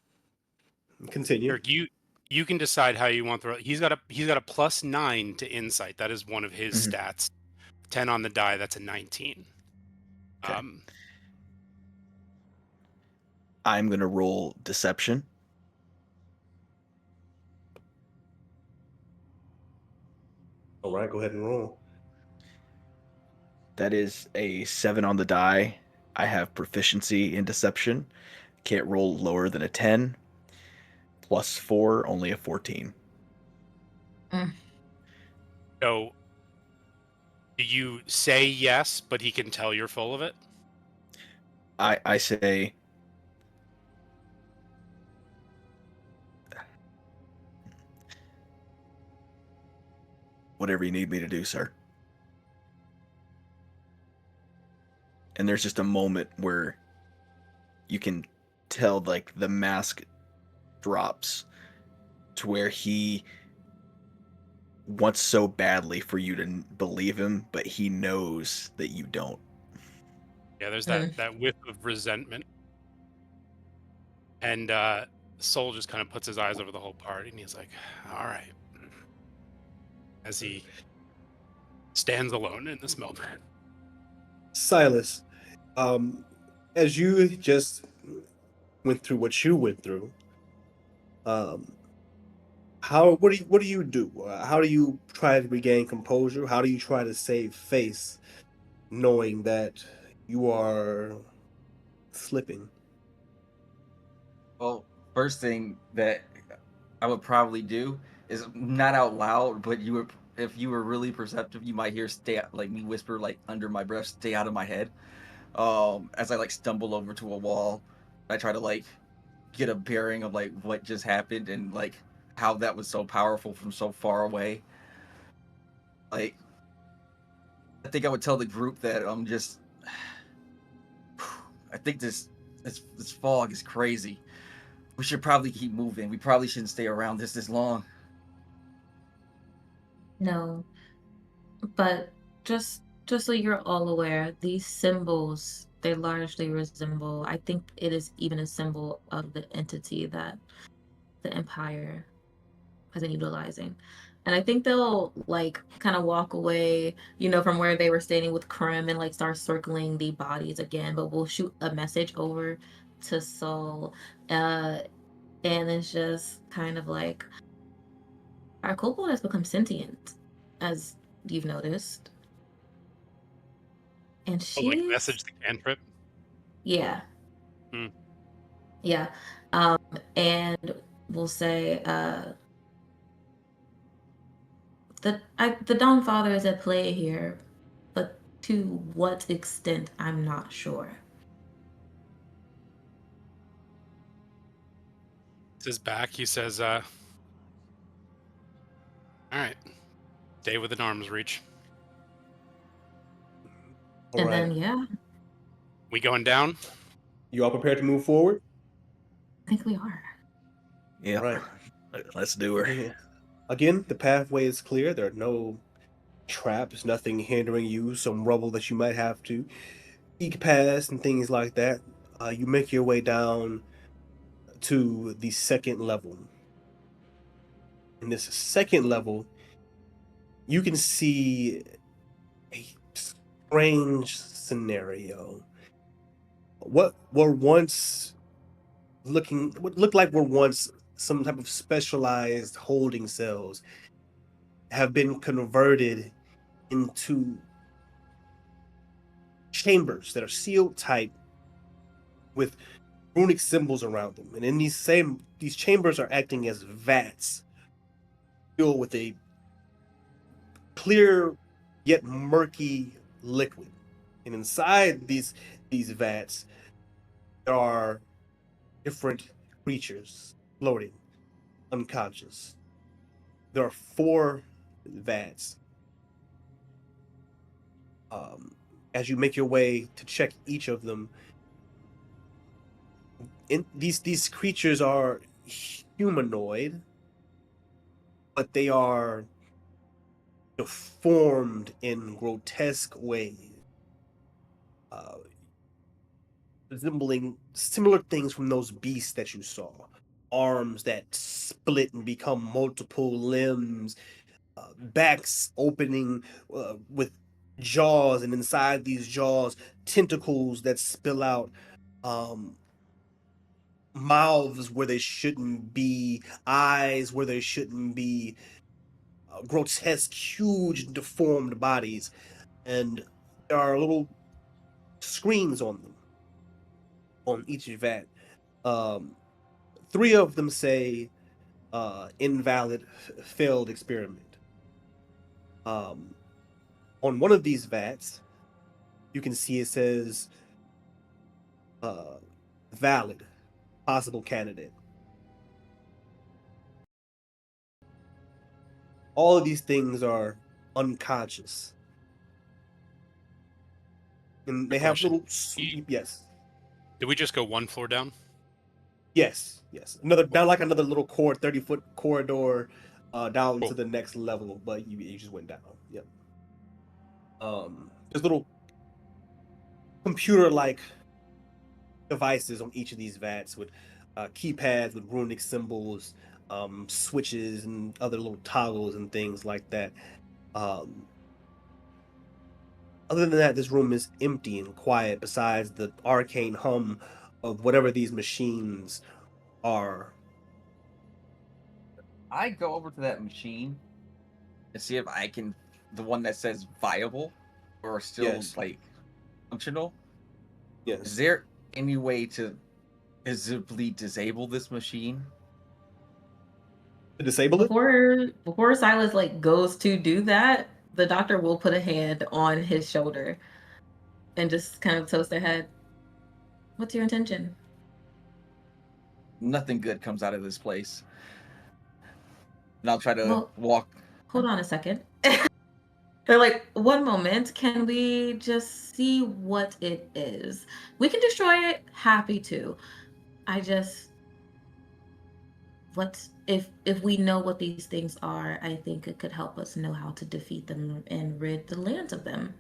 Continue. Eric, you can decide how you want to. He's got a +9 to insight. That is one of his Mhm. stats. 10 on the die. That's a 19. Okay. I'm gonna roll deception. All right. Go ahead and roll. That is a 7 on the die. I have proficiency in deception. Can't roll lower than a 10. +4, only a 14. So, do you say yes, but he can tell you're full of it? I say whatever you need me to do, sir. And there's just a moment where you can tell like the mask drops to where he wants so badly for you to believe him, but he knows that you don't. Yeah, there's that whiff of resentment. And Soul just kind of puts his eyes over the whole party and he's like, all right. As he stands alone in this moment. Silas, as you just went through what you went through, what do you do? How do you try to regain composure? How do you try to save face, knowing that you are slipping? Well, first thing that I would probably do is not out loud, but if you were really perceptive, you might hear like me whisper like under my breath, "Stay out of my head." As I like stumble over to a wall, I try to like get a bearing of like what just happened and like how that was so powerful from so far away. Like, I think I would tell the group that I'm just. I think this fog is crazy. We should probably keep moving. We probably shouldn't stay around this long. No, but just so you're all aware, these symbols they largely resemble. I think it is even a symbol of the entity that the Empire has been utilizing. And I think they'll like kind of walk away, from where they were standing with Krim and like start circling the bodies again. But we'll shoot a message over to Soul. And it's just kind of like our kobold has become sentient, as you've noticed. And Oh, like she's message the cantrip. yeah. Hmm. Yeah. And we'll say the Dawn Father is at play here, but to what extent I'm not sure. His back. He says, "All right, stay within arm's reach. All And right. then yeah, We going down?" You all prepared to move forward? I think we are. Yeah. All right. Let's do her. Yeah. Again, the pathway is clear. There are no traps, nothing hindering you, some rubble that you might have to eke past and things like that. You make your way down to the second level. In this second level, you can see a strange scenario. What looked like were once some type of specialized holding cells have been converted into chambers that are sealed tight with runic symbols around them. And in these chambers are acting as vats filled with a clear yet murky liquid. And inside these vats there are different creatures floating unconscious. There are 4 vats. As you make your way to check each of them, these creatures are humanoid, but they are deformed in grotesque ways, uh, resembling similar things from those beasts that you saw. Arms that split and become multiple limbs, backs opening with jaws, and inside these jaws, tentacles that spill out, um, mouths where they shouldn't be, eyes where they shouldn't be, grotesque, huge, deformed bodies. And there are little screens on them, on each vat. 3 of them say invalid, failed experiment. On one of these vats, you can see it says valid, possible candidate. All of these things are unconscious. And they have Question. little. Yes. Did we just go 1 floor down? Yes. Another down, like another little 30-foot corridor down Cool. to the next level, but you just went down. Yep. There's little computer-like devices on each of these vats with keypads with runic symbols, switches, and other little toggles and things like that. Other than that, this room is empty and quiet, besides the arcane hum of whatever these machines are. I go over to that machine and see if I can, the one that says viable or still Yes. like functional. Yes. Is there any way to visibly disable this machine? Disable it? Before Silas like goes to do that, the doctor will put a hand on his shoulder and just kind of toast their head. What's your intention? Nothing good comes out of this place. And I'll try to Well, walk. hold on a second. They're like, one moment, can we just see what it is? We can destroy it, happy to. I just what if we know what these things are, I think it could help us know how to defeat them and rid the lands of them.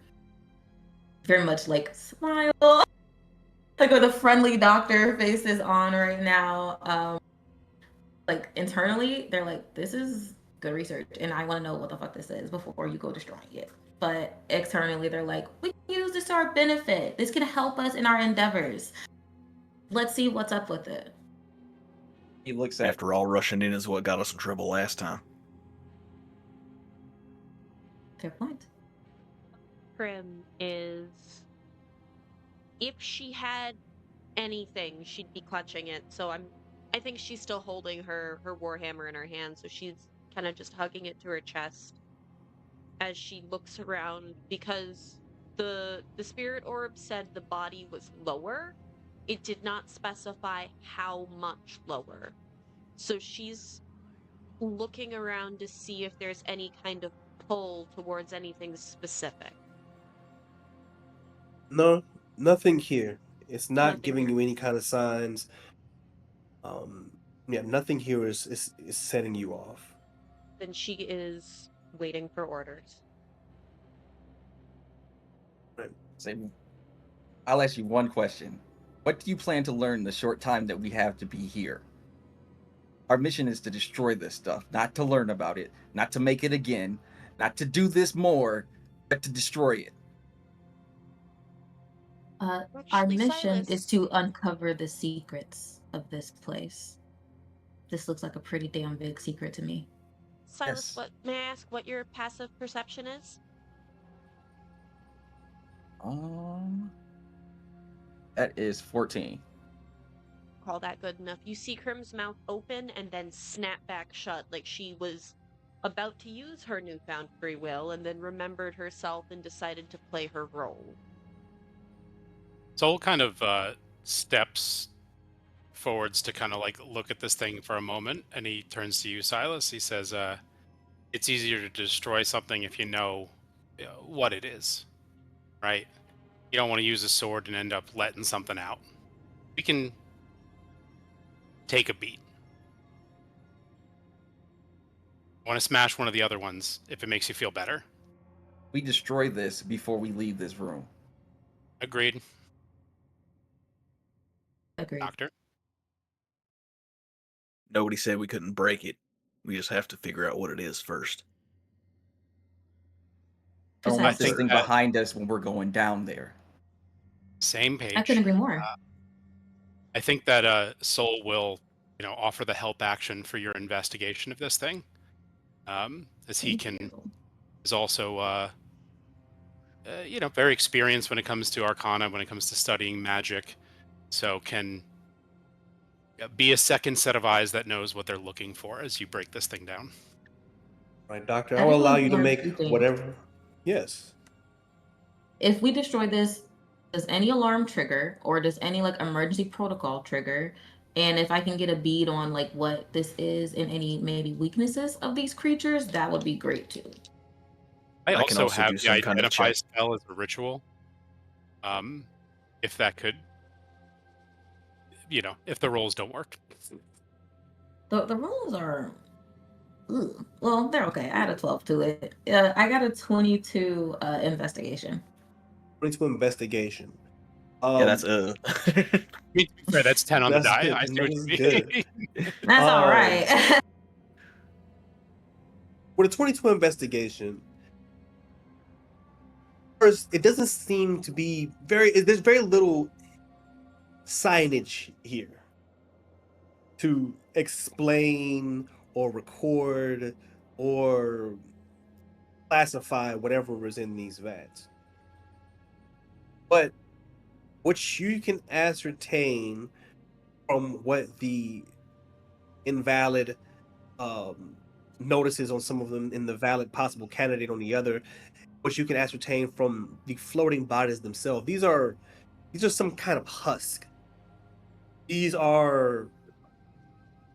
Very much like smile. Like with a friendly doctor face is on right now. Like internally, they're like, this is good research, and I want to know what the fuck this is before you go destroying it. But externally, they're like, we can use this to our benefit. This can help us in our endeavors. Let's see what's up with it. He looks at. After all, rushing in is what got us in trouble last time. Fair point. Prim is, if she had anything, she'd be clutching it. So I think she's still holding her warhammer in her hand, so she's kind of just hugging it to her chest as she looks around, because the spirit orb said the body was lower. It did not specify how much lower. So she's looking around to see if there's any kind of pull towards anything specific. No, nothing here. It's not Nothing giving here. you any kind of signs. Yeah, nothing here is setting you off. Then she is waiting for orders. Say, I'll ask you one question. What do you plan to learn the short time that we have to be here? Our mission is to destroy this stuff, not to learn about it, not to make it again, not to do this more, but to destroy it. Our Actually, mission Silas, is to uncover the secrets of this place. This looks like a pretty damn big secret to me. Silas, Yes. what may I ask what your passive perception is? That is 14. Call that good enough. You see Crim's mouth open and then snap back shut, like she was about to use her newfound free will and then remembered herself and decided to play her role. Soul kind of steps forwards to kind of like look at this thing for a moment, and he turns to you, Silas. He says, it's easier to destroy something if you know what it is, right? You don't want to use a sword and end up letting something out. We can take a beat. I want to smash one of the other ones if it makes you feel better. We destroy this before we leave this room. Agreed, Agreed. Doctor. Nobody said we couldn't break it. We just have to figure out what it is first. I don't want this think thing that- behind us when we're going down there. Same page. I couldn't agree more. I think that Soul will, offer the help action for your investigation of this thing, as he is also, very experienced when it comes to Arcana, when it comes to studying magic, so can be a second set of eyes that knows what they're looking for as you break this thing down. Right, Doctor? I will allow you to learn make two things. whatever. Yes. If we destroy this, does any alarm trigger, or does any like emergency protocol trigger? And if I can get a bead on like what this is and any maybe weaknesses of these creatures, that would be great too. I can also also have do the some kind of identify check. spell as a ritual. If that could, if the rolls don't work. The rolls are, well, they're okay. I had a 12 to it. I got a 22 investigation. 22 investigation. Yeah, that's I mean, to be fair, that's 10 on the That's die. good. I see That what is you good. mean. That's all right. With a 22 investigation, first, it doesn't seem to be there's very little signage here to explain or record or classify whatever was in these vats. But what you can ascertain from what the invalid notices on some of them, and the valid possible candidate on the other, which you can ascertain from the floating bodies themselves. These are some kind of husk. These are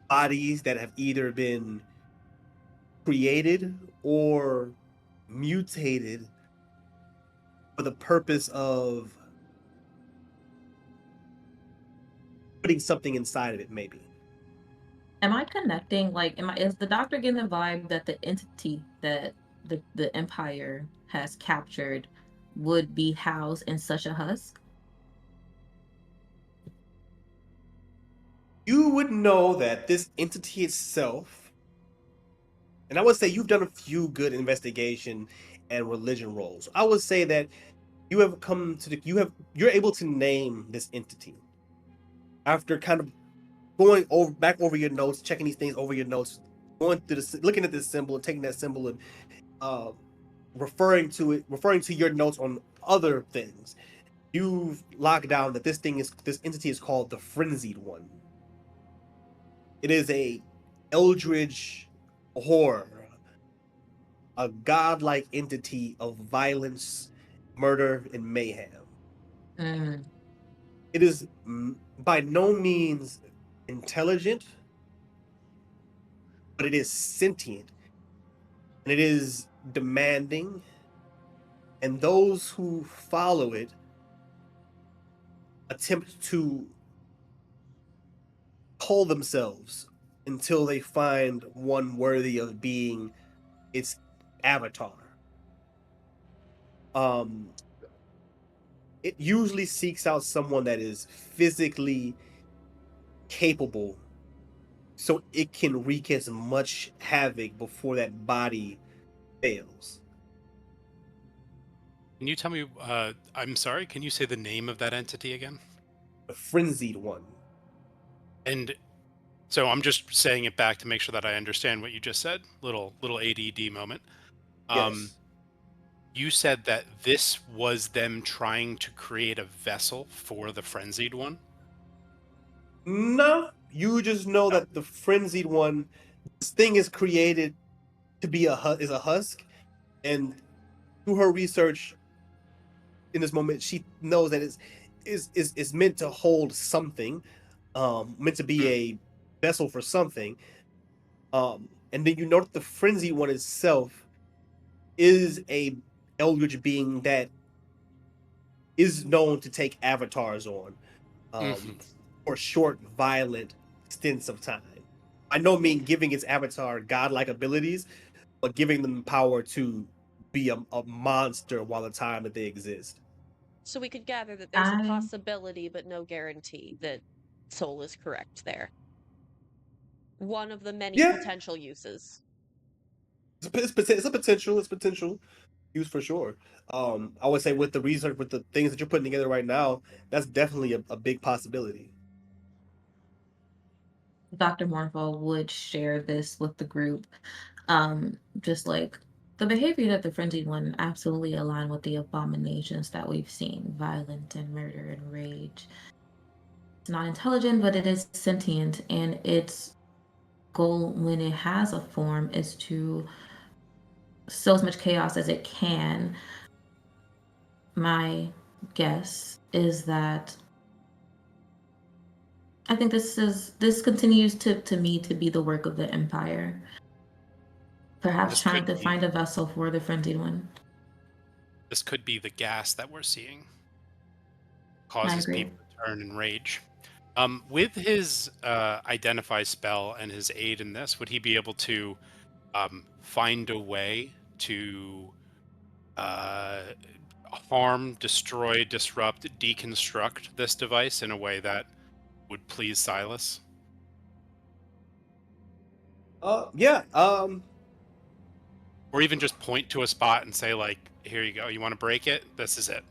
bodies that have either been created or mutated for the purpose of putting something inside of it, maybe. Am I connecting? Like, is the doctor getting the vibe that the entity that the Empire has captured would be housed in such a husk? You would know that this entity itself, and I would say you've done a few good investigation and religion rolls. I would say that you have come to you're able to name this entity after kind of going back over your notes, checking these things over your notes, going through looking at this symbol, taking that symbol, and uh, referring to your notes on other things. You've locked down that this entity is called the Frenzied One. It is a eldritch horror, a godlike entity of violence, murder, and mayhem. Mm. It is by no means intelligent, but it is sentient, and it is demanding, and those who follow it attempt to cull themselves until they find one worthy of being its avatar. It usually seeks out someone that is physically capable so it can wreak as much havoc before that body fails. Can you tell me? I'm sorry. Can you say the name of that entity again? The Frenzied One. And so I'm just saying it back to make sure that I understand what you just said. Little ADD moment. Yes. You said that this was them trying to create a vessel for the frenzied one. No, you just know that the Frenzied One, this thing is created to be a husk, and through her research in this moment, she knows that it's meant to hold something, meant to be a vessel for something. And then you note the Frenzied One itself is a eldritch being that is known to take avatars on for short, violent stints of time. I don't mean giving its avatar godlike abilities, but giving them power to be a monster while the time that they exist. So we could gather that there's a I possibility, but no guarantee that Soul is correct there. One of the many Yeah, potential uses. it's a potential use for sure. I would say with the research, with the things that you're putting together right now, that's definitely a big possibility. Dr. Morpho would share this with the group. Just like the behavior that the frenzied one absolutely align with the abominations that we've seen, violent and murder and rage. It's not intelligent, but it is sentient, and its goal when it has a form is to sow as much chaos as it can. My guess is that I think this continues to me to be the work of the Empire. Perhaps This trying could to be find a vessel for the frenzied one. this could be the gas that we're seeing I causes agree. people to turn and rage. With his identify spell and his aid in this, would he be able to find a way to harm, destroy, disrupt, deconstruct this device in a way that would please Silas? Yeah. Or even just point to a spot and say, like, here you go, you want to break it, this is it,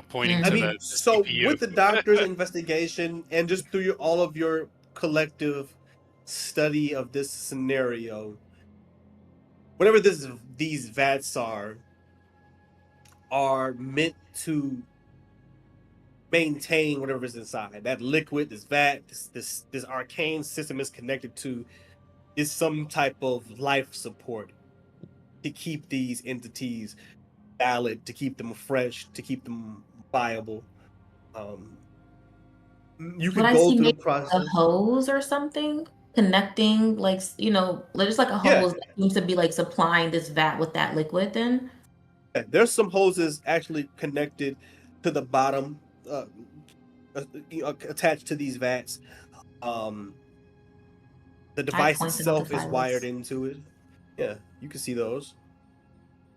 pointing I to mean, the so CPU. with the doctor's investigation and just through all of your collective study of this scenario, whatever these vats are meant to maintain whatever's inside that liquid, this vat, this arcane system is connected to is some type of life support to keep these entities valid, to keep them fresh, to keep them viable. You Would could I go see through the maybe a process. hose or something connecting, like just like a Yeah, hose that seems to be like supplying this vat with that liquid? Then there's some hoses actually connected to the bottom, attached to these vats. Um, the I device point them out to itself is wired Silas. into it. Yeah, you can see those.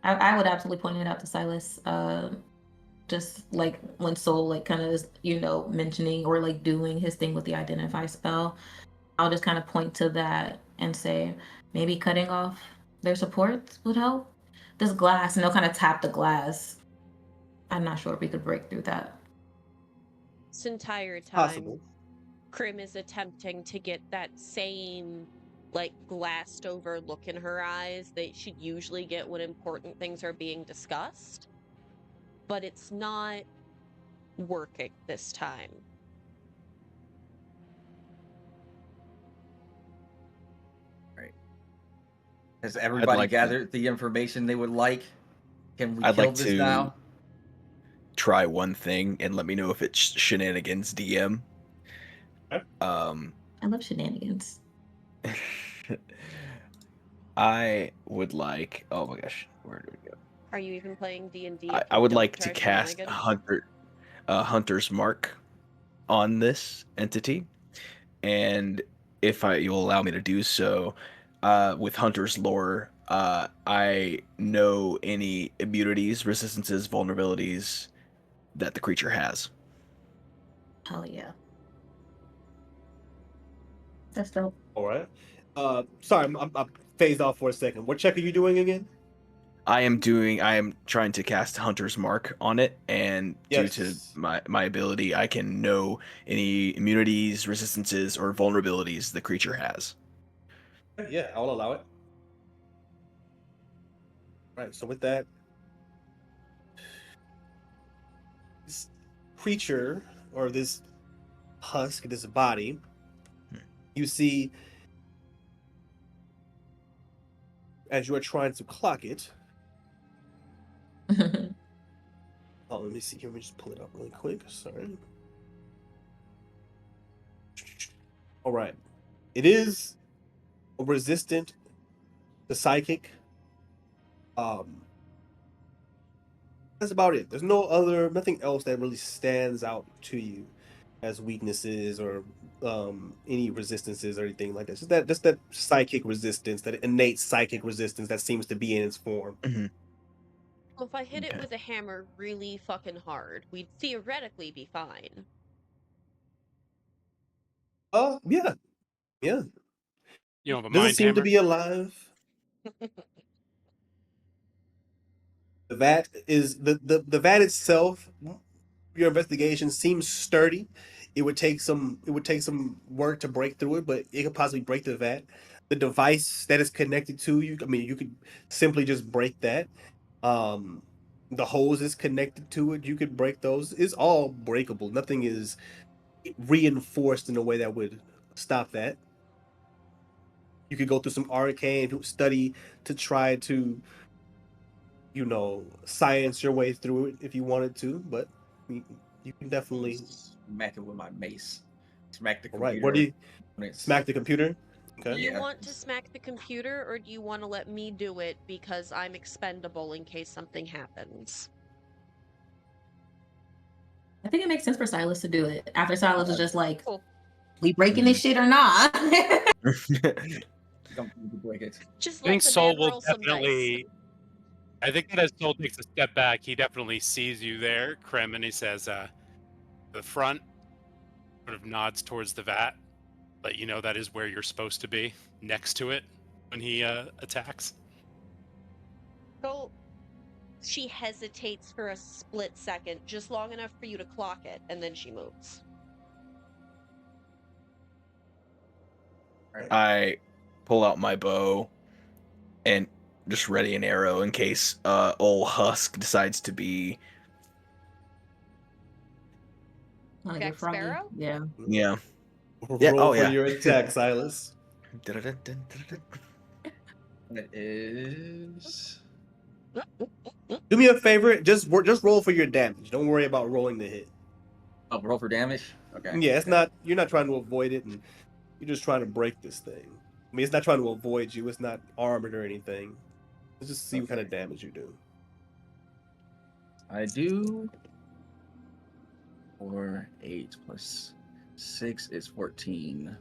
I would absolutely point it out to Silas. Just like when Soul like kind of is, mentioning or like doing his thing with the identify spell, I'll just kind of point to that and say maybe cutting off their supports would help. This glass, and they'll kind of tap the glass. I'm not sure if we could break through that. This entire time, Possible. Krim is attempting to get that same, like, glassed over look in her eyes that she'd usually get when important things are being discussed. But it's not working this time. Has everybody like to- gathered the information they would like? Can we I'd kill like this to now? try one thing and let me know if it's shenanigans, DM. Okay. I love shenanigans. I would like. Oh my gosh, where do we go? Are you even playing D&D? I would like to cast Hunter's Mark on this entity, and if you'll allow me to do so, with Hunter's lore, I know any immunities, resistances, vulnerabilities that the creature has. Hell yeah. That's dope. All right. Sorry, I'm phased off for a second. What check are you doing again? I am trying to cast Hunter's Mark on it, and due to Yes. my ability, I can know any immunities, resistances, or vulnerabilities the creature has. Yeah, I'll allow it. All right. So with that, this creature or this husk, this body, you see as you are trying to clock it. Oh, let me see here. Let me just pull it up really quick. Sorry. All right. It is resistant to psychic. That's about it. There's nothing else that really stands out to you as weaknesses or any resistances or anything like that. Just that psychic resistance, that innate psychic resistance that seems to be in its form. Well, if I hit it Okay. with a hammer really fucking hard, we'd theoretically be fine. Yeah. You don't have a Doesn't mind seem to hammer? be alive. The vat is the vat itself. Your investigation seems sturdy. It would take some work to break through it, but it could possibly break the vat. The device that is connected to you, I mean, you could simply just break that. The hose is connected to it. You could break those. It's all breakable. Nothing is reinforced in a way that would stop that. You could go through some arcane study to try to, science your way through it if you wanted to, but you can definitely Smack it with my mace. Smack the All computer. right. What do you when it's- smack the computer? Do Okay. you Yeah. want to smack the computer, or do you want to let me do it because I'm expendable in case something happens? I think it makes sense for Silas to do it. After Silas is just like, Cool. we breaking this shit or not? Don't need to break it. Just I think let the Soul man will roll some dice. definitely. I think that as Soul takes a step back, he definitely sees you there, Krim, and he says, the front sort of nods towards the vat, let you know that is where you're supposed to be, next to it, when he attacks. So she hesitates for a split second, just long enough for you to clock it, and then she moves. I pull out my bow and just ready an arrow in case old Husk decides to be. Like Jack a froggy. Sparrow? Yeah. Yeah. Roll Yeah, oh, for yeah. your attack, Silas. That is. Do me a favor, just roll for your damage. Don't worry about rolling the hit. Oh, roll for damage. Okay. Yeah, it's okay. not. You're not trying to avoid it, and you're just trying to break this thing. I mean, it's not trying to avoid you. It's not armored or anything. Let's just see what kind of damage you do. I do. 4, 8 plus 6 is 14.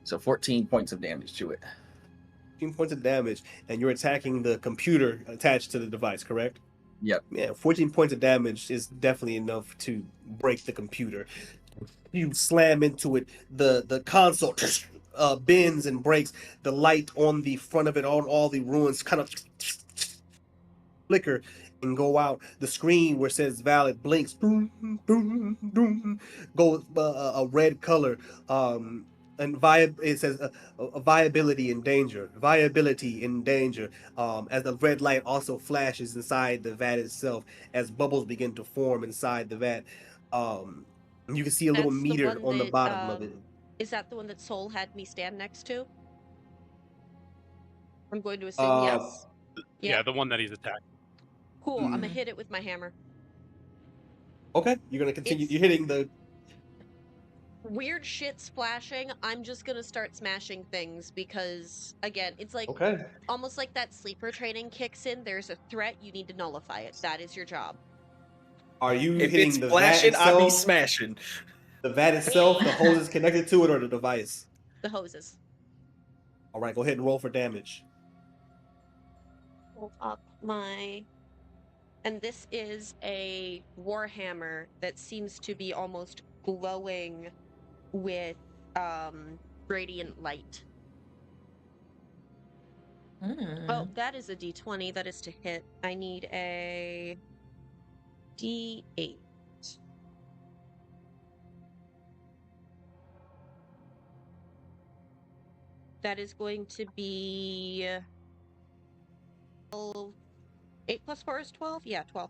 So 14 points of damage to it. 15 points of damage, and you're attacking the computer attached to the device, correct? Yep. Yeah, 14 points of damage is definitely enough to break the computer. You slam into it, the console bends and breaks. The light on the front of it, on all the ruins, kind of flicker and go out. The screen where it says valid blinks, boom, boom, boom, goes a red color. And it says viability in danger. Viability in danger. As the red light also flashes inside the vat itself, as bubbles begin to form inside the vat. You can see a little That's the meter one on the that, bottom of it. Is that the one that Soul had me stand next to? I'm going to assume yes. Yeah, the one that he's attacked. Cool. I'm gonna hit it with my hammer. Okay, you're gonna continue. It's- You're hitting the. Weird shit splashing. I'm just gonna start smashing things because, again, it's like Okay. almost like that sleeper training kicks in. There's a threat, you need to nullify it. That is your job. Are you If hitting it's the vat flashing, I be itself? smashing. The vat itself, the hose is connected to it, or the device? The hoses. All right, go ahead and roll for damage. Pull up my. And this is a warhammer that seems to be almost glowing with radiant light. Oh, that is a d20. That is to hit. I need a d8. That is going to be 12. 8 plus 4 is 12? Yeah, 12.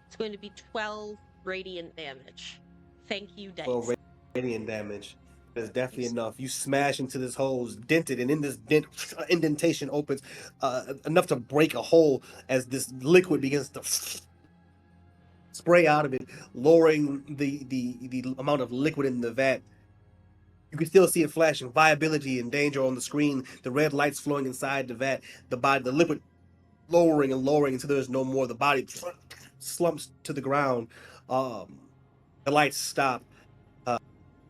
It's going to be 12 radiant damage. Thank you, dice. 12 radiant damage. That's definitely enough. You smash into this hose, dented, and in this indentation opens enough to break a hole as this liquid begins to spray out of it, lowering the amount of liquid in the vat. You can still see it flashing, viability and danger on the screen, the red lights flowing inside the vat, the liquid lowering and lowering until there's no more. The body slumps to the ground. The lights stop.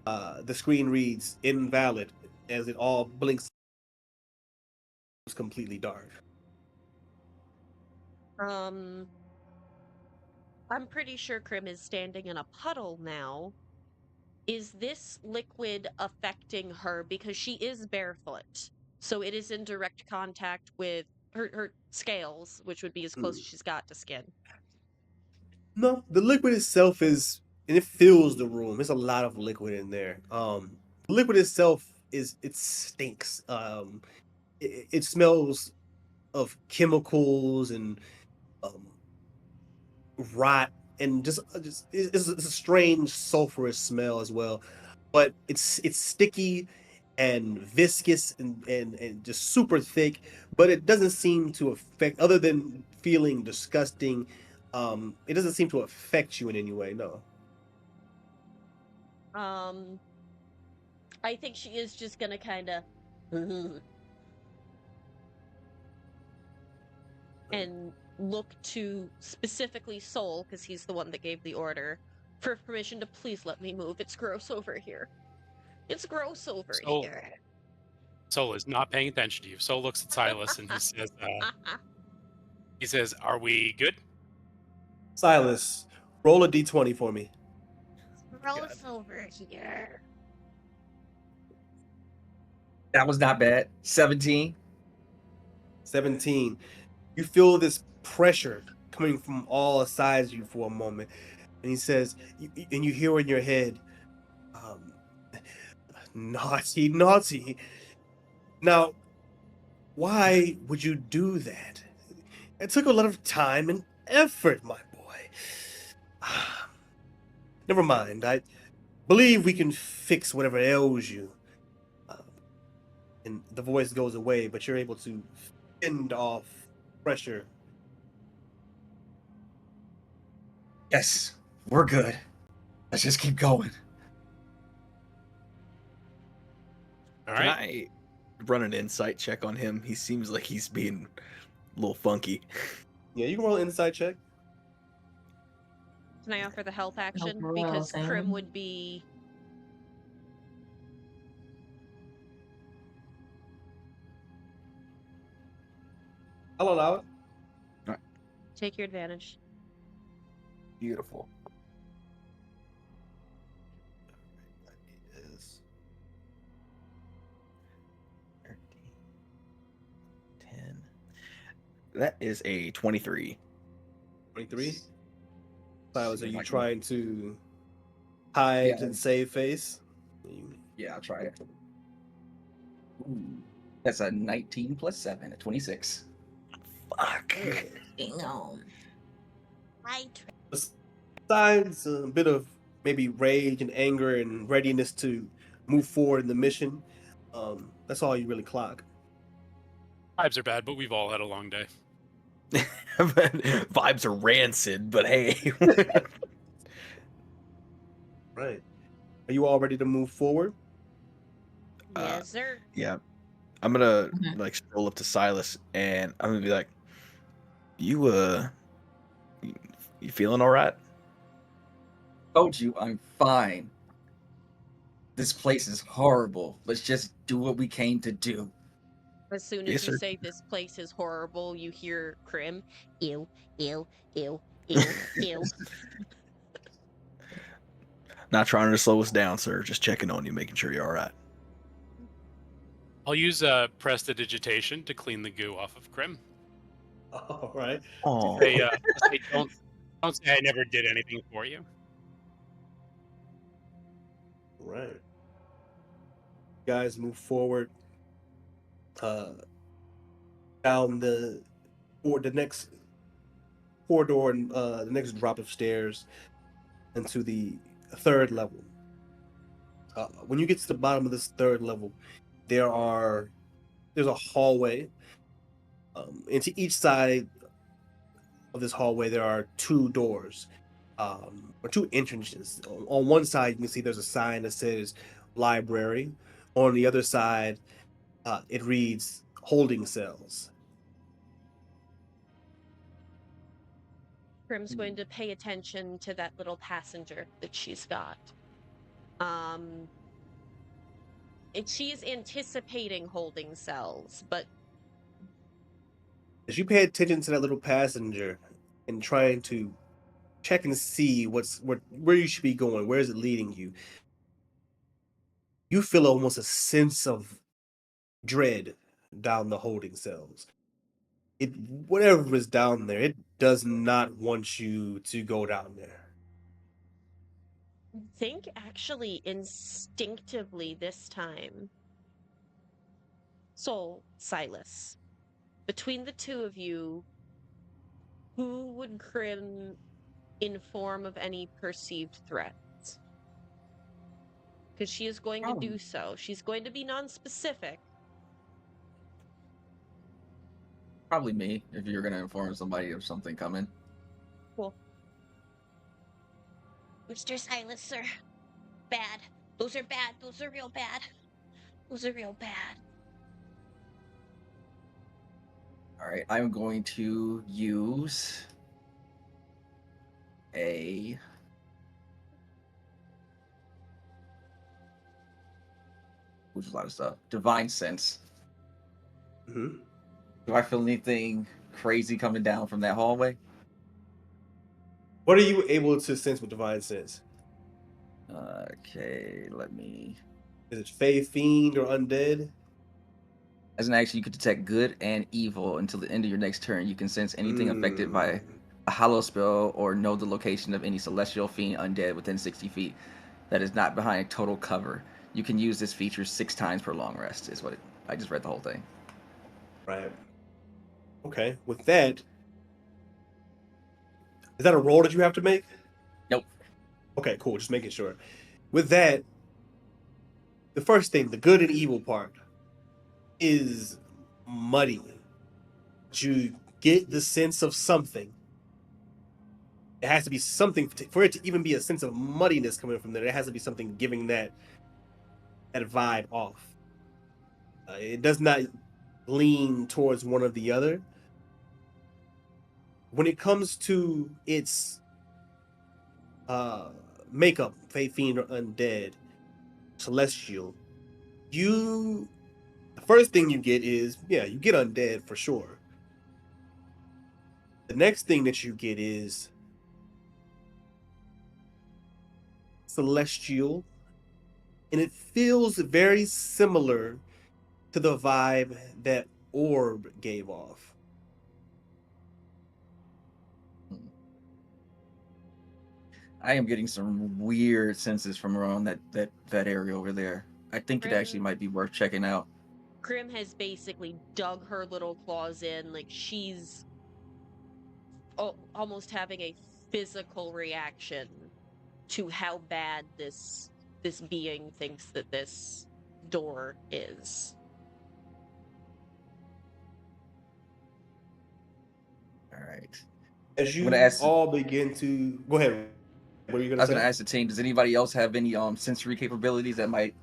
The screen reads invalid as it all blinks. It's completely dark. I'm pretty sure Krim is standing in a puddle now. Is this liquid affecting her? Because she is barefoot. So it is in direct contact with her scales, which would be as close as she's got to skin. No, the liquid itself is, and it fills the room. There's a lot of liquid in there. The liquid itself it stinks. It smells of chemicals and rot and just it's a strange sulfurous smell as well. But it's sticky and viscous and just super thick, but it doesn't seem to affect, other than feeling disgusting. It doesn't seem to affect you in any way. No. I think she is just gonna kind of and look to specifically Soul, because he's the one that gave the order, for permission to please let me move. It's gross over here. It's gross over here. Soul is not paying attention to you. Soul looks at Silas and he says, "Are we good?" Silas, roll a d20 for me. Gross over here. That was not bad. 17. 17. You feel this pressure coming from all sides of you for a moment, and he says, and you hear in your head, naughty, naughty. Now, why would you do that? It took a lot of time and effort, my boy. Never mind. I believe we can fix whatever ails you. and the voice goes away, but you're able to fend off pressure. Yes, we're good. Let's just keep going. All Can right. I run an insight check on him? He seems like he's being a little funky. Yeah, you can roll an insight check. Can I offer the help action? for real, Because Krim Sam. would be. I'll allow it. Take your advantage. Beautiful. That is 13, 10. That is a 23. 23. Silas, are See if you I can- trying to hide Yeah. and save face? Yeah, I'll try it. Ooh, that's a 19 plus 7, a 26. Fuck. Damn. Besides a bit of maybe rage and anger and readiness to move forward in the mission, that's all you really clock. Vibes are bad, but we've all had a long day. Vibes are rancid, but hey. Right. Are you all ready to move forward? Yes, sir. Yeah. I'm gonna Mhm. like stroll up to Silas and I'm gonna be like, you you feeling all right? Told you I'm fine. This place is horrible. Let's just do what we came to do. As soon Yes, as you sir. say this place is horrible, you hear Krim. Ew, ew, ew, ew, ew. Not trying to slow us down, sir. Just checking on you, making sure you're all right. I'll use prestidigitation to clean the goo off of Krim. All right. Oh, Say, don't say I never did anything for you. Right. Guys, move forward. Down the next corridor and the next drop of stairs into the third level. When you get to the bottom of this third level, there's a hallway. Into each side of this hallway, there are two doors, or two entrances. On one side, you can see there's a sign that says library. On the other side, it reads holding cells. Krim's going to pay attention to that little passenger that she's got. She's anticipating holding cells, but As you pay attention to that little passenger and trying to check and see where you should be going, where is it leading you, you feel almost a sense of dread down the holding cells. Whatever is down there, it does not want you to go down there. think actually instinctively this time. So, Silas, between the two of you, who would Krim inform of any perceived threats? Because she is going to do so. She's going to be non-specific. Probably me, if you're going to inform somebody of something coming. Cool. Mr. Silas, sir. Bad. Those are bad. Those are real bad. Those are real bad. Alright, I'm going to use a... Which is a lot of stuff. Divine Sense. Mm-hmm. Do I feel anything crazy coming down from that hallway? What are you able to sense with divine sense? Okay, let me... Is it Fey, Fiend, or Undead? As an action, you can detect good and evil until the end of your next turn. You can sense anything affected by a hollow spell or know the location of any celestial, fiend, undead within 60 feet that is not behind total cover. You can use this feature 6 times per long rest, is what I just read the whole thing. Right. Okay. With that, is that a roll that you have to make? Nope. Okay, cool. Just making sure. With that, the first thing, the good and evil part. is muddy. You get the sense of something. It has to be something for it to even be a sense of muddiness coming from there. It has to be something giving that vibe off. It does not lean towards one or the other. When it comes to its makeup, Fey Fiend or Undead, Celestial, the first thing you get is, you get Undead for sure. The next thing that you get is Celestial, and it feels very similar to the vibe that Orb gave off. I am getting some weird senses from around that area over there. I think it actually Grim- might be worth checking out. Grim has basically dug her little claws in, like she's almost having a physical reaction to how bad this being thinks that this door is. All right. As you gonna ask- all begin to go ahead, what are you I gonna was say? gonna ascertain, does anybody else have any sensory capabilities that might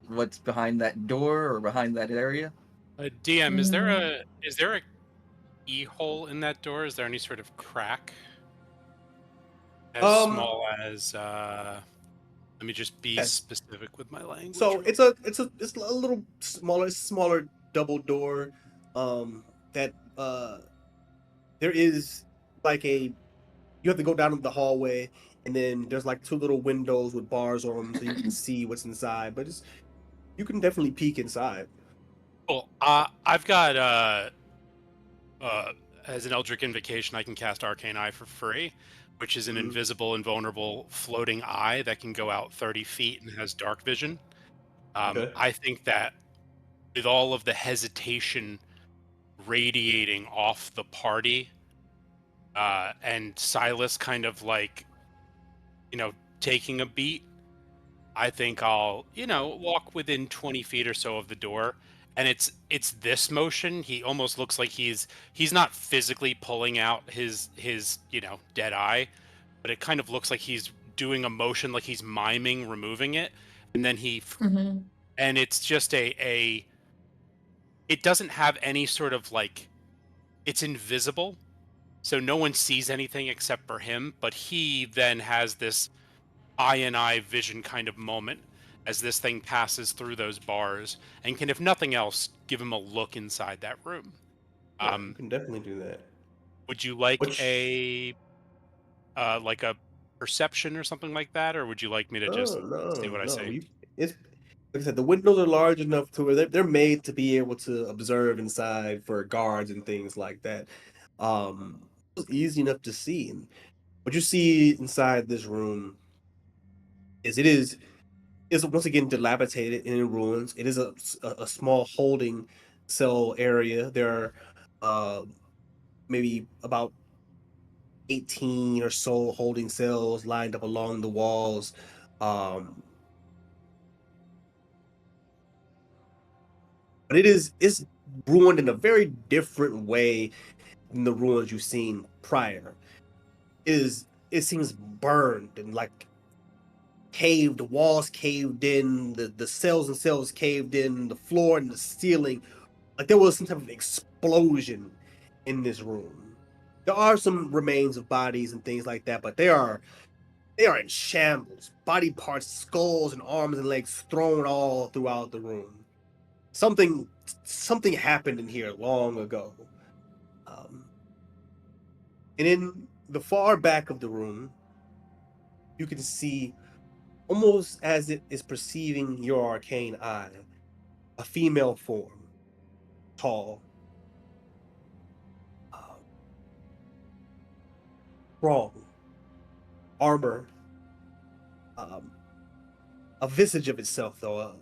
what's behind that door or behind that area? DM, is there a keyhole in that door? Is there any sort of crack? As small as let me just be Yes. specific with my language. So it's a little smaller double door. That there is like you have to go down the hallway, and then there's like two little windows with bars on them, so you can see what's inside. But you can definitely peek inside. Cool. I've got as an Eldritch Invocation, I can cast Arcane Eye for free, which is an invisible, invulnerable, floating eye that can go out 30 feet and has dark vision. Okay. I think that with all of the hesitation radiating off the party, and Silas kind of like, taking a beat, I think I'll, walk within 20 feet or so of the door. And it's this motion. He almost looks like he's not physically pulling out his dead eye, but it kind of looks like he's doing a motion, like he's miming removing it, and then and it's just it doesn't have any sort of like, it's invisible, so no one sees anything except for him, but he then has this eye and eye vision kind of moment as this thing passes through those bars and can, if nothing else, give him a look inside that room. You can definitely do that. Would you like Which- a perception or something like that, or would you like me to just say what I say? It's like I said, the windows are large enough to where they're made to be able to observe inside for guards and things like that. It's easy enough to see. And what you see inside this room is once again dilapidated and in ruins. It is a small holding cell area. There are maybe about 18 or so holding cells lined up along the walls. But it's ruined in a very different way than the ruins you've seen prior. It seems burned and like caved, the walls caved in, the cells and cells caved in, the floor and the ceiling. Like there was some type of explosion in this room. There are some remains of bodies and things like that, but they are in shambles. Body parts, skulls and arms and legs thrown all throughout the room. Something happened in here long ago. And in the far back of the room, you can see, almost as it is perceiving your arcane eye, a female form, tall, strong, armor, a visage of itself, though,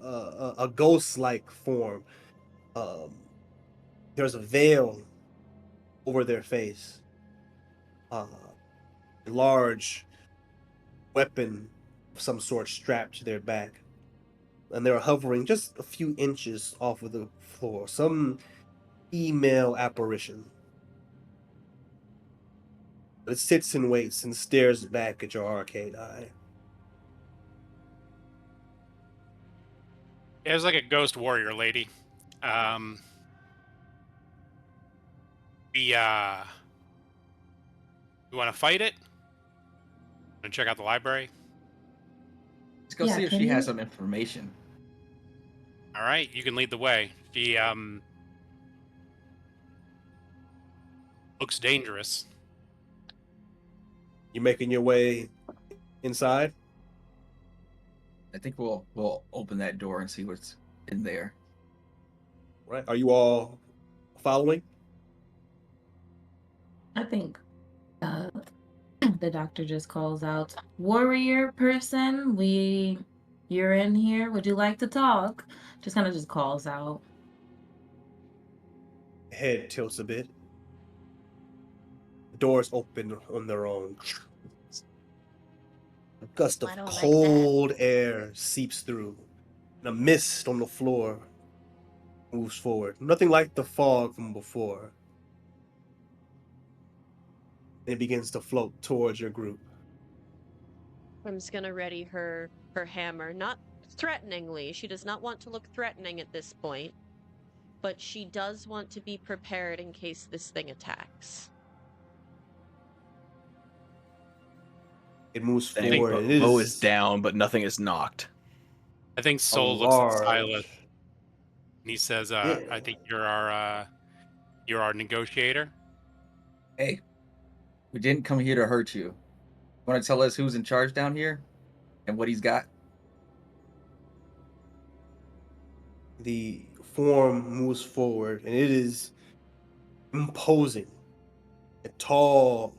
a ghost-like form. There's a veil over their face, a large weapon of some sort strapped to their back. and they're hovering just a few inches off of the floor. Some female apparition. It sits and waits and stares back at your arcade eye. It was like a ghost warrior lady. We want to fight it? And check out the library. Let's go Yeah, see if can she has you- some information. All right, you can lead the way. She looks dangerous. You making your way inside? I think we'll open that door and see what's in there. Right? Are you all following? I think the doctor just calls out, "Warrior person, you're in here. Would you like to talk?" Just kind of just calls out. Head tilts a bit. The doors open on their own. A gust of I don't like that. cold air seeps through, and a mist on the floor moves forward. Nothing like the fog from before. And it begins to float towards your group. Prim's gonna ready her hammer, not threateningly. She does not want to look threatening at this point, but she does want to be prepared in case this thing attacks. It moves I think forward, and it bow is is down, but nothing is knocked. I think a Soul looks at large- Silas and he says, Yeah. I think you're our negotiator. Hey, we didn't come here to hurt you. Want to tell us who's in charge down here and what he's got? The form moves forward, and it is imposing. A tall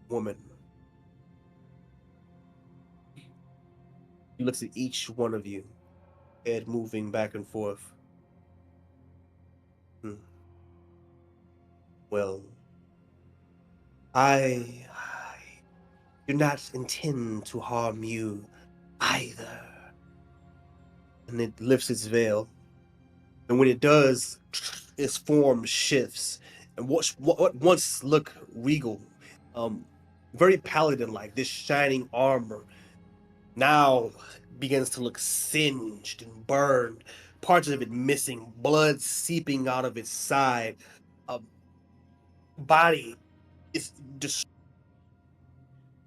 woman. He looks at each one of you, head moving back and forth. Well, I do not intend to harm you either. And it lifts its veil. And when it does, its form shifts. And what once looked regal, very paladin-like, this shining armor, now begins to look singed and burned, parts of it missing, blood seeping out of its side. Body is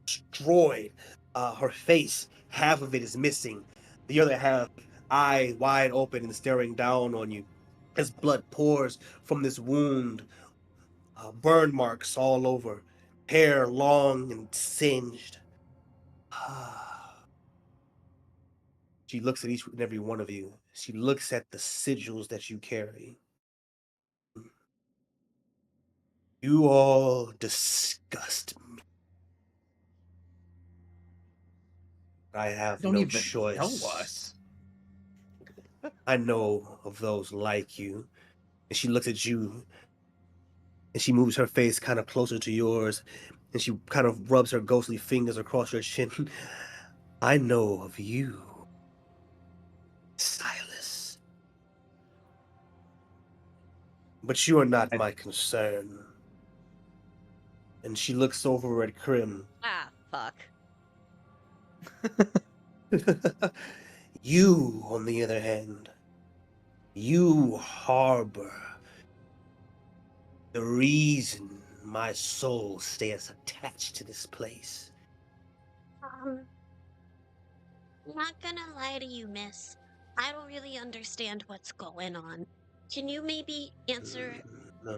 destroyed. Her face, half of it is missing. The other half, eye wide open and staring down on you. As blood pours from this wound, burn marks all over, hair long and singed. She looks at each and every one of you. She looks at the sigils that you carry. You all disgust me. I have Don't no even choice. know us. I know of those like you. And she looks at you, and she moves her face kind of closer to yours, and she kind of rubs her ghostly fingers across your chin. I know of you, Silas. But you are not my concern. And she looks over at Krim. Ah, fuck. You, on the other hand, you harbor the reason my soul stays attached to this place. I'm not gonna lie to you, miss. I don't really understand what's going on. Can you maybe answer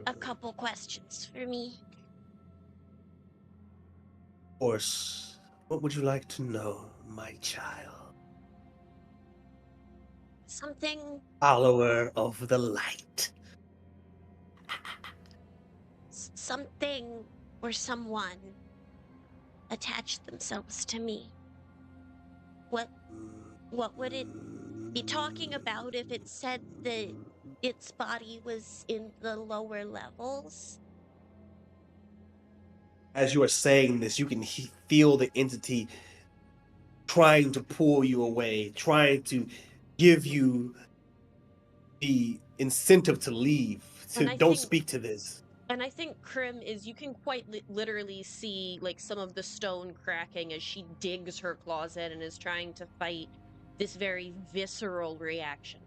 a couple questions for me? Of course. What would you like to know, my child? Something Follower of the light. something or someone attached themselves to me. What would it be talking about if it said that its body was in the lower levels? As you are saying this, you can feel the entity trying to pull you away, trying to give you the incentive to leave. And To I don't think speak to this. And I think Krim is, you can quite literally see like some of the stone cracking as she digs her claws in and is trying to fight this very visceral reaction.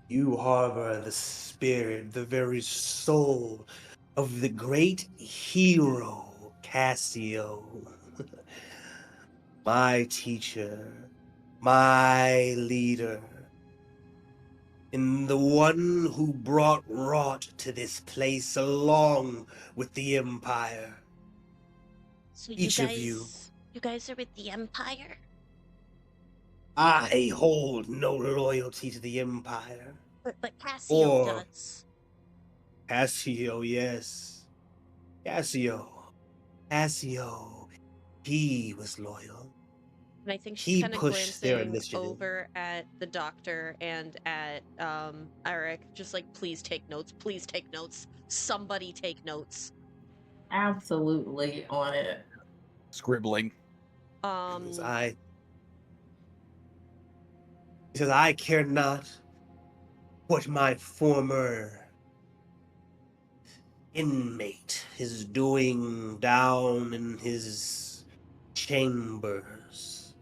You harbor the spirit, the very soul of the great hero Cassio. My teacher, my leader, and the one who brought rot to this place along with the Empire. So Each of you. you guys are with the Empire? I hold no loyalty to the Empire. But Cassio Or does. Cassio, yes. Cassio. He was loyal. And I think she's He kind of pushed their glancing initiative. over at the doctor and at Eric, just like, please take notes, please take notes. Somebody take notes. Absolutely on it. Scribbling. He says, I care not what my former inmate is doing down in his chambers.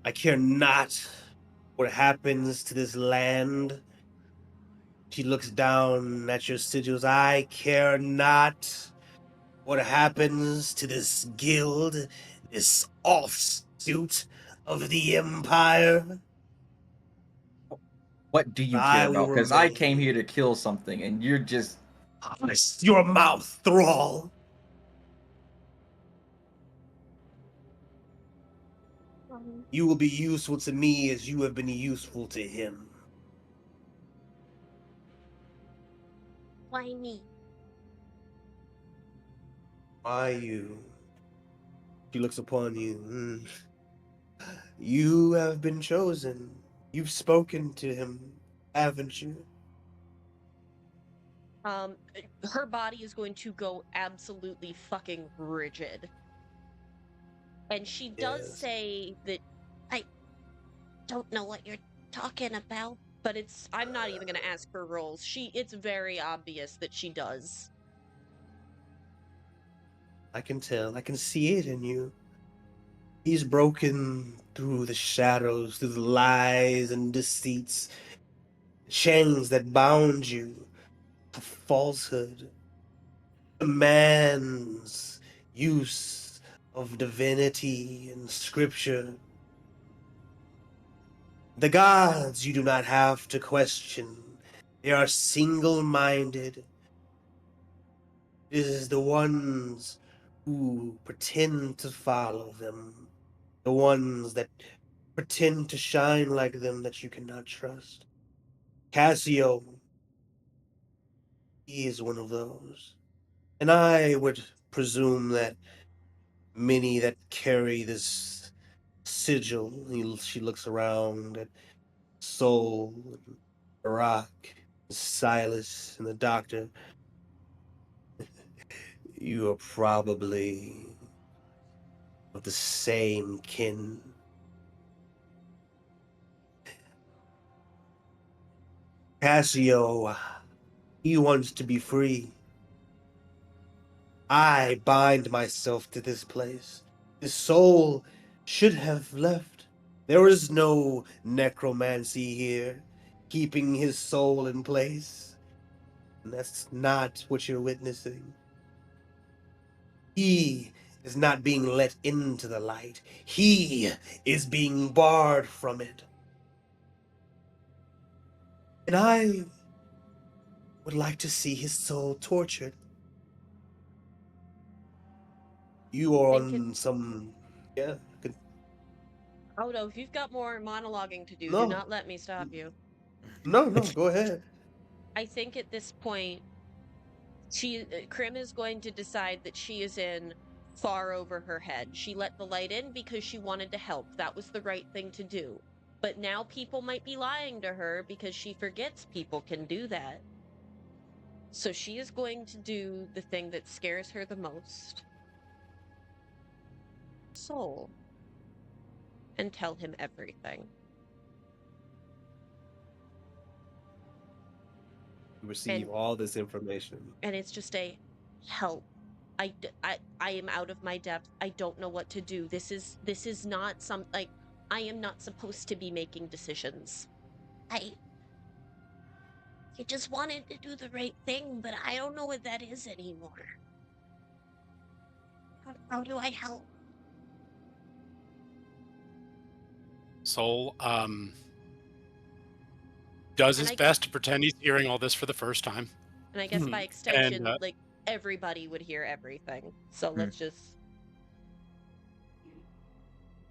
I care not what happens to this land. She looks down at your sigils. I care not what happens to this guild, this offshoot of the Empire. What do you I care will about? Because I came remain. here to kill something, and you're just... Hush your mouth, thrall. You will be useful to me as you have been useful to him. Why me? Why you? She looks upon you. You have been chosen. You've spoken to him, haven't you? Her body is going to go absolutely fucking rigid. And she does Yes. say that, I don't know what you're talking about. but I'm not even going to ask her roles. It's very obvious that she does. I can tell. I can see it in you. He's broken through the shadows, through the lies and deceits, chains that bound you to falsehood. The man's use of divinity and scripture. The gods you do not have to question. They are single-minded. It is the ones who pretend to follow them, the ones that pretend to shine like them that you cannot trust. Cassio, he is one of those. And I would presume that many that carry this sigil, she looks around at Soul, and Rock, Silas, and the doctor, you are probably of the same kin. Cassio, he wants to be free. I bind myself to this place. His soul should have left. There is no necromancy here, keeping his soul in place. And that's not what you're witnessing. He is not being let into the light. He is being barred from it. And I would like to see his soul tortured. You are on some... Yeah. Oh no, if you've got more monologuing to do, do No. not let me stop you. No, go ahead. I think at this point, Krim is going to decide that she is in far over her head. She let the light in because she wanted to help. That was the right thing to do. But now people might be lying to her because she forgets people can do that. So she is going to do the thing that scares her the most. Soul. and tell him everything. You receive And- all this information. And it's just a help. I am out of my depth. I don't know what to do. This is not some like I am not supposed to be making decisions. I just wanted to do the right thing, but I don't know what that is anymore. How do I help? Soul does And his I- best to pretend he's hearing all this for the first time. And I guess by extension, And, like everybody would hear everything. So let's just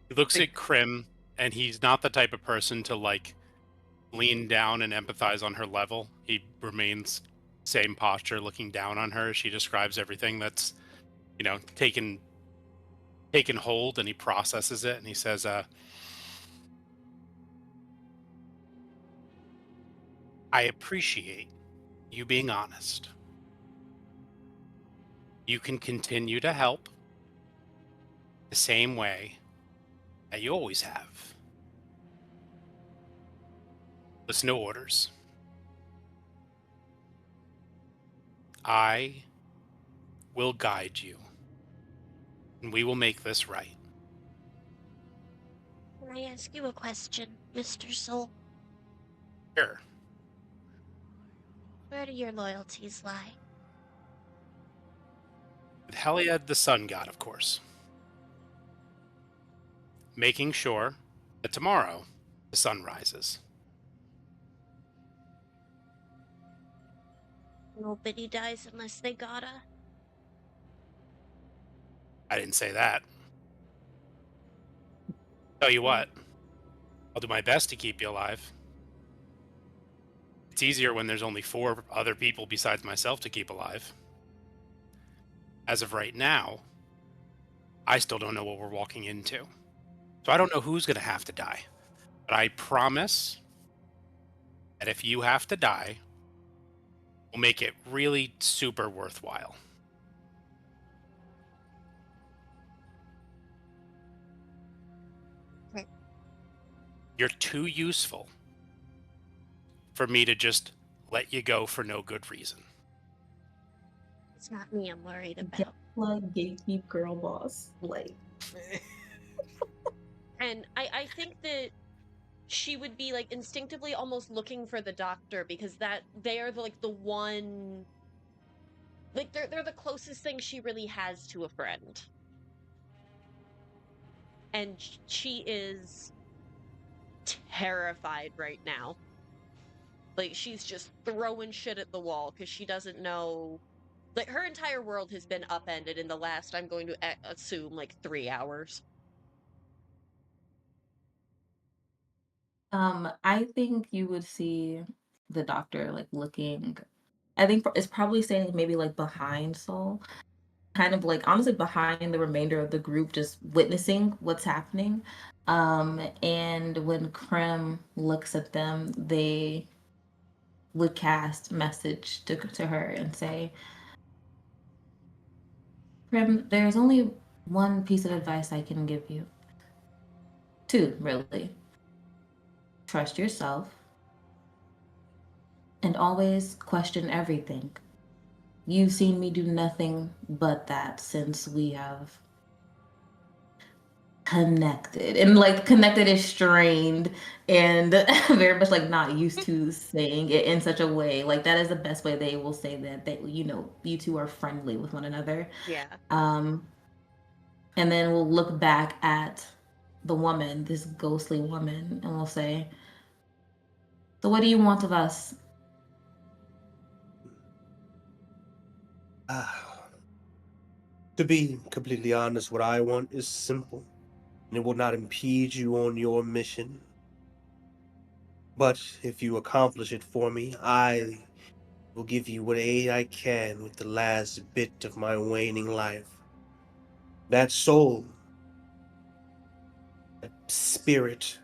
He looks at Krim, and he's not the type of person to like lean down and empathize on her level. He remains same posture, looking down on her. She describes everything that's, taken hold, and he processes it, and he says, I appreciate you being honest. You can continue to help the same way that you always have. Listen to orders. I will guide you, and we will make this right. Can I ask you a question, Mr. Soul? Sure. Where do your loyalties lie? With Hallowed, the sun god, of course. Making sure that tomorrow the sun rises. Nobody dies unless they gotta. I didn't say that. Tell you what, I'll do my best to keep you alive. It's easier when there's only 4 other people besides myself to keep alive. As of right now, I still don't know what we're walking into. So I don't know who's going to have to die. But I promise that if you have to die, we'll make it really super worthwhile. Okay. You're too useful for me to just let you go for no good reason. It's not me I'm worried Yeah. about. Like gatekeep girl boss. Like and I think that she would be like instinctively almost looking for the doctor because that they are the one like they're the closest thing she really has to a friend. And she is terrified right now. Like she's just throwing shit at the wall because she doesn't know. Like her entire world has been upended in the last, I'm going to assume, like 3 hours. I think you would see the doctor like looking. I think it's probably saying maybe like behind Soul, kind of like honestly behind the remainder of the group, just witnessing what's happening. And when Krim looks at them, they would cast message to her and say, Krim, there's only one piece of advice I can give you. 2, really. Trust yourself and always question everything. You've seen me do nothing but that since we have connected. And like connected is strained and very much like not used to saying it in such a way. Like that is the best way they will say that you two are friendly with one another. Yeah. And then we'll look back at the woman, this ghostly woman, and we'll say, so what do you want of us? To be completely honest, what I want is simple, and it will not impede you on your mission. But if you accomplish it for me, I will give you what aid I can with the last bit of my waning life. That soul, that spirit,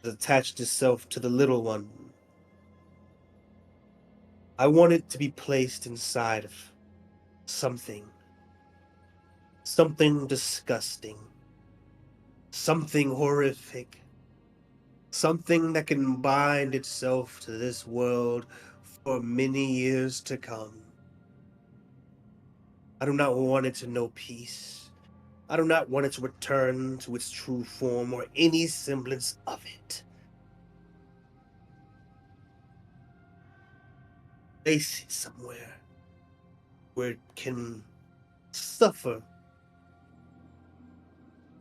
has attached itself to the little one. I want it to be placed inside of something disgusting. something horrific, something that can bind itself to this world for many years to come. I do not want it to know peace. I do not want it to return to its true form or any semblance of it. Place it somewhere where it can suffer,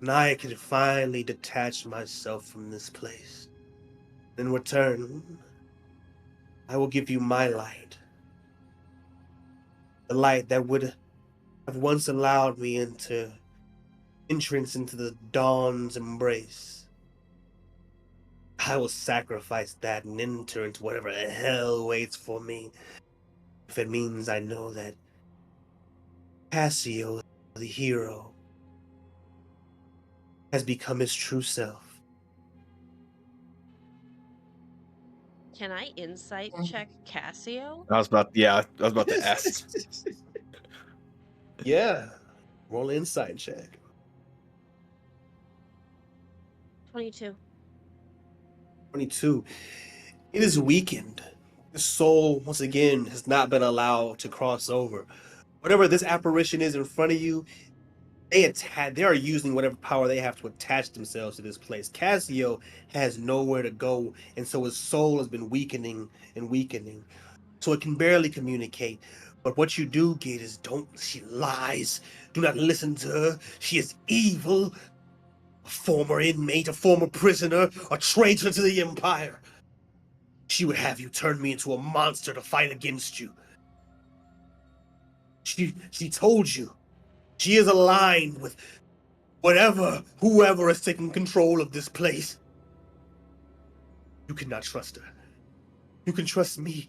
and I can finally detach myself from this place. In return, I will give you my light. The light that would have once allowed me entrance into the dawn's embrace. I will sacrifice that and enter into whatever hell waits for me, if it means I know that Cassio, the hero, has become his true self. Can I insight check Cassio? I was about to ask. Yeah. Roll an insight check. 22. 22. It is weakened. The soul, once again, has not been allowed to cross over. Whatever this apparition is in front of you, they are using whatever power they have to attach themselves to this place. Cassio has nowhere to go, and so his soul has been weakening and weakening. So it can barely communicate. But what you do get is she lies. Do not listen to her. She is evil. A former inmate, a former prisoner, a traitor to the Empire. She would have you turn me into a monster to fight against you. She told you. She is aligned with whoever is taking control of this place. You cannot trust her. You can trust me,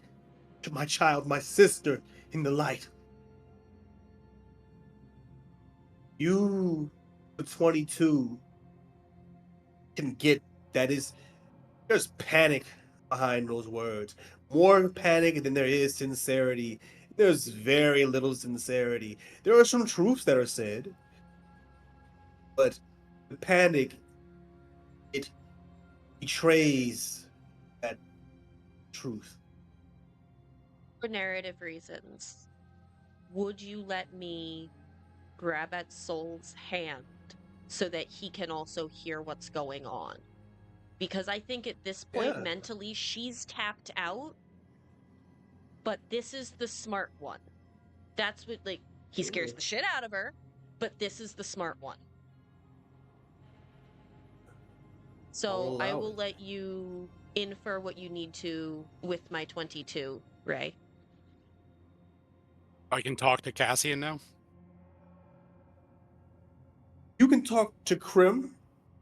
my child, my sister, in the light. You, the 22, can get there's panic behind those words. More panic than there is sincerity. There's very little sincerity. There are some truths that are said, but the panic, it betrays that truth. For narrative reasons, would you let me grab at Soul's hand so that he can also hear what's going on? Because I think at this point, Yeah. mentally, she's tapped out, but this is the smart one. That's what, like, he scares the shit out of her, but this is the smart one. So I will let you infer what you need to with my 22, Ray. I can talk to Cassian now. You can talk to Krim,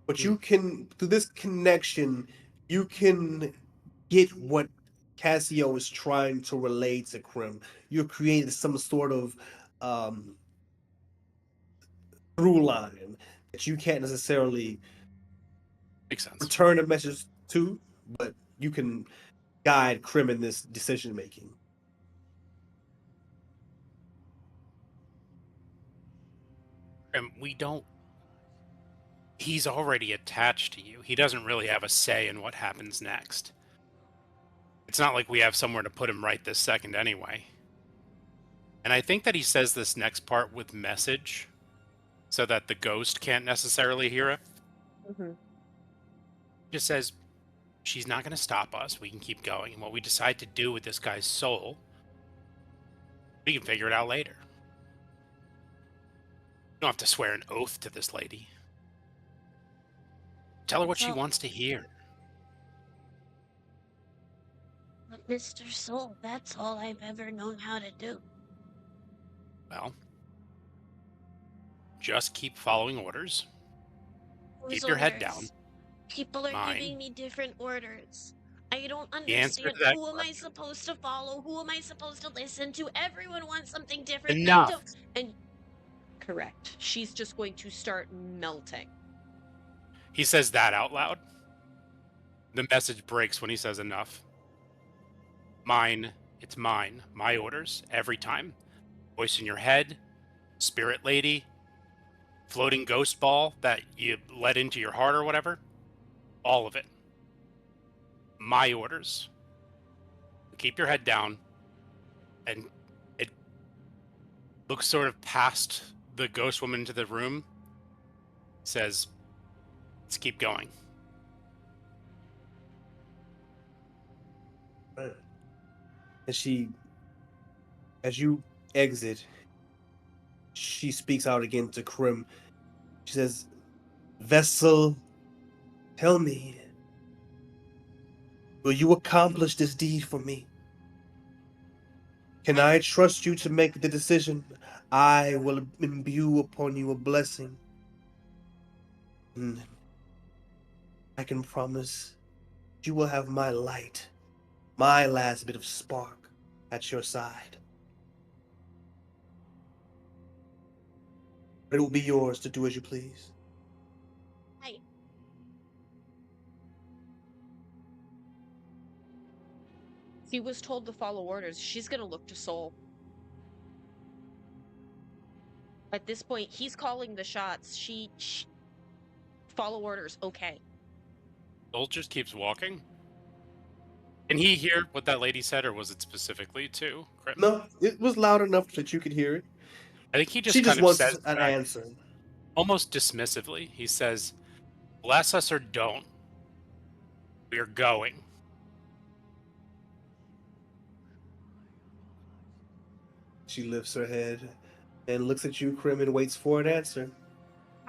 but you can, through this connection, you can get what Cassio is trying to relay to Krim. You've created some sort of through line that you can't necessarily Makes sense. return a message to, but you can guide Krim in this decision making. And he's already attached to you. He doesn't really have a say in what happens next. It's not like we have somewhere to put him right this second anyway. And I think that he says this next part with message so that the ghost can't necessarily hear it. Mm-hmm. Just says, she's not going to stop us. We can keep going. And what we decide to do with this guy's soul, we can figure it out later. You don't have to swear an oath to this lady. Tell her what she wants to hear. But Mr. Soul, that's all I've ever known how to do. Well, just keep following orders. Whose Keep your head orders? down. People are Mine. giving me different orders. I don't The answer understand. to that Who am I question- supposed to follow? Who am I supposed to listen to? Everyone wants something different. Enough. I don't. And correct. She's just going to start melting. He says that out loud. The message breaks when he says enough. Mine, it's mine. My orders, every time. Voice in your head, spirit lady. floating ghost ball that you let into your heart or whatever, all of it. My orders. Keep your head down, and it looks sort of past the ghost woman into the room, says, let's keep going. Right. As you exit, she speaks out again to Krim. She says, Vessel, tell me, will you accomplish this deed for me? Can I trust you to make the decision? I will imbue upon you a blessing. And I can promise you will have my light, my last bit of spark at your side. It will be yours to do as you please. She was told to follow orders. She's gonna look to Soul. At this point, he's calling the shots. She follow orders. Okay. Soul just keeps walking. Can he hear what that lady said, or was it specifically to Krim? No, it was loud enough that you could hear it. I think he just She kind just of wants says an back, answer. almost dismissively. He says, bless us or don't. We're going. She lifts her head and looks at you, Krim, and waits for an answer.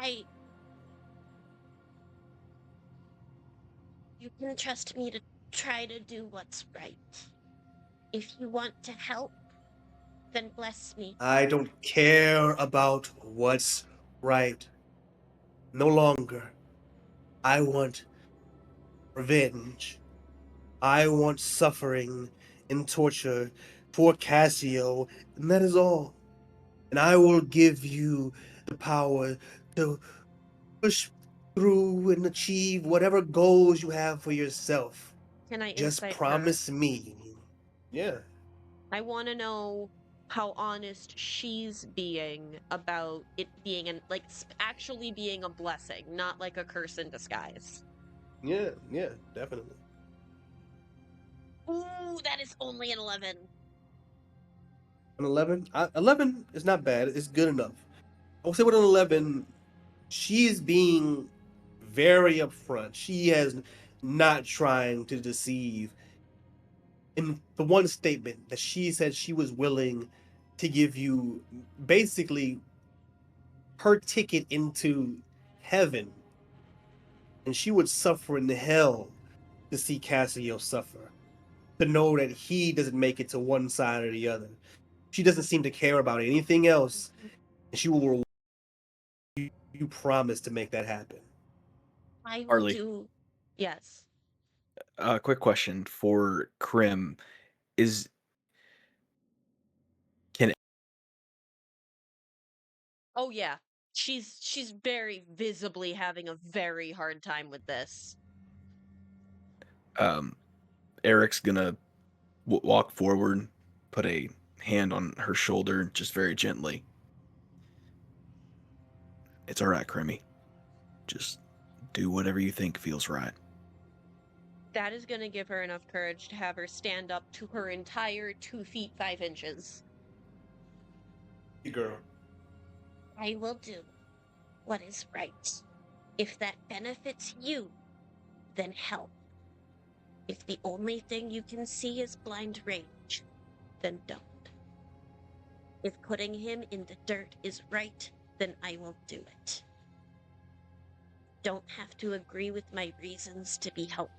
You can trust me to try to do what's right. If you want to help, then bless me. I don't care about what's right. No longer. I want revenge. I want suffering and torture for Cassio, and that is all. And I will give you the power to push through and achieve whatever goals you have for yourself. Can I Just insight promise her? me. Yeah. I want to know how honest she's being about it being actually being a blessing, not like a curse in disguise. Yeah, definitely. Ooh, that is only an 11. An 11? 11 is not bad. It's good enough. I will say with an 11, she is being very upfront. She has not trying to deceive. In the one statement that she said she was willing to give you basically her ticket into heaven, and she would suffer in hell to see Cassio suffer, to know that he doesn't make it to one side or the other. She doesn't seem to care about anything else, and she will reward you. You promise to make that happen. I will Harley, do. Yes. quick question for Krim: Is can Oh yeah. She's very visibly having a very hard time with this. Eric's gonna walk forward, put a hand on her shoulder, just very gently. It's all right, Crimmy. Just do whatever you think feels right. That is going to give her enough courage to have her stand up to her entire 2 feet 5 inches. You girl. I will do what is right. If that benefits you, then help. If the only thing you can see is blind rage, then don't. If putting him in the dirt is right, then I will do it. Don't have to agree with my reasons to be helpful.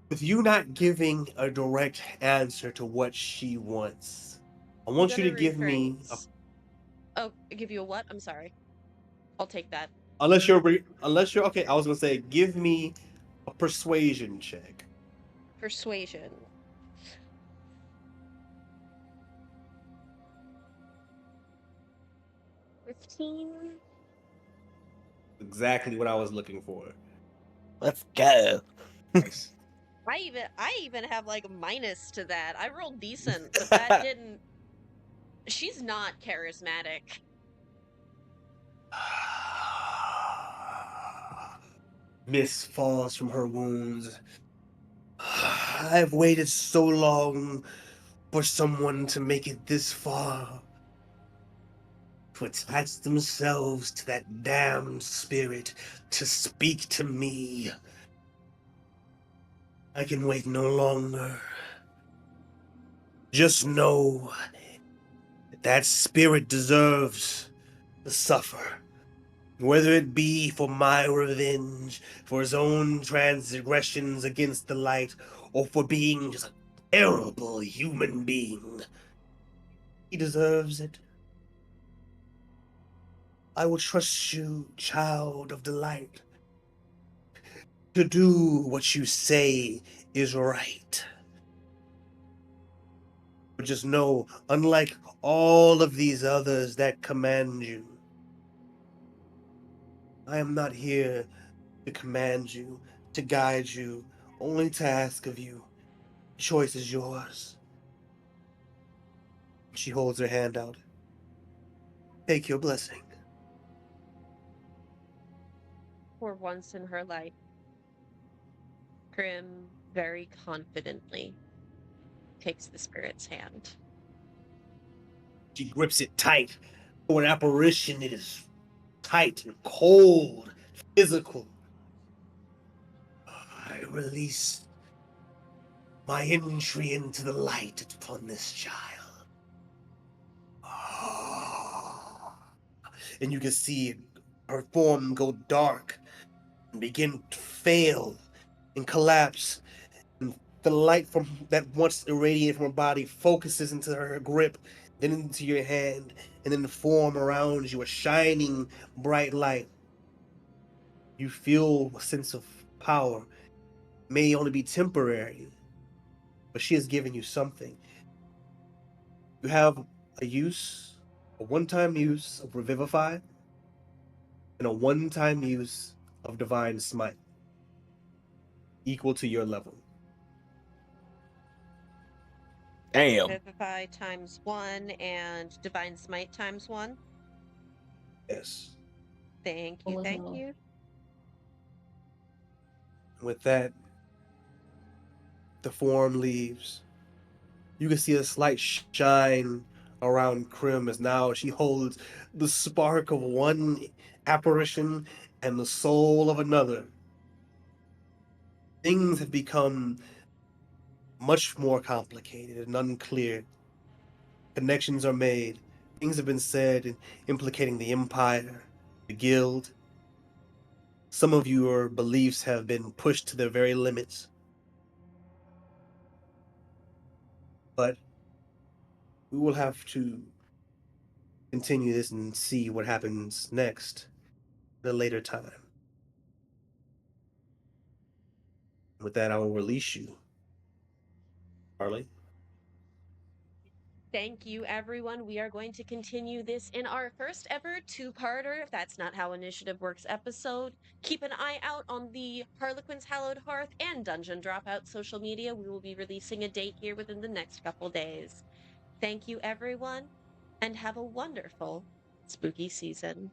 With you not giving a direct answer to what she wants, I want you to give me a, Oh, give you a what? I'm sorry. I'll take that. unless you're okay. I was gonna say give me a persuasion check. Persuasion. Exactly what I was looking for. Let's go. Nice. I even have like a minus to that. I rolled decent, but that didn't. She's not charismatic. Mist falls from her wounds. I've waited so long for someone to make it this far. To attach themselves to that damned spirit to speak to me. I can wait no longer. Just know that spirit deserves to suffer. Whether it be for my revenge, for his own transgressions against the light, or for being just a terrible human being. He deserves it. I will trust you, child of the light, to do what you say is right. But just know, unlike all of these others that command you, I am not here to command you, to guide you, only to ask of you. The choice is yours. She holds her hand out. Take your blessing. For once in her life, Grim very confidently takes the spirit's hand. She grips it tight. For an apparition, it is tight and cold, physical. I release my entry into the light upon this child. And you can see her form go dark and begin to fail and collapse. And the light from that once irradiated from her body focuses into her grip, then into your hand, and then the form around you, a shining bright light. You feel a sense of power. It may only be temporary, but she has given you something. You have a one-time use of Revivify, and a one-time use of Divine Smite, equal to your level. Damn. Vivify times 1 and Divine Smite times 1. Yes. Thank you, thank you. With that, the form leaves. You can see a slight shine around Krim as now she holds the spark of one apparition and the soul of another. Things have become much more complicated and unclear. Connections are made. Things have been said implicating the Empire, the Guild. Some of your beliefs have been pushed to their very limits. But we will have to continue this and see what happens next at a later time. With that, I will release you. Harley? Thank you, everyone. We are going to continue this in our first ever two-parter, If That's Not How Initiative Works episode. Keep an eye out on the Harlequin's Hallowed Hearth and Dungeon Dropout social media. We will be releasing a date here within the next couple days. Thank you, everyone, and have a wonderful spooky season.